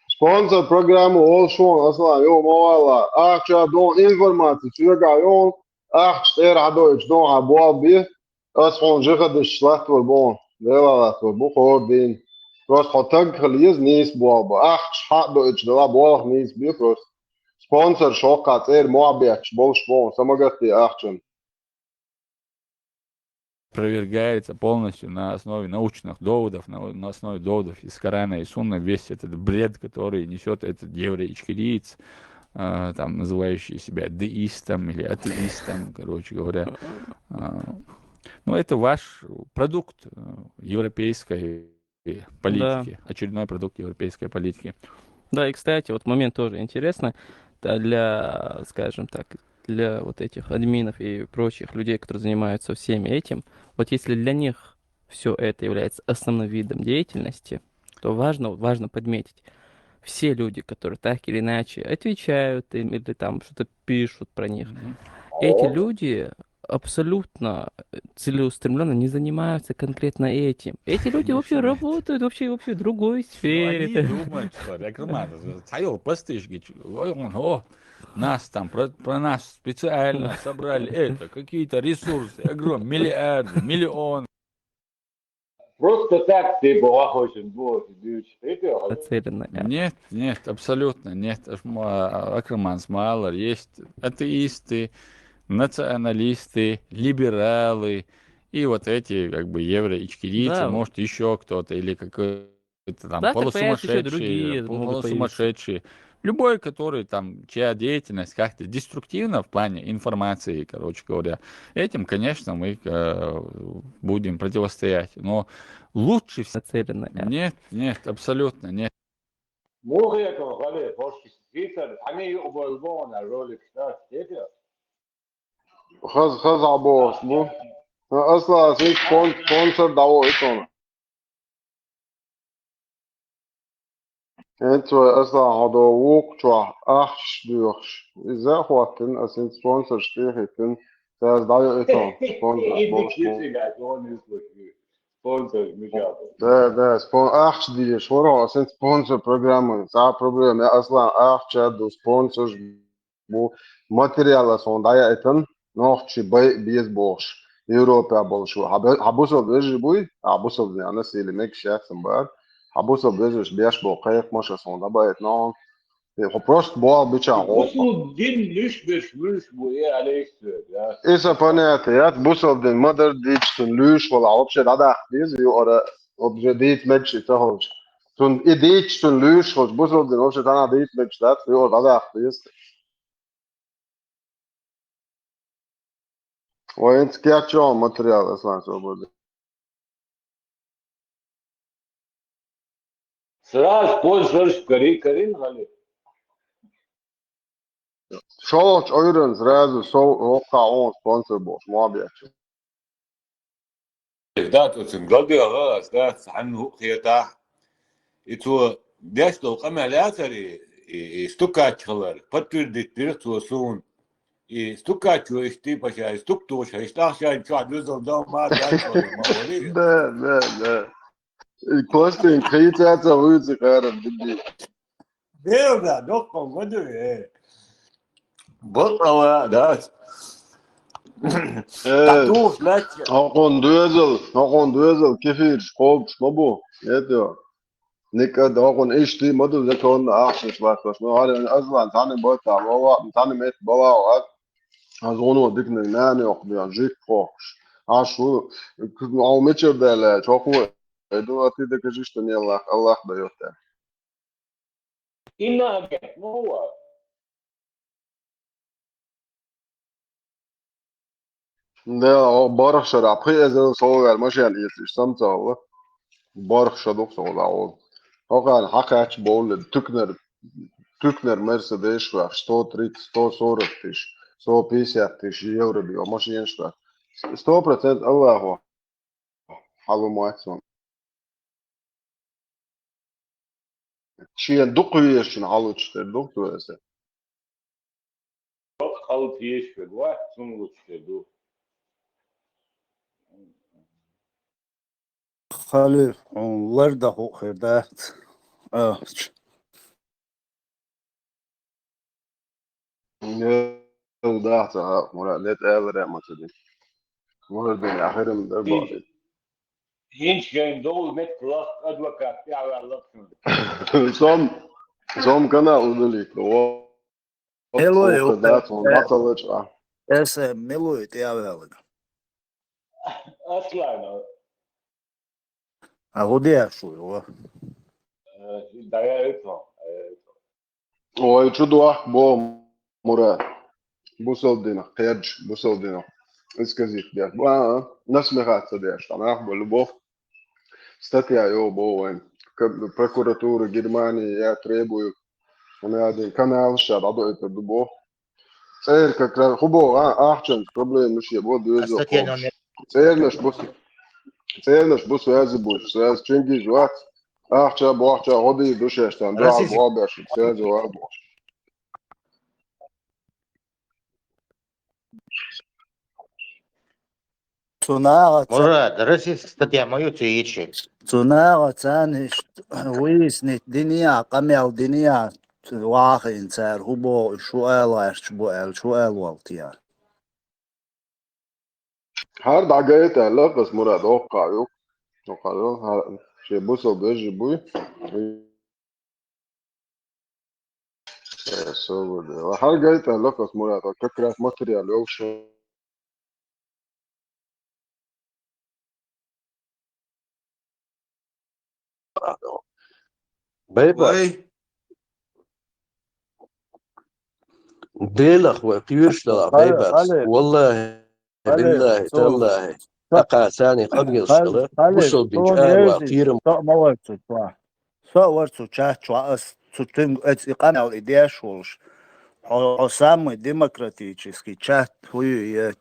سبونسر программу ол шон اصلا يوم والله اخشى دون انفورماتي شجع يوم اخشى عدوش دون ابواب بيه اصلا جهد الشلات والبون لا والبو دين روس حطك خليز نيس بوابا اخش حق دوش دلا بواب نيس بيه спонсор шока цер моабиач болшбон самогати ахчен Опровергается полностью на основе научных доводов, на основе доводов из Корана и Сунны, весь этот бред, который несет этот еврей-ичкериец, там, называющий себя деистом или атеистом, короче говоря. Ну, это ваш продукт европейской политики, Да. очередной продукт европейской политики. Да, и, кстати, вот момент тоже интересный для, скажем так, для вот этих админов и прочих людей, которые занимаются всеми этим. Вот если для них все это является основным видом деятельности, то важно подметить, все люди, которые так или иначе отвечают им или там что-то пишут про них, эти люди абсолютно целеустремленно не занимаются конкретно этим. Эти люди вообще работают вообще в другой сфере. Они думают, что Царел Постышкич, нас там, про нас специально собрали какие-то ресурсы, огромные, миллиарды, миллионы. Просто так ты хочешь Нацеленно. Нет, нет, абсолютно нет. Акраман Смайлер, есть атеисты, националисты, либералы и вот эти как бы евро-ичкерийцы, Да. может еще кто-то или какой-то там Да, так появятся еще другие, полусумасшедшие, могут полусумасшедшие. Любой, который там, чья деятельность как-то деструктивна в плане информации, короче говоря, этим, конечно, мы будем противостоять. Но лучше всего... Нет, нет, абсолютно нет. خز عبوس مو اصلا سيك سبونسر دعوه ايتونا انتو اصلا عدووك شو احش دوخش ازاي خواتن اسين سبونسر شتيخي تن تاز دعوه ايتون سبونسر sponsor Michel. Да, ах, диш, хоро, сен спонсор программы. За проблема aslan ах чаду спонсор bu материала сондая этен нохчи биес бош. Европа болшу. Хабусов вежи буй, хабусов не ана сели мек шахсен бар. Хабусов вежи беш бо кайк маша сонда ба этно. Хо просто бо бича го. Buslu din lüş bu ya Alex ya. Isa понятно, я бусов den mother ditch tun lüş wala вообще да диз ю ора objedit match tahoj. Tun iditch tun lüş hoj busov den вообще да dit match dat yu да diz. Военц кячо материал aslan свободы. Sıra sponsor Karin hali. Шолч ойрен сразу со ока он спонсор бош, мобиач. Da tutun galdi ağas da sanhu khiyata. İtu desto kamelatari stukaçlar patvirdir tusun. Stukaço işte paşa stuktu şaştah şan çadözol da ma da ma. Да. Костин критяца выйти карам диди. Белда doktor vadı. Balla da. Tatuf laç. Hakon düzel kefir şkop şmabu. Yeto. Nika da hakon eşti modu zekon ahşiş var. Şma halen azlan tane bota baba tane met baba var. Azonu dikne nane yok bir jik koş. Aşu al meçer derler çok mu. Edu atı da kajişte ne Allah da yok der. İnna get no var. Да, барахшар апхи эзэн соогал машал ийсэж самцаа. Барахшад оксоолаа. Хоган хакач боул тюкнер Мерседес ва 130 140 тысяч 150 тысяч евро био машин шва. 100% Аллаху. Халуматсон. Чиен дукуешин халучтер дуктуэсе. Kalıp yeşil var. Sungut işte. Халил, onlar da hoqirda. Да, مرا ليت اذر ما تدي. مرا بين اخرهم دربا. Hiç gen doğu met kulak advokat ya Allah'ım. Som kanal udelik. Milую, Да, он баталыч. ese milую tijaveliga. Aslan. A hudiašuju, o. Daya etme. Ой, чудо, бо مرا بوصل قيادج بوصل دينا اسكازيك ديك ناس مغات صديش انا اخبر بو статья يو بو وين прокуратура Германии я требую انا один канал шар адо это бо церк как раз хубо ахчен проблем мش يبو دوزو цернаш бус связи будешь связи чинги жват ахча бохча ходи душештан да бо баш связи ва Мурат, российская статья мою цеечек. Цунага цаниш выяснить диния, камел диния, вахин цар хубо шуэлаш буэл шуэлвалтия. هر دعاية علاقة بس مراد أوقع يو أوقع يو شيء بوصل بيجي بوي سو ده هر جاية علاقة بس مراد ككرات ماتريال يو شو Baybars. ديلخ وقيرشلا baybars. والله بالله تالله أقع ثاني قبل الشغلة وصل بنجال وقيرم ما ورثوا صح سو ورثوا чачу сутын эцикана идеяшулш самый демократический чат хуй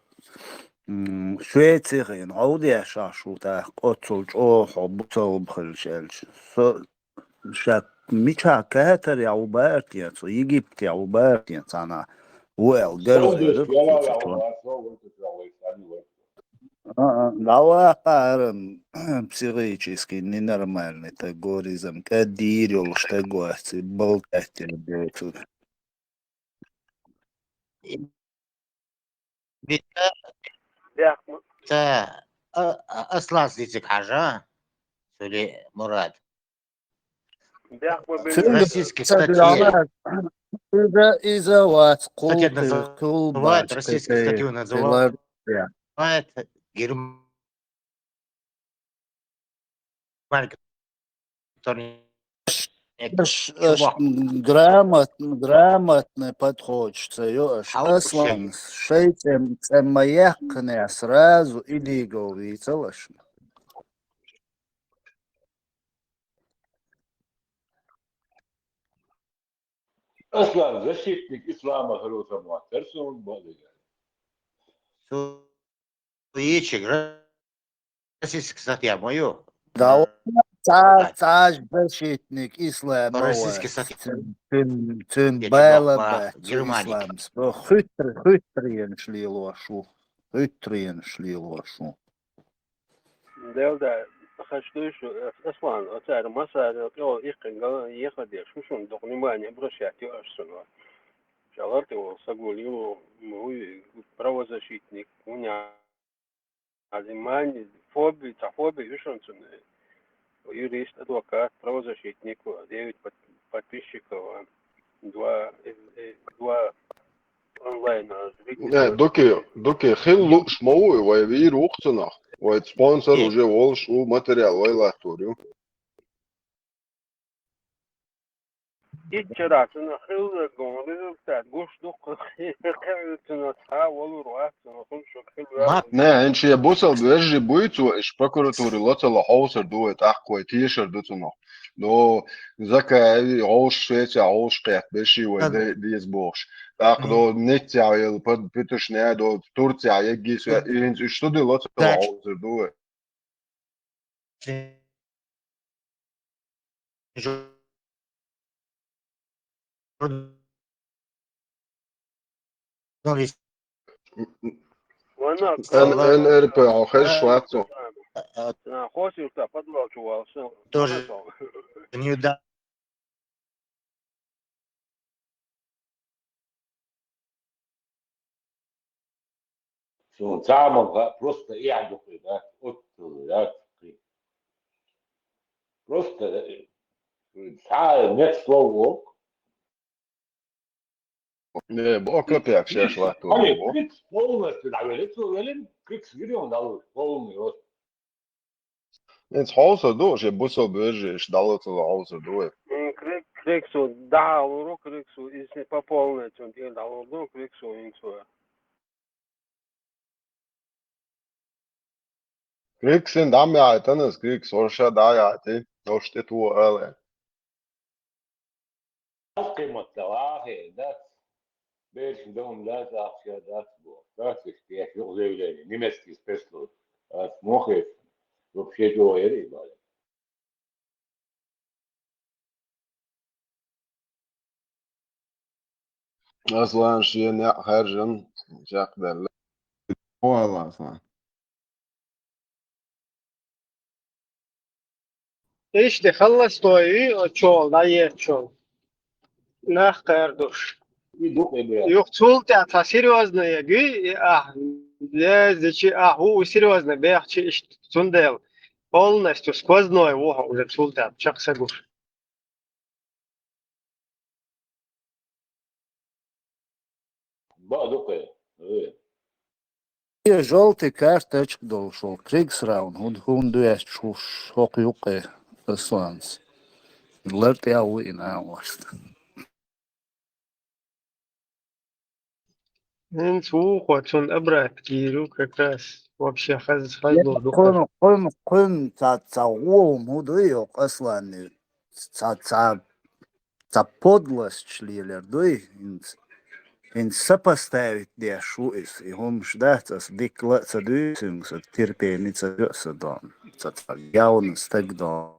Швеция аудиаша шута отцулч о хобцол бхэлшэлш со шат мича катер яубарт яцо Египет яубарт яцана уэл дэр Давай, психически ненормальный тагоризм. Кадирил, что гости, болтать тебе тут. تا اصلا زيتك حاجة سولي مراد российский статьи إذا статья واتقوقي كل называет российскую باشقتي статью называет германия грамотно подходит, أصلا شيء ما يقنع сразу или говорится лошадь. اصلا защитник ислама хороший персон более. Суичек, российская статья мою. Да, защитник ислама. Российский статья. Тün Я бela чувак bet в Германии. islams. Hytrien šlilošu. Hytrien šlilošu. ده خشتوش اصلا اتار مسار او يقن ياخد شو دقني ما نبرش يعطي ارسنال شغلت وصقول يو هو правозащитник у меня азимани фоби вишон юрист адвокат правозащитник 9 подписчиков два онлайн Доки хил шмоу vai vīru ukcenā, vai sponsor уже волш у материал vai латурю. إيش أنا خير قوم результат гош дух خير تحاول وراح نخش خير Nē, viņš ir busel bieži buicu, iš prokuratūri locela hausar doet akko tiešar ducino. Do zaka haus Šveicā haus kēt beši vai dies boš. Tak do Nicā jau pat pitušņē do Turcijā iegīs viens iš studi locela hausar doet. НРП خش شواتو. خوشي وتفضلوا شو Тоже не да. Что самого просто я духой, да, вот, да, просто нет слов. Не, бока пякшая швату. Они крик полностью навели, велин крик свирен дал полный рост. Viens hausar doš, ja busel bieži iš dalocela hausar doet. криксу дал криксу если пополнить он дал криксу инсу. Kriksin damjā, tanas kriks, oršā dājā, ti, oršte to ēlē. قيمة واحد ده بيش دوم لا تأخذ ده ده تشتيه شو زي ده نمسك سبيسلو مخف وبشيء جو يري بعد أصلاً شيء خارجاً شاقدر والله أصلاً. ايش دي خلص توي شغل لا شغل ناخ قردوش يوك تولتا تا серьезная гы лезечи هو серьезно бехчи тундел полностью сквозной ухо уже тулта чаксагуш. بعد Желтый карточек дошел. Криксраун. Дуэс шок юке. Асланс. Лерт я уина васт. انت ухо тун обрат киру как раз вообще хазло духа. قن تاوم هدويق أصلا تا подлость шлилер дуй. Viņš sapastāvīt diešu es, viņš dēcas diklāca dūsings, tirpēnica dūsadon, tā jaunas tegdon.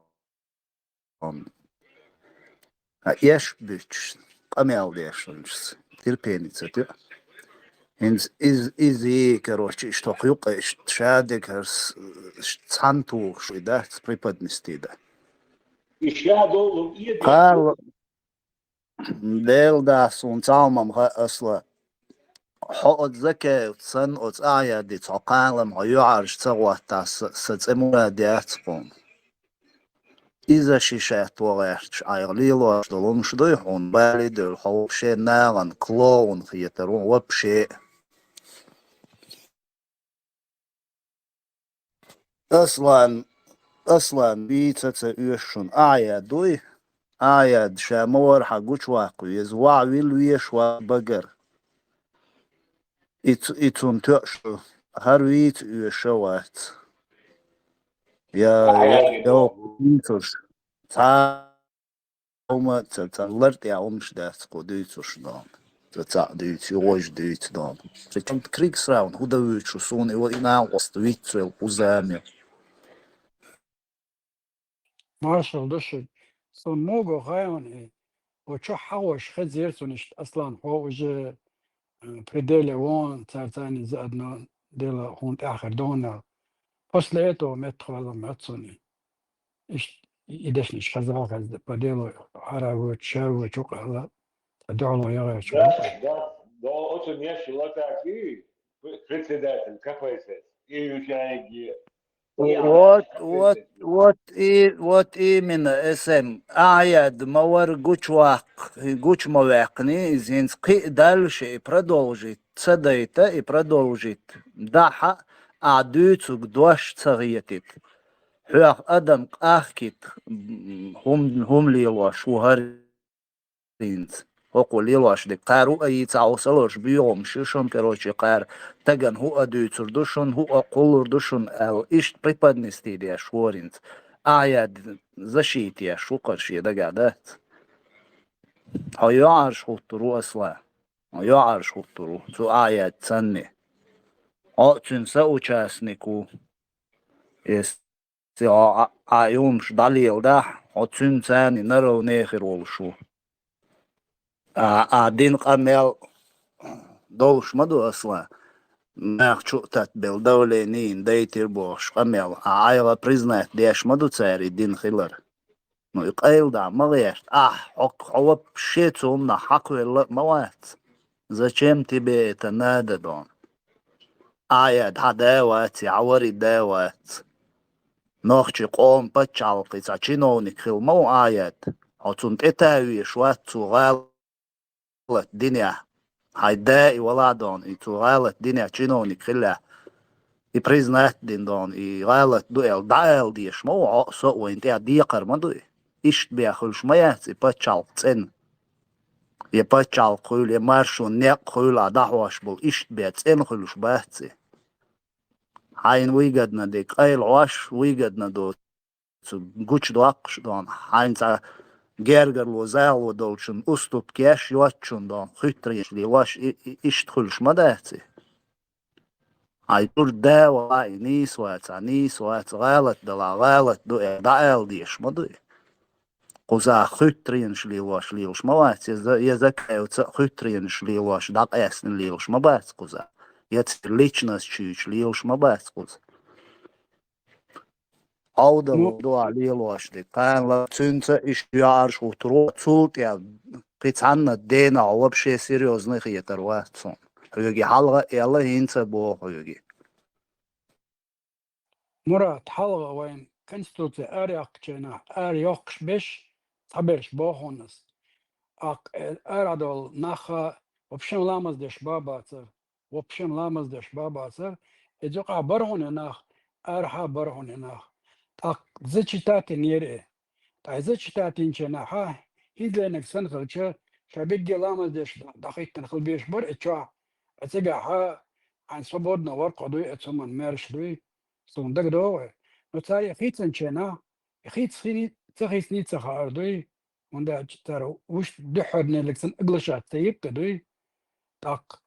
Iešbičs, kamēldiešanas, tirpēnica dū. короче, что хюка, шадик, цанту, что да, преподнести, да. Карл, дел да, сун цалмам асла. حقد ذكي وتصن وتقايا دي تعقالم هيعرش تغوى تاس ستمولا دياتقون إذا شيشات وغيرش عيغليلو أشدلون شديحون بالي دول حوق شي ناغن كلون خيترون وبشي أصلا بيتا تأيشون آيا دوي آيا شامور حقوش واقو يزوع ويلويش وبقر إتون تأشو هرويت يشوات يا بيتوش تعوما تتلرت يا أمش دات قديتوش دان تتعديت يوش ديت دان فكنت كريكس راون هو دويتشو سوني وإنا وستويترل وزامي مارشال دشت سون موجو غايون وشو حوش خد زيرتونش أصلا حوش بريديلي وون تارتاني زادنا ديلا هونت آخر دونا после этого метхвала мацуни идеш ниш казах аз подело араву чару чукала тадоло яга чукала Да, очень ящик латаки, председатель КПСС, и участники. Вот именно SM Аяд Мавар Гучвак Гуч Мавакни Зински дальше и продолжит цадайта и продолжит даха عدوتك دوش صغيتك حياق أدم قاحكت هم ليلوش وهرينت هقو ليلوش دي قارو أي تعوصلوش بيوم ششون كروشي قار تغن هو أدوتر دوشون هو أقولر دوشون أو إشت بريبادنستي دي أشورينت آياد زشيتي أشوقرشي دا قادات هايو عرش خطرو أصلا هايو عرش خطرو تو آياد تسني أعطنسا участнику, если аюмш далил, да, أعطنسا نرو نخير والشو. один قمل دوش مدو أصلا. نخشو تتبل دولة نين ديتر بوش قمل. عايغا признать ديش مدو تساري دين خلر. نو يقايل да, مغيش. هو بشيتهم نحق ولا موات. Зачем тебе это надо, дон? آياد هداوات عوري داوات نوخشي قوم بتشالقي تاچينوني خلمو آياد عطون تتاوي شوات تغالت دنيا هاي دائي ولا دون اي تغالت دنيا چينوني خلا اي بريزنات دين دون اي غالت دوئل دائل ديش مو عقصو وانتيا ديقر مدوي اشت بيخلش ميات اي بتشالقتين اي بتشالقول اي مارشو نيق خلا دحواش بول اشت بيتين خلش باتي هاين ويجدنا ديك قايل عواش ويجدنا دو قوش دواقش دون هاين تا جرجر وزال ودولشن أسطب كيش يواتشن دون خطريش لي واش إشتخلش مداتي هاي تور داو هاي نيس وات غالت دلا غالت دو دايل ديش مدوي قوزا خطرينش لي واش ليوش موات يزكا يوتا خطرينش لي واش داق اسن ليوش مبات قوزا Jetzt личность чуть лилш мабаскус. Ауда до лилошди. Кан цунца ишьяр шутро цулт я прицанна дена вообще серьезных етерватсон. Хюги халга элла хинца бо хюги. مرات حلقة وين конституция أريقشنا أريقش بش تبرش بوهونس أرادول نخا وبشم لامز دش باباتر وبشم لامز دش باباتر إجوقا برهون نخ أرها برهون نخ تاق زچتات نيري تا زچتات إنشنا ها هيدلينك سنخلچه شبيجي لامز دش دقيق تنخل بيش بر إتشا أتيجا ها عن صبودنا ورقة دوي أتسمن مارش دوي صندق دوه نتاري خيتن شنا خيت خيني تخيس نيت سخار دوي وندا ترى وش دحرنا لكسن أغلشات تيب كدوي تاق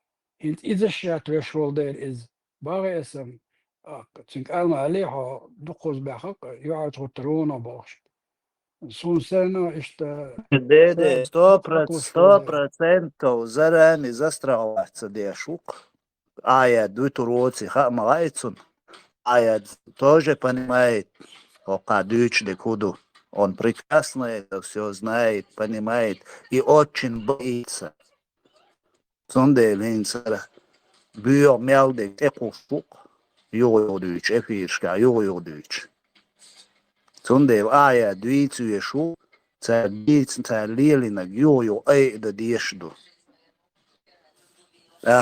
إنت إذا شات رشول دير إز باغي اسم تنك ألما عليها دقوز بحق يعرض خطرونا باش سون سنة إشتا Dede 100% zarani zastravaca dešuk. Аят дуйтуроци хамалайцун. Аят тоже понимает, пока дючный куду. Он прекрасно это все знает, понимает и очень боится. Сонде линсера. Büyük meldek ekostuk. Yoğuyorduyç, efirşka yoğuyorduyç. Sonde aya düyçü yeşu. Tsadiyç tsalilinak yoğuyor ayda diyeşdu.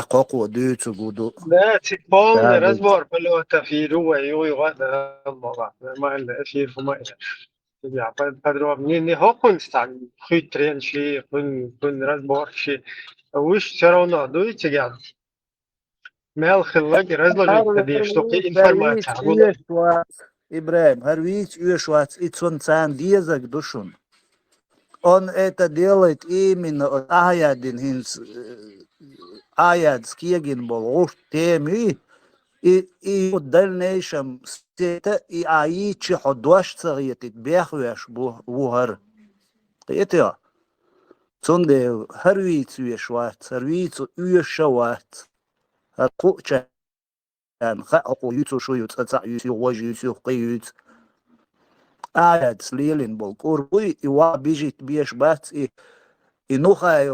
Koku düyçü gudu. لا تقبل Tsadiyç. رزبور بلوتا في روا يوي غدا الله ما إلا في فما إلا يعني بدرو مني هو كنت تاع خيترين شي كن رزبور شي وش ترونا دوي تجان مال خلاك رزلوجي تدي شتوقي انفورماتيا غودا Ибраим, Харвич Юшвац и Цунцан Дезак душун. Он это делает именно от Аядин хинс Аяд скиегин был уж теми и в дальнейшем это и аичи ходваш царьетит бехвеш вухар. Это цунде Харвич Юшвац, Харвич Юшвац. Акуча خاقو يوتو شو يوتسع يوتو وجه يوتو قيوت قاعد سليلين بالقربي يوا بيجيت بيش بات и нухай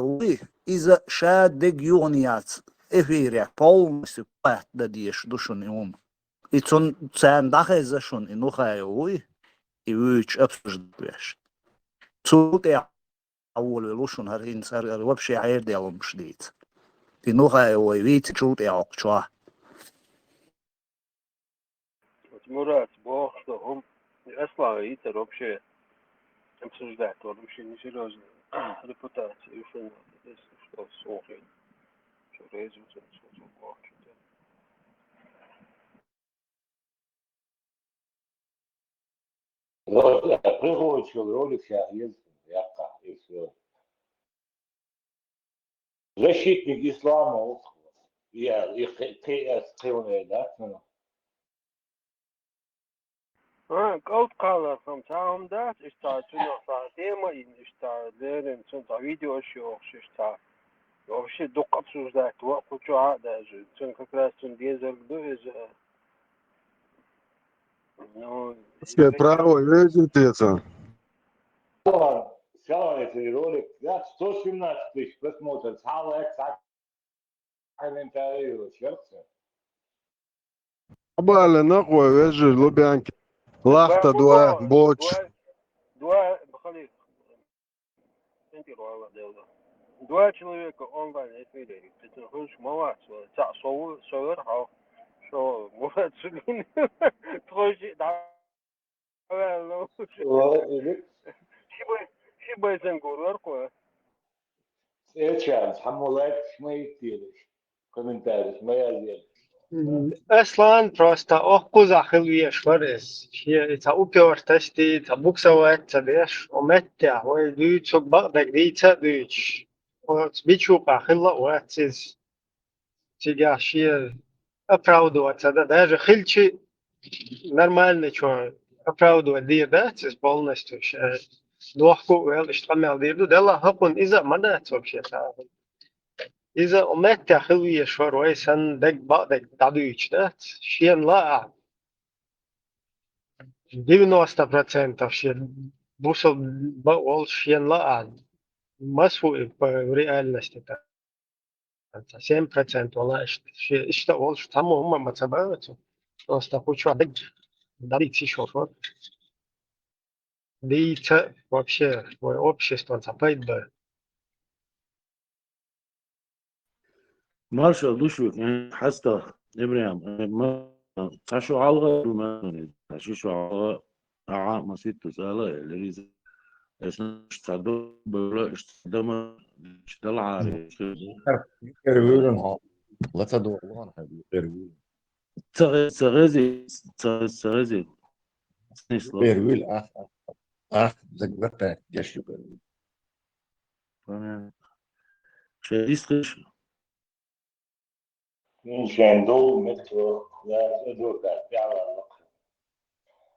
из-за шадег юниац эфире полностью пат да диеш душун и ум. И цун цан дахе зашун и нухай и вич обсуждаешь. Цут я أول لوشون هرين سر وبشي عير ديالهم شديد. И нухай вич чут я окчва. Мурат, бог, что он Эслава Итер вообще обсуждает, он вообще несерьезно репутация и что что слушает, что резвится, что бог. Прыгучий ролик сейчас есть, яка, и все. Защитник ислама, я их ТС-тевные, да? Kaut kādā tam tām dāt, es tā цунах tā тема, и tā лерен цун tā видео шо, tā вообще дух обсуждать, вот хочу даже, цун как раз цун дезерг из, ну... Все право, видите это? Снял этот ролик, я 117 тысяч просмотров, самое комментарий, сердце. Абали нахуй, вежи, лубянки. Лахта два, боч. Два, бахали, два человека онлайн эфире, ты хочешь молодец, так, совер, что, может, сюда, трожи, да, ну, Шибай зенгурар кое. Сейчас, хамулайк шмаитилиш, комментарий, моя версия. اصلا просто اخوزا خلويش فرس هي تاوبيور تشتي تبوكسوات تبيش ومتع ويدوتش بقدك ديتا دوتش وتبيتشوقا خلا واتز تيجا شير اپراودو اتدا даже خلчи нормально что оправдывать дир да тез полностью двухку вел штамел дирду дела хакун иза манат вообще-то إذا أمت تخلوي شوي سن دق بعدك تعديش ده شيء لا 90% شيء بوصل بقول شيء لا مسوي بريالность это 7% ولا شيء اشتغل شو تمام هم ما تبعته просто хочу дق дарить еще вот дить вообще твое общество цапает бы مارشا دوشو حستا إبراهيم ما تشو على ما تشو على ما سيت سالة اللي ريز اشتدوا بلا اشتدما اشتدل عاري Перевірено. Лице до Орлана, перевірено. تغزي سنسلو Перевірено. Заглотать, я ще перевірено. понятно شديس Ничего, до метро, я иду так, пяла.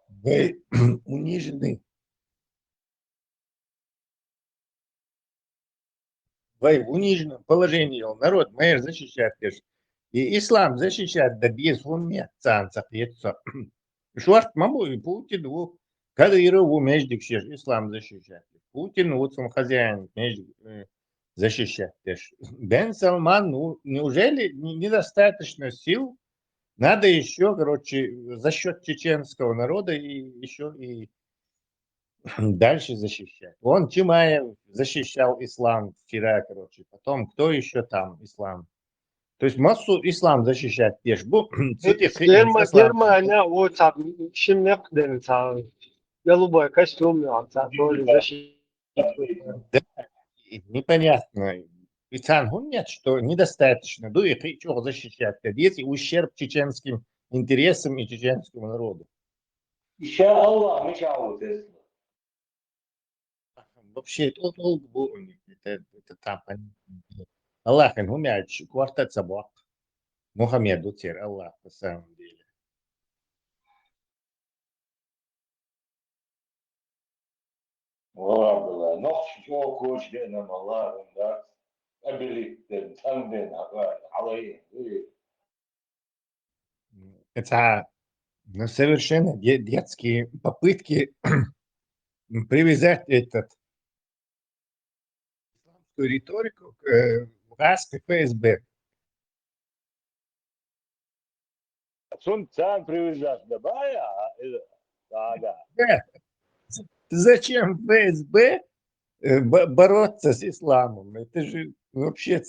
Вы унижены. Вы в униженном положении. Народ, мэр защищает. И ислам защищает, да без умет, цанцах, яйцо. Шварт маму и Путин, Кадырову между ислам защищает. Путин, вот он хозяин, между защищать. Бен Салман, ну, неужели недостаточно сил? Надо еще, короче, за счет чеченского народа и еще и дальше защищать. Вон Чимаев защищал ислам вчера, короче. Потом кто еще там ислам? То есть массу ислам защищать теж. Bu Германия, вот там, Шиммек, там, голубой костюм, там, тоже защищает. Да, непонятно. Ведь нет, что недостаточно. Да и чего защищать? Если ущерб чеченским интересам и чеченскому народу. Вообще, это там. Аллах, умеет, квартет собак. Мухаммеду тир, Аллах, на самом деле. والله نقش كوش لنا والله ده قبل تندن عليه Это совершенно детские попытки привязать исламскую риторику к власти ФСБ. سلطان привязать добавя да Зачем ФСБ бороться с исламом? Это же вообще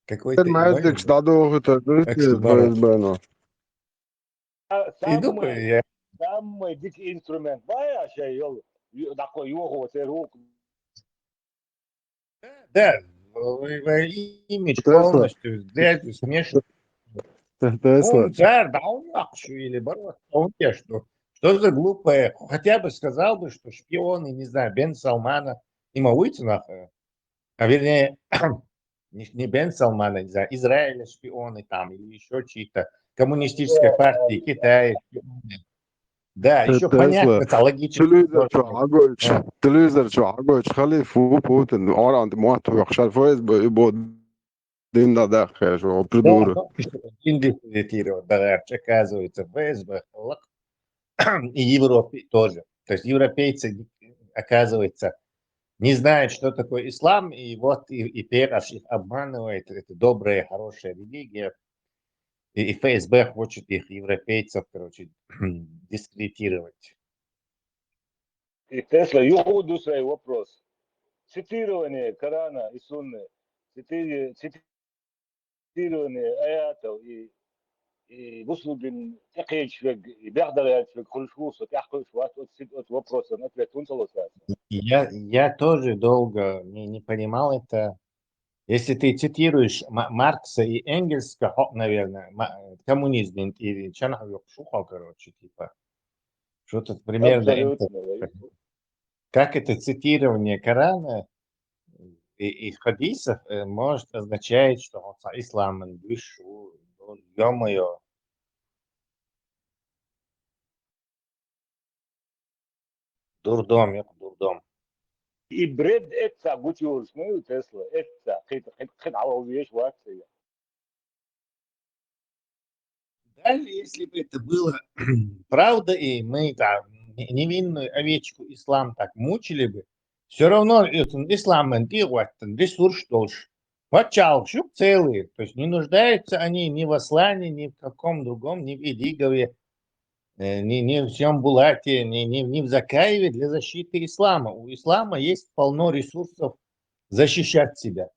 какой-то ما عندكش تعدوه FSB. самый дикий инструмент бая شيء такой его терук да имидж полностью взять смешать. Он царь, да он нахуй или бороться, он те что за глупое, хотя бы сказал бы, что шпионы, не знаю, Бен Салмана, ему выйти нахуй, а вернее, не Бен Салмана, не знаю, Израиля шпионы там, или еще чьи-то коммунистической партии, Китая шпионы. Да, еще понятно, это логично. Телевизор عقوش خليفه Путин, орант муату يخشى ФСБ يبود дин да дахе, что придурок. Индифферентировать, да, оказывается, ФСБ и Европе тоже. То есть европейцы, оказывается, не знают, что такое ислам, и вот и Пераш их обманывает, это добрая, хорошая религия. И ФСБ хочет их, европейцев, короче, дискредитировать. И Тесла, Юхуду свой вопрос. Цитирование Корана и Сунны, цитирование аятов и Муслим Текечвег, и Бяхдаляцвег, Хульшвус, от вопроса на ответ Я тоже долго не понимал это. Если ты цитируешь Маркса и Энгельса, наверное, коммунизм или Чанахов Шухал, короче, типа, что-то примерно. Как это цитирование Корана и хадисов может означать, что ислам вышу, ё-моё. Дурдом. И бред это гутюр, смотрю, Тесла, это хит аловеш вакция. Даже если бы это было правда, и мы там невинную овечку ислам так мучили бы, все равно ислам ресурс тоже. Вачал, шуб целые. То есть не нуждаются они ни в аслане, ни в каком другом, ни в Идигове, ни в всем Булате, ни в Закаеве для защиты ислама. У ислама есть полно ресурсов защищать себя.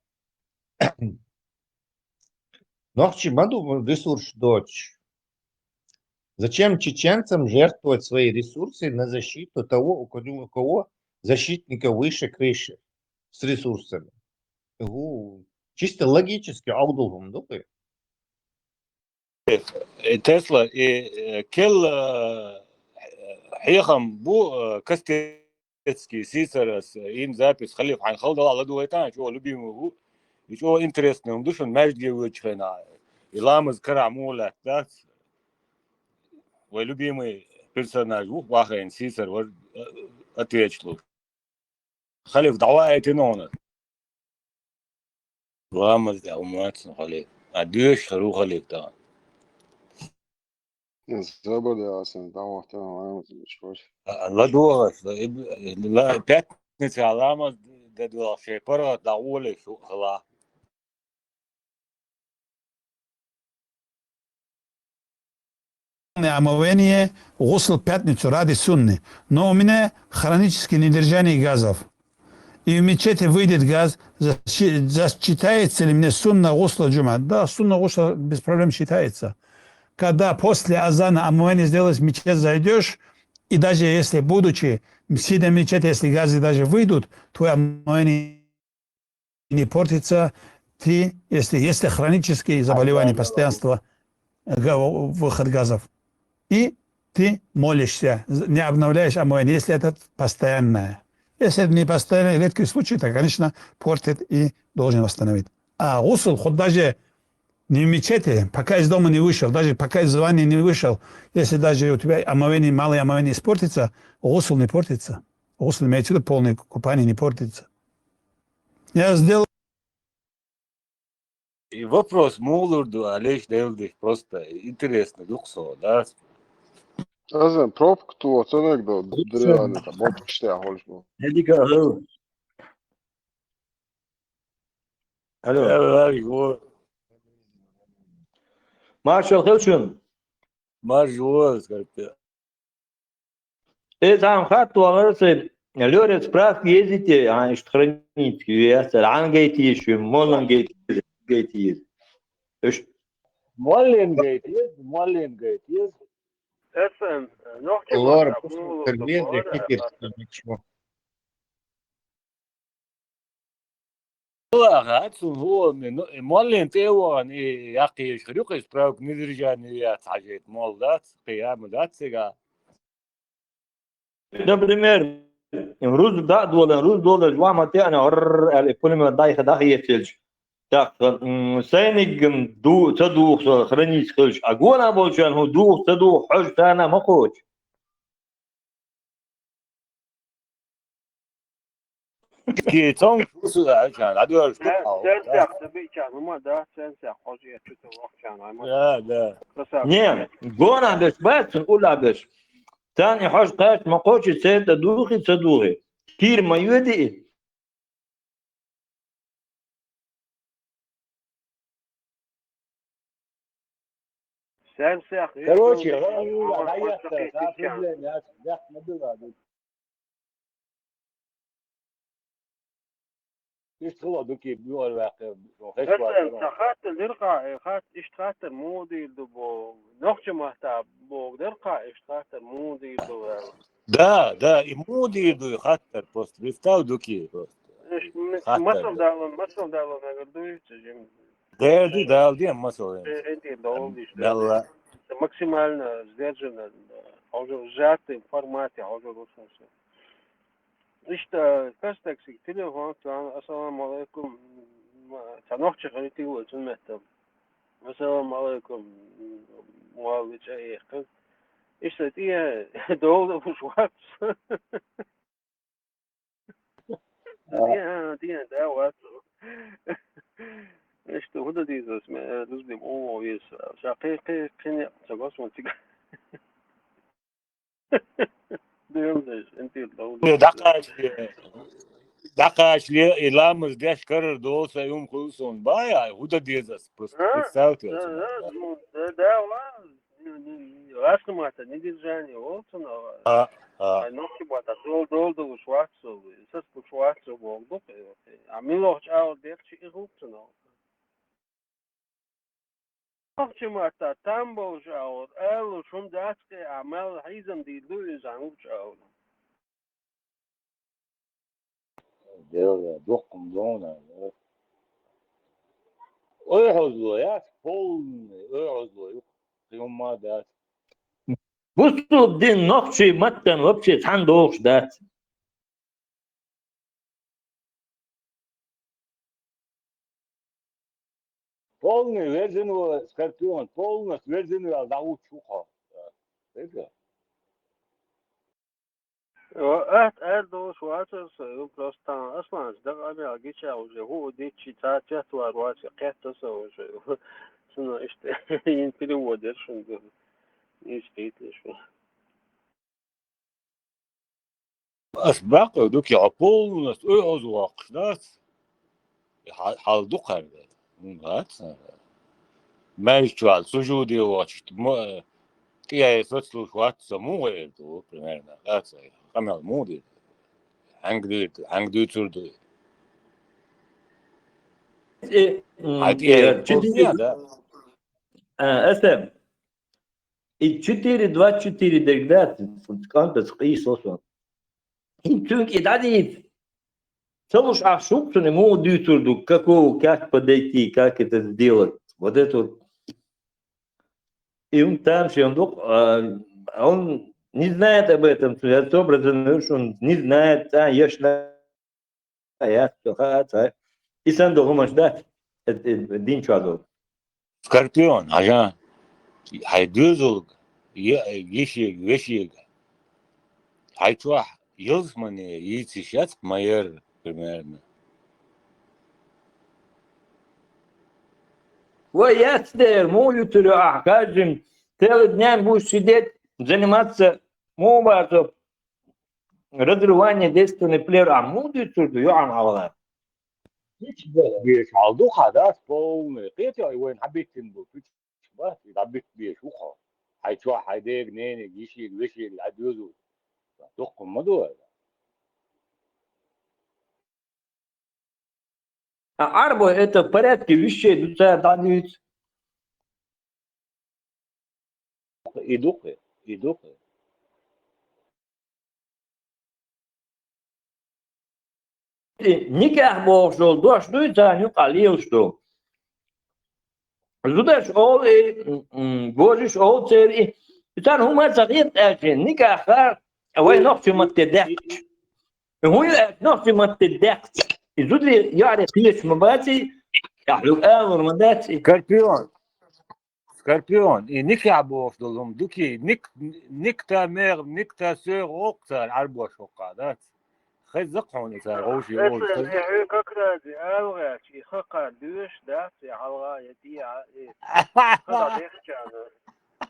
Но к чему ресурс дочь? Зачем чеченцам жертвовать свои ресурсы на защиту того, у кого защитника выше крыши с ресурсами? Чисто логически аудулгум, думаю. Тесла и Кел Хехам Бу Кастецкий Сисарас им запись Халиф Хан Халдал Аладуайтан, чего любимый и чего интересный, он душен между вычхена. И ламыз Карамула, да? Твой любимый персонаж, Вахаин Сисар, ответил. Халиф, давай ты нона. Ламаз да уматсан халик. А дюш хару халик да. Забыли, Асен, там вот он, لا دوغس لا пятница ламаз да дуа шепара да уле шу хла. Омовение, гусл пятницу ради сунны. Но у меня хроническое недержание газов. И в мечети выйдет газ, засчитается ли мне сунна гусла джума? Да, сунна гусла без проблем считается. Когда после азана омовение сделаешь, в мечеть зайдешь, и даже если, будучи сидя в мечети, если газы даже выйдут, твое омовение не портится. Ты, если хронические заболевания, постоянство, выход газов, и ты молишься, не обновляешь омовение, если это постоянное. Если это не постоянный, редкий случай, то, конечно, портит и должен восстановить. А гусл, хоть даже не в мечети, пока из дома не вышел, даже пока из звания не вышел, если даже у тебя омовение, малое омовение испортится, гусл не портится. Гусл имеется в виду полное купание не портится. Я сделал. И вопрос мулурду, алеш делдиш просто интересно, духсо, да? Асен, пробка tu cenek da drjani, da bot šta hoćeš mu. هذيك هو الو Marshall Hilton. Маржуаз, как-то. Там хату амарсы лёрец справки ездите, а что хранить, ясер, ангейт еще, молан гейт есть. Молин гейт есть. Essen, noch Лора, jemand? после Термеза, Киперского, ничего. هو مولين تيوان يقي شريك يسبراك ندرجانيات حاجات مولدات قيام ذات سيجا. Например, روز دولار جوامة تاعنا كل ما ضايخ يتلج. Так, سينك تدوخ خرنيس خلش. أقول بولشان هو تدوخ حج تانا ما خوش. كي تون شو عشان عدو Sen tabii ki ama da sen hoca kötü vakcan ama. لا Не, гона беш бес ула беш. ثاني حج قاش ما قوش سيد تدوخي تدوخي. كير ما يودي. Sen siyah. Короче, خات درقة خات اشتغلت مودي دبو نوخش مهتا بو درقة اشتغلت مودي دبو да, и муди иду хаттер просто представь дуки просто. Масал дало нагадуется жим. Далди масал. Эти долги Далла. Максимально сдержанно, уже в сжатом формате, уже русский. İşte kaç taksik telefon assalamu alaikum tanokçı haliti ve cümletem assalamu alaikum muhabbet şey kız işte diye doğru bu şuat diye davet işte o da diyor اسمه لازم o يس شقيقي كني تقص وانت diyorlar انت دقاش لي إلامز داش كرر دوسا يوم خلصون بايا هودا ديزاس представьте. Раскомата, недержание, Олсона, ногти бата, долго шварцу, сас по шварцу волдук, а милох чао дехчи и рукцуно. Ногти мата, там был жао, элу шум датske, а мел хизам ди луи зангу чао. Дело дохом зона. Öğüzlüğe полный öğüzlüğe يوم ده. بصوا بدين نقشي متن وبشي صندوق ده. Полный верзину скорпион, полный верзину я научу. Это. دوش واتس просто أصلا ده أبي أجيش أوجه هو ديتشي تاتيات ورواسي قيت تسوي شنو إشت ينتلي ودر شنو يشتيت شو أسبق دوك يعقول ناس أزواق ناس حال دقر هات ما يشتغل سجودي وقت ما كي يفتلوا وقت سمو غيرتو примерно هات كمل مودي hang du turdu hadi Четыре, SM. И 4-2-4 дегдат, канта скис осван. И тюк и дадит. Целуш ашук, что не могу дютурду, как подойти, как это сделать. Вот это вот. И он там, что он не знает об этом, что я собран, что он не знает, я и сам думаешь, да, один человек. Скорпион, ага. Хайдузул, вещи. Хайчуа, Йозмане, и сейчас майор, примерно. Ясно, молю тебя, кажем, целый день будешь сидеть, заниматься мовой, разрывание действенной плеер, а молю тебя, я ам بيش عالدوخ هذا سبون قيت يا وين حبيت تنبو بس حبيت بيش وخا حيتوا حيديك نين يشي وشي العدوزو دوخ مدو Арбо это в порядке вещей, дуца дадут. يدوخ Никак бошел, дождь, ну и заню калил, что. Зудаш ол и божиш ол цери. Итан хума цагит эши, никак хар, вай нохчи маттедек. Хуй нохчи маттедек. Изудли яре пилеш мабати, яхлук эвр мадати. Скорпион, и ник يعبوش دولهم دوكي نيك تا مير نيك تا سير اوكتر عربوش وقادات خزقهم يسار غوشي غوش إيه كاكرادي ألغاش يخقا دوش داس يعلغا يديع خلا ديخشان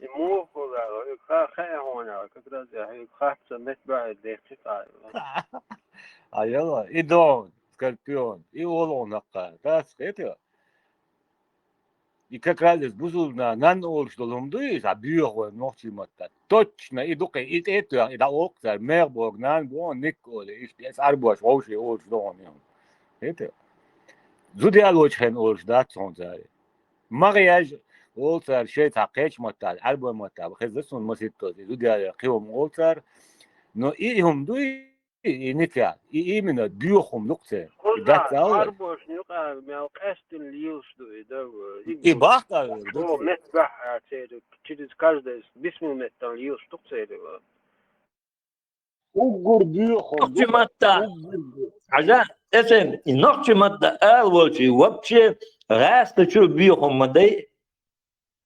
يموف ولا خا هونا كاكرادي هي خاص متبع ديخشا يلا إدون سكوربيون إيولون نقا تاس خيتيا И как раз бузулна нан олш долумду и забюр ночи матта. Точно и дука и это и да окта мерборг нан бон николе и спец арбош олши олш дон. Это. Зуди алочхен олш да цонзари. Mariage олтар шей тақеч матта арбо матта. Хезсон маситтоз зуди алқиом олтар. Но и хумду и ника. И именно бюхум нукте. Да цао. أربوش نقع مع قاست اليوش ده И бахта. هو متبع تيرك تشيز كاردس باسمه متبع اليوش تقصير Угур бюхум. Нохчи матта. Ажа, это нохчи матта алвочи, вообще раста чу бюхум мадай.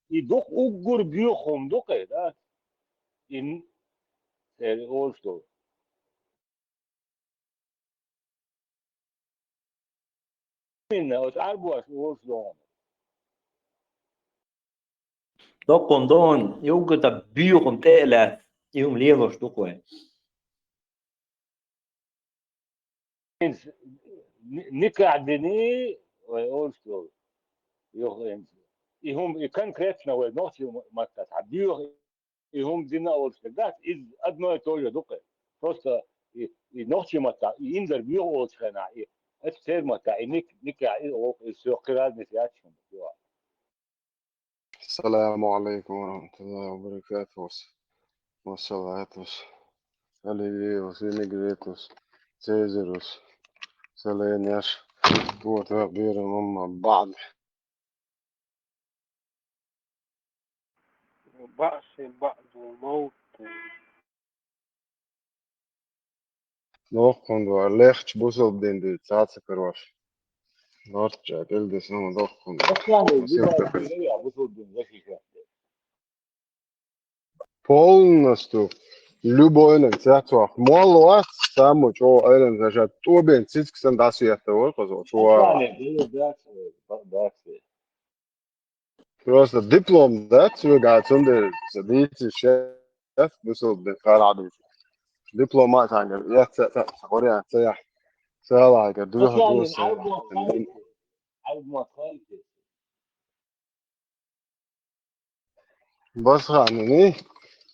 И дух угур бюхум дука, да. И вот что. Именно вот арбуаш вот что. Dokon don, yogurta bюхум тела, юм лево что такое. Никогдени вот что. И هم конкретно вот ночью матка бюх и هم дина вот да из одно и то же дука. Просто и ночью матка и индер бюх вот хана и это все матка и ник и все قرار نسياتهم. السلام عليكم ورحمة الله وبركاته والصلاتوس Alivieus, Inigritus, Caesarus, Selenius, وتعبيرهم مع بعض. وبأس بعض موت Dochkund var lecht busel din de tatse karosh. Nortja, tildes no dochkund. Полностью Любой цятуах молот, саму чё айрен зажат тобен цицксан дасуятта ой козо чё. Просто диплом да цвега цунде задити шеф бусол бекараду. Дипломат ангер я цата хоря цая цала га дуга أصلاً дуса. عرض مخالفة بس خانني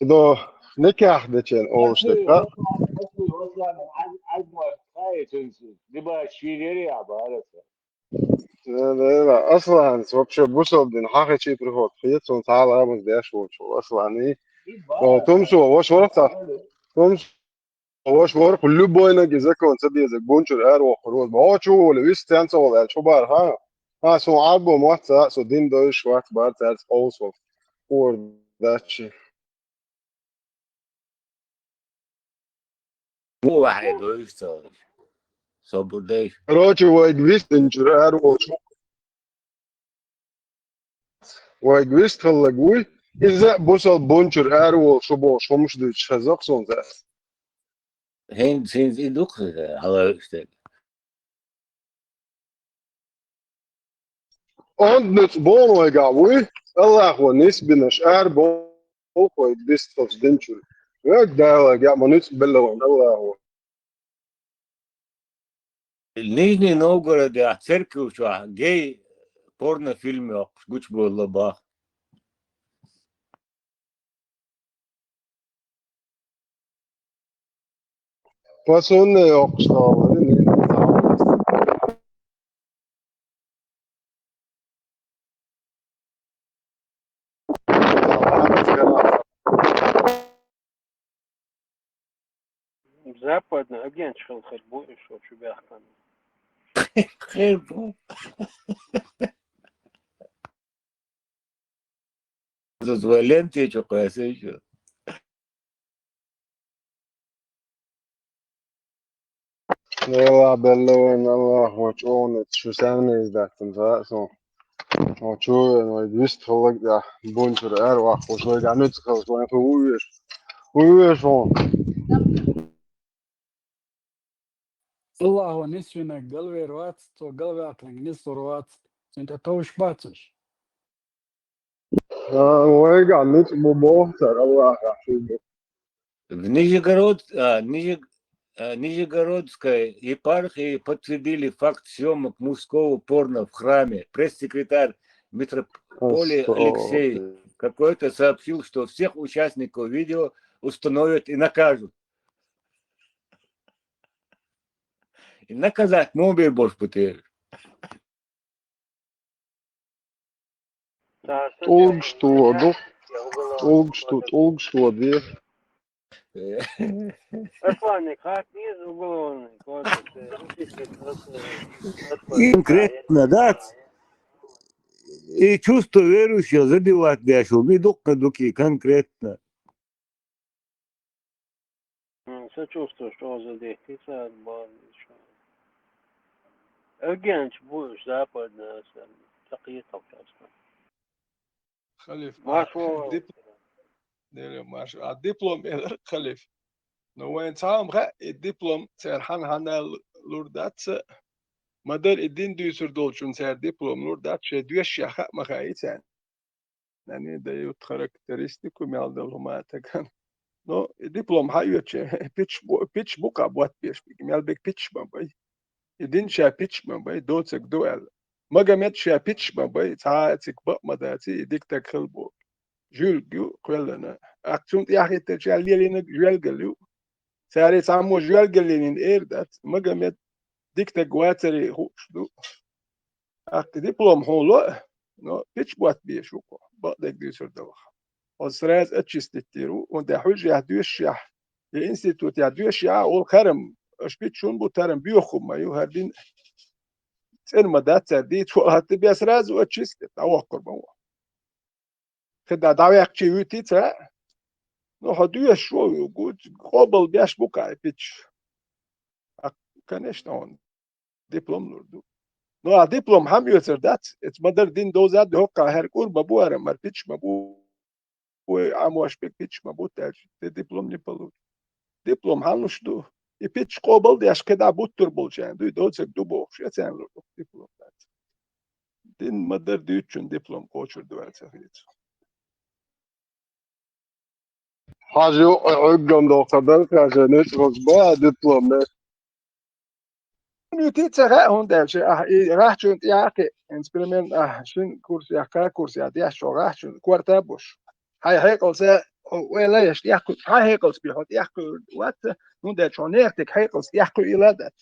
دو نكاح دچن اوشتكا أصلاً عرض مخالفة دي بقى شيريري عبارة لا اصلا вообще بوصل دين حاجه شي بريفوت خيط سون تعالى بس داش وشو اصلا ني تمشو واش ورطه تمشو واش ورق كل بوينه جزاك ونسدي زك بونشر ار وخروج ما شو ولا ويستانس ولا شو بار ها سو عربو موتا سو دين دوش وقت بار تاعت اوسو اور داتشي مو واحد ويشتغل صبر دايش روتشي وايد ويستنجر ار وشو وايد ويست خلقوي إذا بوصل بونشر ار وشو بو شو مش دي شزاق سون ذات هين سين يدوخ على ويشتغل Und nicht bono egaui, Allah wa nisbina shar bo ko bist of denture. Ja, da ja man nicht bella wa Allah wa. Нижний Новгород, я церковь, что гей порнофильмы, гуч было бах. Fason okştava ne Западно, агент шелхет будешь, вот тебя там. خير بو زوالنتي شو قاسي شو Allah bella wa Allah wa chon şu sen izdattın so. O şu no bist halak ya bonchur er wa hoşla ganut khalas wa fa uyuyor. Uyuyor son. الله هو نسونا قلبي روات تو قلبي أكلن نسو روات أنت توش باتش Wa ganut bu bohtar Allah ya. В Нижегородской епархии подтвердили факт съемок мужского порно в храме. Пресс-секретарь митрополии Алексей какой-то сообщил, что всех участников видео установят и накажут. И наказать мобиль больше потеряешь. Толк что, две. Посланник, как из уголовный, Конкретно, да? И чувство верующего забивать дальше. Медок на дуки, конкретно. Сочувствую, что задействуется от больше. Агент будешь западно, такие толкаться. خليف ماشو ماشي الدبلوم خليف نو وين تام غا الدبلوم سيرحان هانا لوردات مدر الدين دوسر دولشون سير دبلوم لوردات شي دوش يا خا ما خايتان يعني ده يوت كاركترستيك ومال دلهما تكن نو الدبلوم هايوتش بيتش بوكا بوات بيش مال بيك بيتش باي الدين شا بيتش باي دوتك دوال ما قامت شا بيتش باي تاعتك بق مداتي ديك تكلبو جول جو كلنا أكتم يا أخي تجعل لي جول قليو ساري تعمو جول قليلين إيردات ما قامت ديك تقواتري خوش دو أك دبلوم هولو نو بيتش بوات بيشوكو بقدك ديسر دوخ وسراز أتشستيرو وده حوج يهدوش يح الإنستيتوت يهدوش يح والخرم أش بيتشون بوترم بيوخم ما يهدين تن مدات دي تو هتبي سراز وأتشست توقر بوا كده دعوة يحكي يوتي تا نو هدوش شو يقول قبل بيش بوكا بيتش كانش نون دبلوم لوردو نو دبلوم هم يوتر دات ات مدر دين دوزات هوكا هركور بابو ارم مربيتش بابو وعموش بيتش ما بوتاج دبلوم نبلو دبلوم هالنش دو يبيتش قبل ديش كده بوتر بولجان دو دوتسك دو بوخش يتسان لو دبلوم دين مدر ديتشون دبلوم كوتشر دوال سفيت حاجة عقم دو قدر كاجة نتغز با دبلوم nu dit zeggen honderd rachtje ja experiment شن كرسي كا كرسي دي شو راchtje كوارتا بوش هاي هيكل سا ولا يش ياكل هاي هيكل بيحط ياكل وات honderd شو نيرتك هيكل ياكل إلى ذات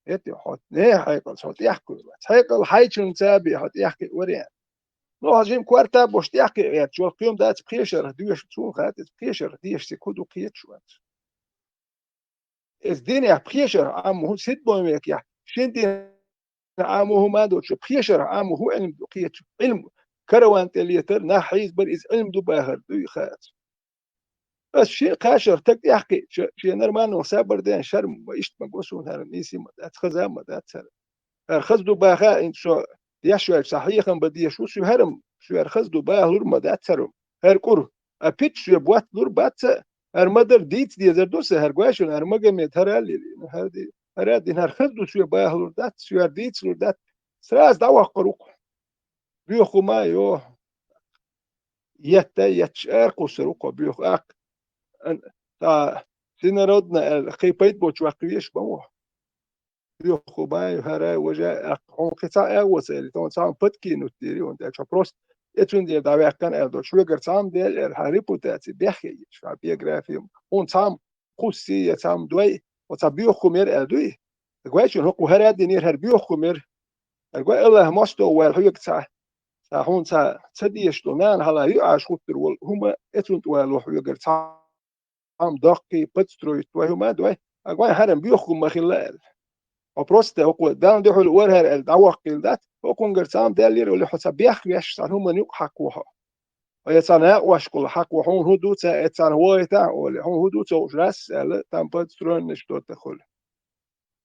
إنت يحط نه هيكل شو ياكل وات هيكل هايشن سابي يحط ياكل وريان لو هجيم كوارتا بوش ياكل يا شو قيم ذات بخيشر ديش شو خات بخيشر ديش سكودو قيت شوات الدنيا بخيشر عم هو ست بوميك يا شنتي عامه ما دوتش بخيشر عامه هو علم دقيق علم كروان تليتر ناحيز بل إز علم دو باهر دو خات بس شيء قاشر تك يحكي شيء نرمان وسابر دين شرم وإشت مقوسون هر نيسي مدات خزام مدات سر هرخز دو باها إن شو يشوى صحيحا بدي شو هرم شو هرخز دو باهر مدات سرم هر كور أبيت شو بوات لور بات هر مدر ديت دي زردوس هر قاشون هر مجمد هر اللي هذه هرادين هرخدو شو باهلور دات شو هرديت لور دات سراز دوا قروق بيوخو ما يو يتا يتشاركو سروقو بيوخ اك تا سينرودنا الخيبيت بوش وقويش بموه بيوخو ما يو هرا وجا اقون قطع اوسيلي تون سام بتكي نوتيري وانت اكشا بروست اتون دي داوي كان الدو شو يقر سام ديل الهاريبوتاتي بيحكي شو بيوغرافي اون سام خوسي سام دوي وتبيوخو مير الدوي الجواشون هو هرا دينير هربيو خمر الجوا الله ماستو والحيق تاع هون تاع تديش دونان هلا يعاش خطر هم اتون والو حيق تاع دقي بتستروي وهما دوي الجوا هرم بيوخو مخلال وبروست هو دان دحول ورهر الدواقيل ذات وكون قرصام دالير ولا حسب بيخيش صار هم نيق حقوها ويتانا واشكل حق وحون هدو تاع اتان هو تاع ولا هون هدو تاع راس تام بتستروي نشتو تدخل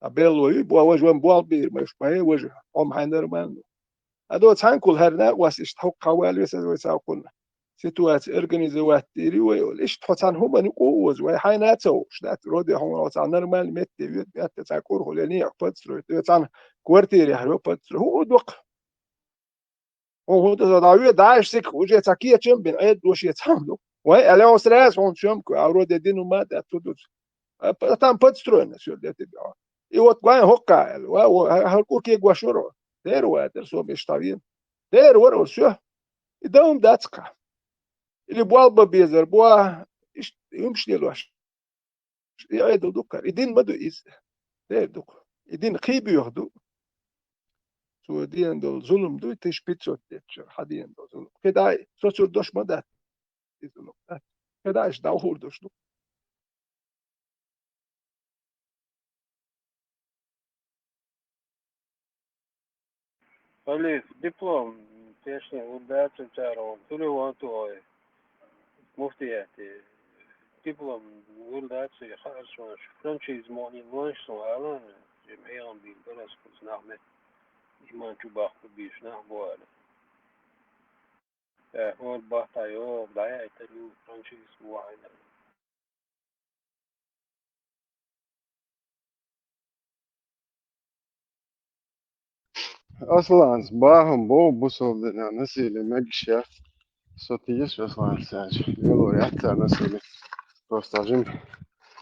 أبيلوي بوا وجوان بوا بير مش باي وجه أم حنر مان هذا تان كل هرنا واس إشتحق قوالي وسوي ساقولنا سيتوات إرجانيزوات تيري ويقول إيش تحطان هم نقوز وحيناتو شدات رودي هم وتان نرمال مت بيت بيت تاكور هلني أقبض تان كوارتيري هرو بطر هو دوق هو تداوي داعش سك وجه تاكية كم بين أيد وش يتعملوا وهي على أسراس هون شم كأورود الدين وما تدود تان بطر شو ده تبعه يوت قاين هوكا وهالكور كي غواشورو دير وادر سو بيشتاوين دير ورو شو يدوم داتسكا اللي بوالبا بيزر بوا يمشي لواش يعيدو دوكا يدين بدو إيز دير دوكا يدين خيبي يهدو سو دين دول ظلم دو تشبيتشو تيتشر حدين دول ظلم كدا سوسو دوش مدات ظلم كدا إيش داوهور دوش دو Alice, diplom, pješanje u Beačem čarom, tuli u Antuoj, muftijati, diplom u Beačem, خارج فرنشيز موني لونش سؤالا جمعيا بالبلس كنت نعمل إيمان شو باخد بيش نعبو على هو البحث يوم دعاية تلو فرنشيز واحد أصلا صباحهم بو بوصل لنا نسيلي مقشة صوتيش أصلا ساج يلو يحتى نسيلي توستاجم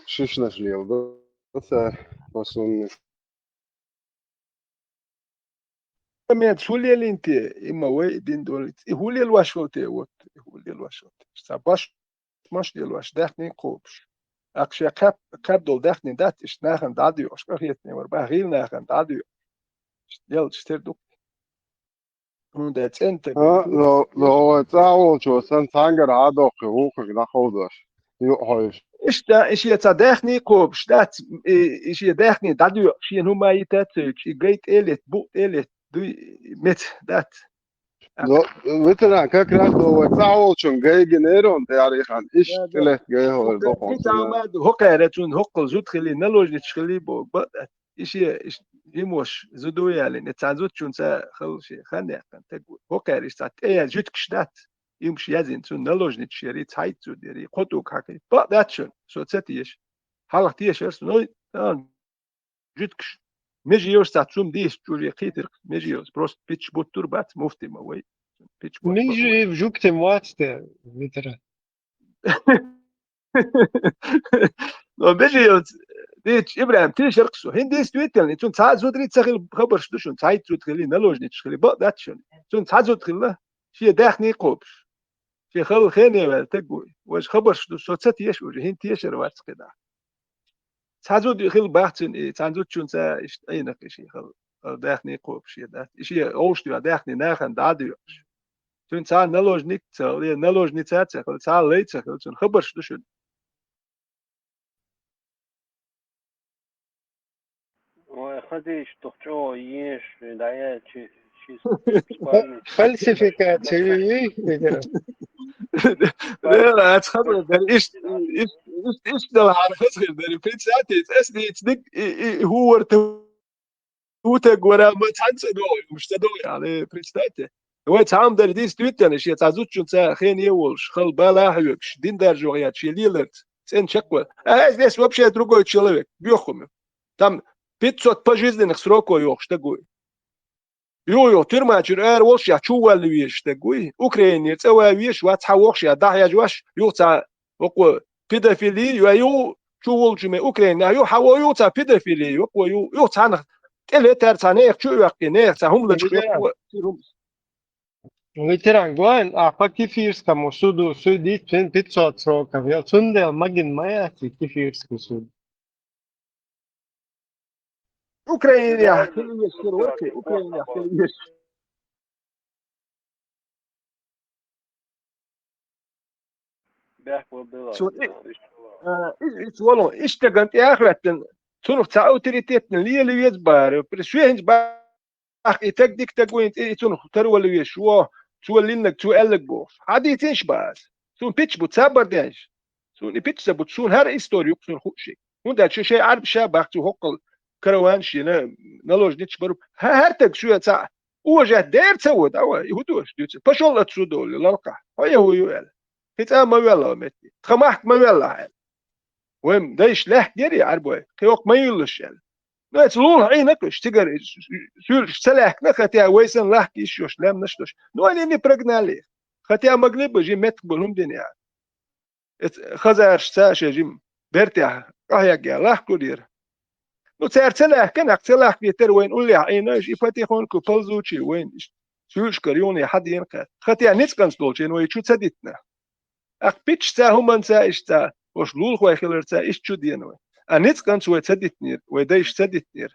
شيش نشليل دو وصلني ميت شولي اللي انت اما وي دين دولت هو اللي الواشوتي وت هو اللي الواشوتي سباش مش دي الواش داخني كوبش اكشي كاب دول داخني دات اش ناخن داديو اش بخيتني وربا غير ناخن داديو يل تشتردو هون دات انت لو تعاون شو سن تانجر عادو قوق كده خودش يوحش ايش يتداخني كوبش دات ايش يداخني داديو شي هما يتات شي جيت اليت بو اليت دو مت دات مثلا كاكراك لو تعاون شو جاي جنيرو انت عارف عن ايش تلت جاي هو البقون انت ما هوكا راتون هوكل زوت خلي نلوج تشخلي بو ايش يموش زودو يعني نتعزوت شون سا خل شي خلني كان تقول هوكا ريستات ايه جوت كشدات يمشي يزين سون نلوجني تشيري تايت سو ديري قطو كاكي با داتشن سو تساتيش حلق تيش ارسنوي جدكش ميجيوس تاتسوم ديس جوري قيتر ميجيوس بروست بيتش بوتور بات مفتي ما وي بيتش بوت ميجي بجوكتي مواتستي ليترا لو ميجيوس ديتش ابراهيم تيش ارقصو هندي ستويتل تون ساعات زودري تسخل خبر شدوشون ساعات زود خلي نلوجني تشخلي با داتشن تون ساعات زود خلا شي داخني قوبش شي خل خيني ولا تقوي واش خبر شدو سو تساتيش وجه هنتيش رواتس كده سازود خل باختن سازود شون سا اي نقشي خل داخني قوب شي ده شي اوشتي داخني ناخن داديو شون سا نلوج نيك تسال نلوج نيتات خل سا ليت خل شون خبر شدو شون خديش تخجو يش دايا شي فلسفيكاتي ليترا لا اتخبر ده ايش ده على خسر ده في ساعتي اسني تصدق هو توتك ورا ما تحنس دو مش تدو يعني بريستاته هو تعام ده دي ستويت انا شي تعزوت شو سا خين يولش خل بالا هيكش دين دار جوغيات شي ليلت سن شكوى здесь вообще другой человек бьёхом там 500 по жизни сроку ёхш такой يو ترماجر وش يا شو اللي ويش تقوي اوكرانيا تسوى ويش واتحوخش يا ضحية جواش يو تاع وقو بيدافيلي يو شو الجمع اوكرانيا يو حوا يو تاع بيدافيلي وقو يو تاع تلي تاع تانيخ شو يقينيخ تاع هم لجخ ليترا جوان كيفيرس كمو سودو سودي 500 سروكا يا تندل ماجن ماياتي كيفيرس كسود اوكرانيا كل يشتري اوكي اوكرانيا كل يشتري شو ايش والله ايش تقنت يا اخرتن تنف تاع اوتوريتيتن اللي يزبار برشوينج باخ يتقدك تقوين تنف تروا اللي يشوا شو اللي انك شو قالك بوف عادي تنش باس سون بيتش بتصبر داش سون بيتش بتسون هر استوري يكسون خوشي وده شيء عارف شابك تو هقل كروان شي نلوج نيتش برب هرتك شو تاع وجه دير تسوى دوا يهدوش ديتش بشول تسودو للقى هو يقول هتا ما يلا متي تخمحت ما يلا وين دايش له ديري عربوي كيوك ما يلش يعني لا تلول عينك اشتغل سول سلاح نختي ويسن له كيشوش لام نشتوش نو اني برغنالي ختي مغلب جي مت بلهم دنيا خزر شاشه جيم برتاح راهي الله كودير نو ترتله كان اقتلاح بيتر وين قول لي عيناش يفتحون كوبلزوتشي وين شوش كريوني حد ينقى ختي نيتكنس دولشين وي شو تديتنا اخ بيتش تا هم تا اشتا وش لول خوي خلر تا ايش شو دينوي نيتكنس وي تديتنير وي دايش تديتنير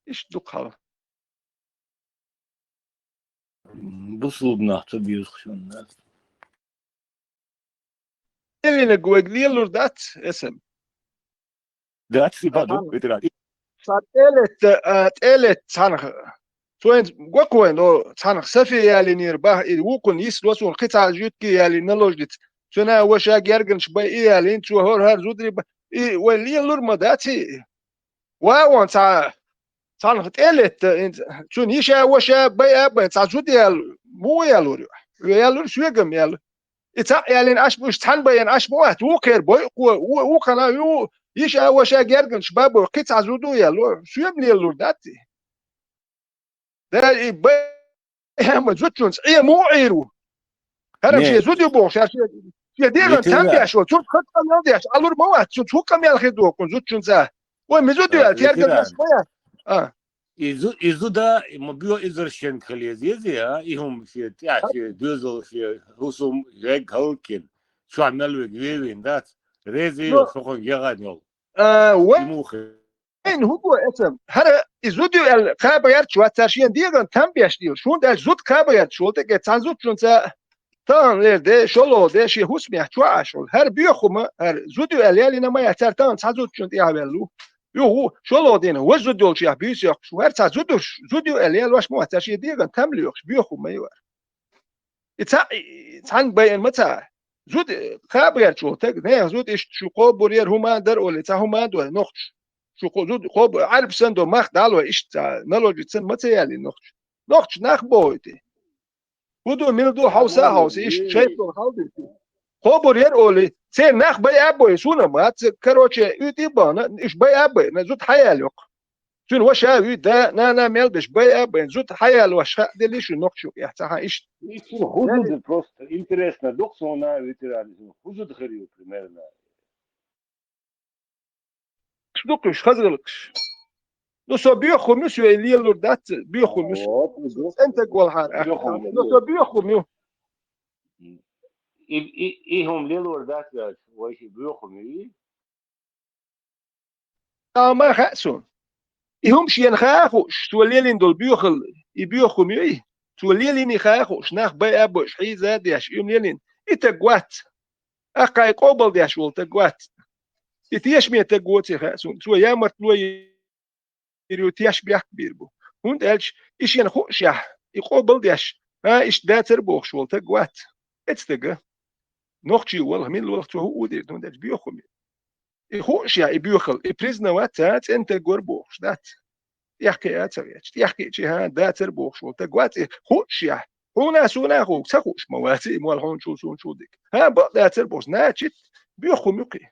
ايش دوق حال بصلبنا تبيوز خشون اللي نقول لي لوردات اسم دات في بعضه بيتراد صار تقلت صانخ سوين قوين لو صانخ سفي يالي نيرباه وكن يسلوسون قطع جوتكي يالي نلوجدت سنا وشا جرجن شبي يالي انتو هور هر زودري اي ولي لورمداتي واون صانخ تقلت سون يشا وشا بي اب صار جودي يال مو يالور يالور شويغم يال إتا يالين أش مش تحن بين أش موات وكر بوي وكنا يو يشا وشا جرجن شباب قطع زودو يالو شو يبني يالور داتي ده بي هم زوتشونس إيه مو عيرو هرم شيء زودو بوش شيء ديرن تنبيع شو شو خد كم يديش ألور موات شو كم يالخدو كون زوتشونس ومزودو يال تيرجن ناس موات إزودا مبيو إزرشين خليزيزيا إهم في تياتي دوزل في رسوم ريك هالكين شو عملوا جوين دات ريزي سوكون يغانيول وين هو اسم هذا إزودو الكابير شو ترشين ديرن تنبيش ديو شون ده زود كابير شو تك تنزود شون تا تان لده شلو ده شيء حسمي شو عشول هر بيخوم هر زودو اللي نما يحتر تان تنزود شون تيابلو يو شلو دين هو زودو شيء بيسيق شو هر زودو اللي واش مو ترشين ديرن تمليوش بيخوم مايور تان بين متى زود كابير شو تك نه زود إيش شو قبورير هما در ولا تا هما دو نقش شو زود قب عرب سندو مخ دالو إيش تا نلوجي سن متى يالي نقش نخ بويتي ودو ميل دو حوسا هاوس إيش شايف دو خالدي خبر ير أولي سين نخ بي أبوي سونا ما كروتشي يدي بانا إيش بي أبوي نزود حيالك سون وش هاوي دا نا ميل بش بي أبوي نزود حيال وش دي ليش نقشو يحتاها إيش Хузуд просто интересно, док сона ветераны, хузуд хрию примерно. شدوقش خزغلكش لو سو بيخو مسيو الليلور دات بيخو مسيو انت قول حار لو سو بيخو ميو إيهم ليلور دات وايش بيخمي ما خاسون إيهم شين خاخوش تو الليلين دول بيخل يبيخو ميو تو الليلين يخاخوش ناخ بي أبوش حي زاد ياش يوم ليلين إتقوات أقا يقوبل دياش ول تقوات إتياش مية تقوات يخاسون تو يامرت لو يريوتياش بيح بيربو هون قالش إيش ينخوش يح يقوبل دياش ها إيش داتر بوخش ول تقوات اتستقى نوختي والله مين الوقت تو هو دي هون داش بيخو ميو يخوش يا يبيخل يبريزنا واتات انت قربوخش دات يحكي اتريتش يحكي شي ها داتر بوخش ول تقوات خوش يا هنا سونا خوك سخوش مواتي مال هون شو ديك ها بق داتر بوخش ناتشت بيخو ميوكي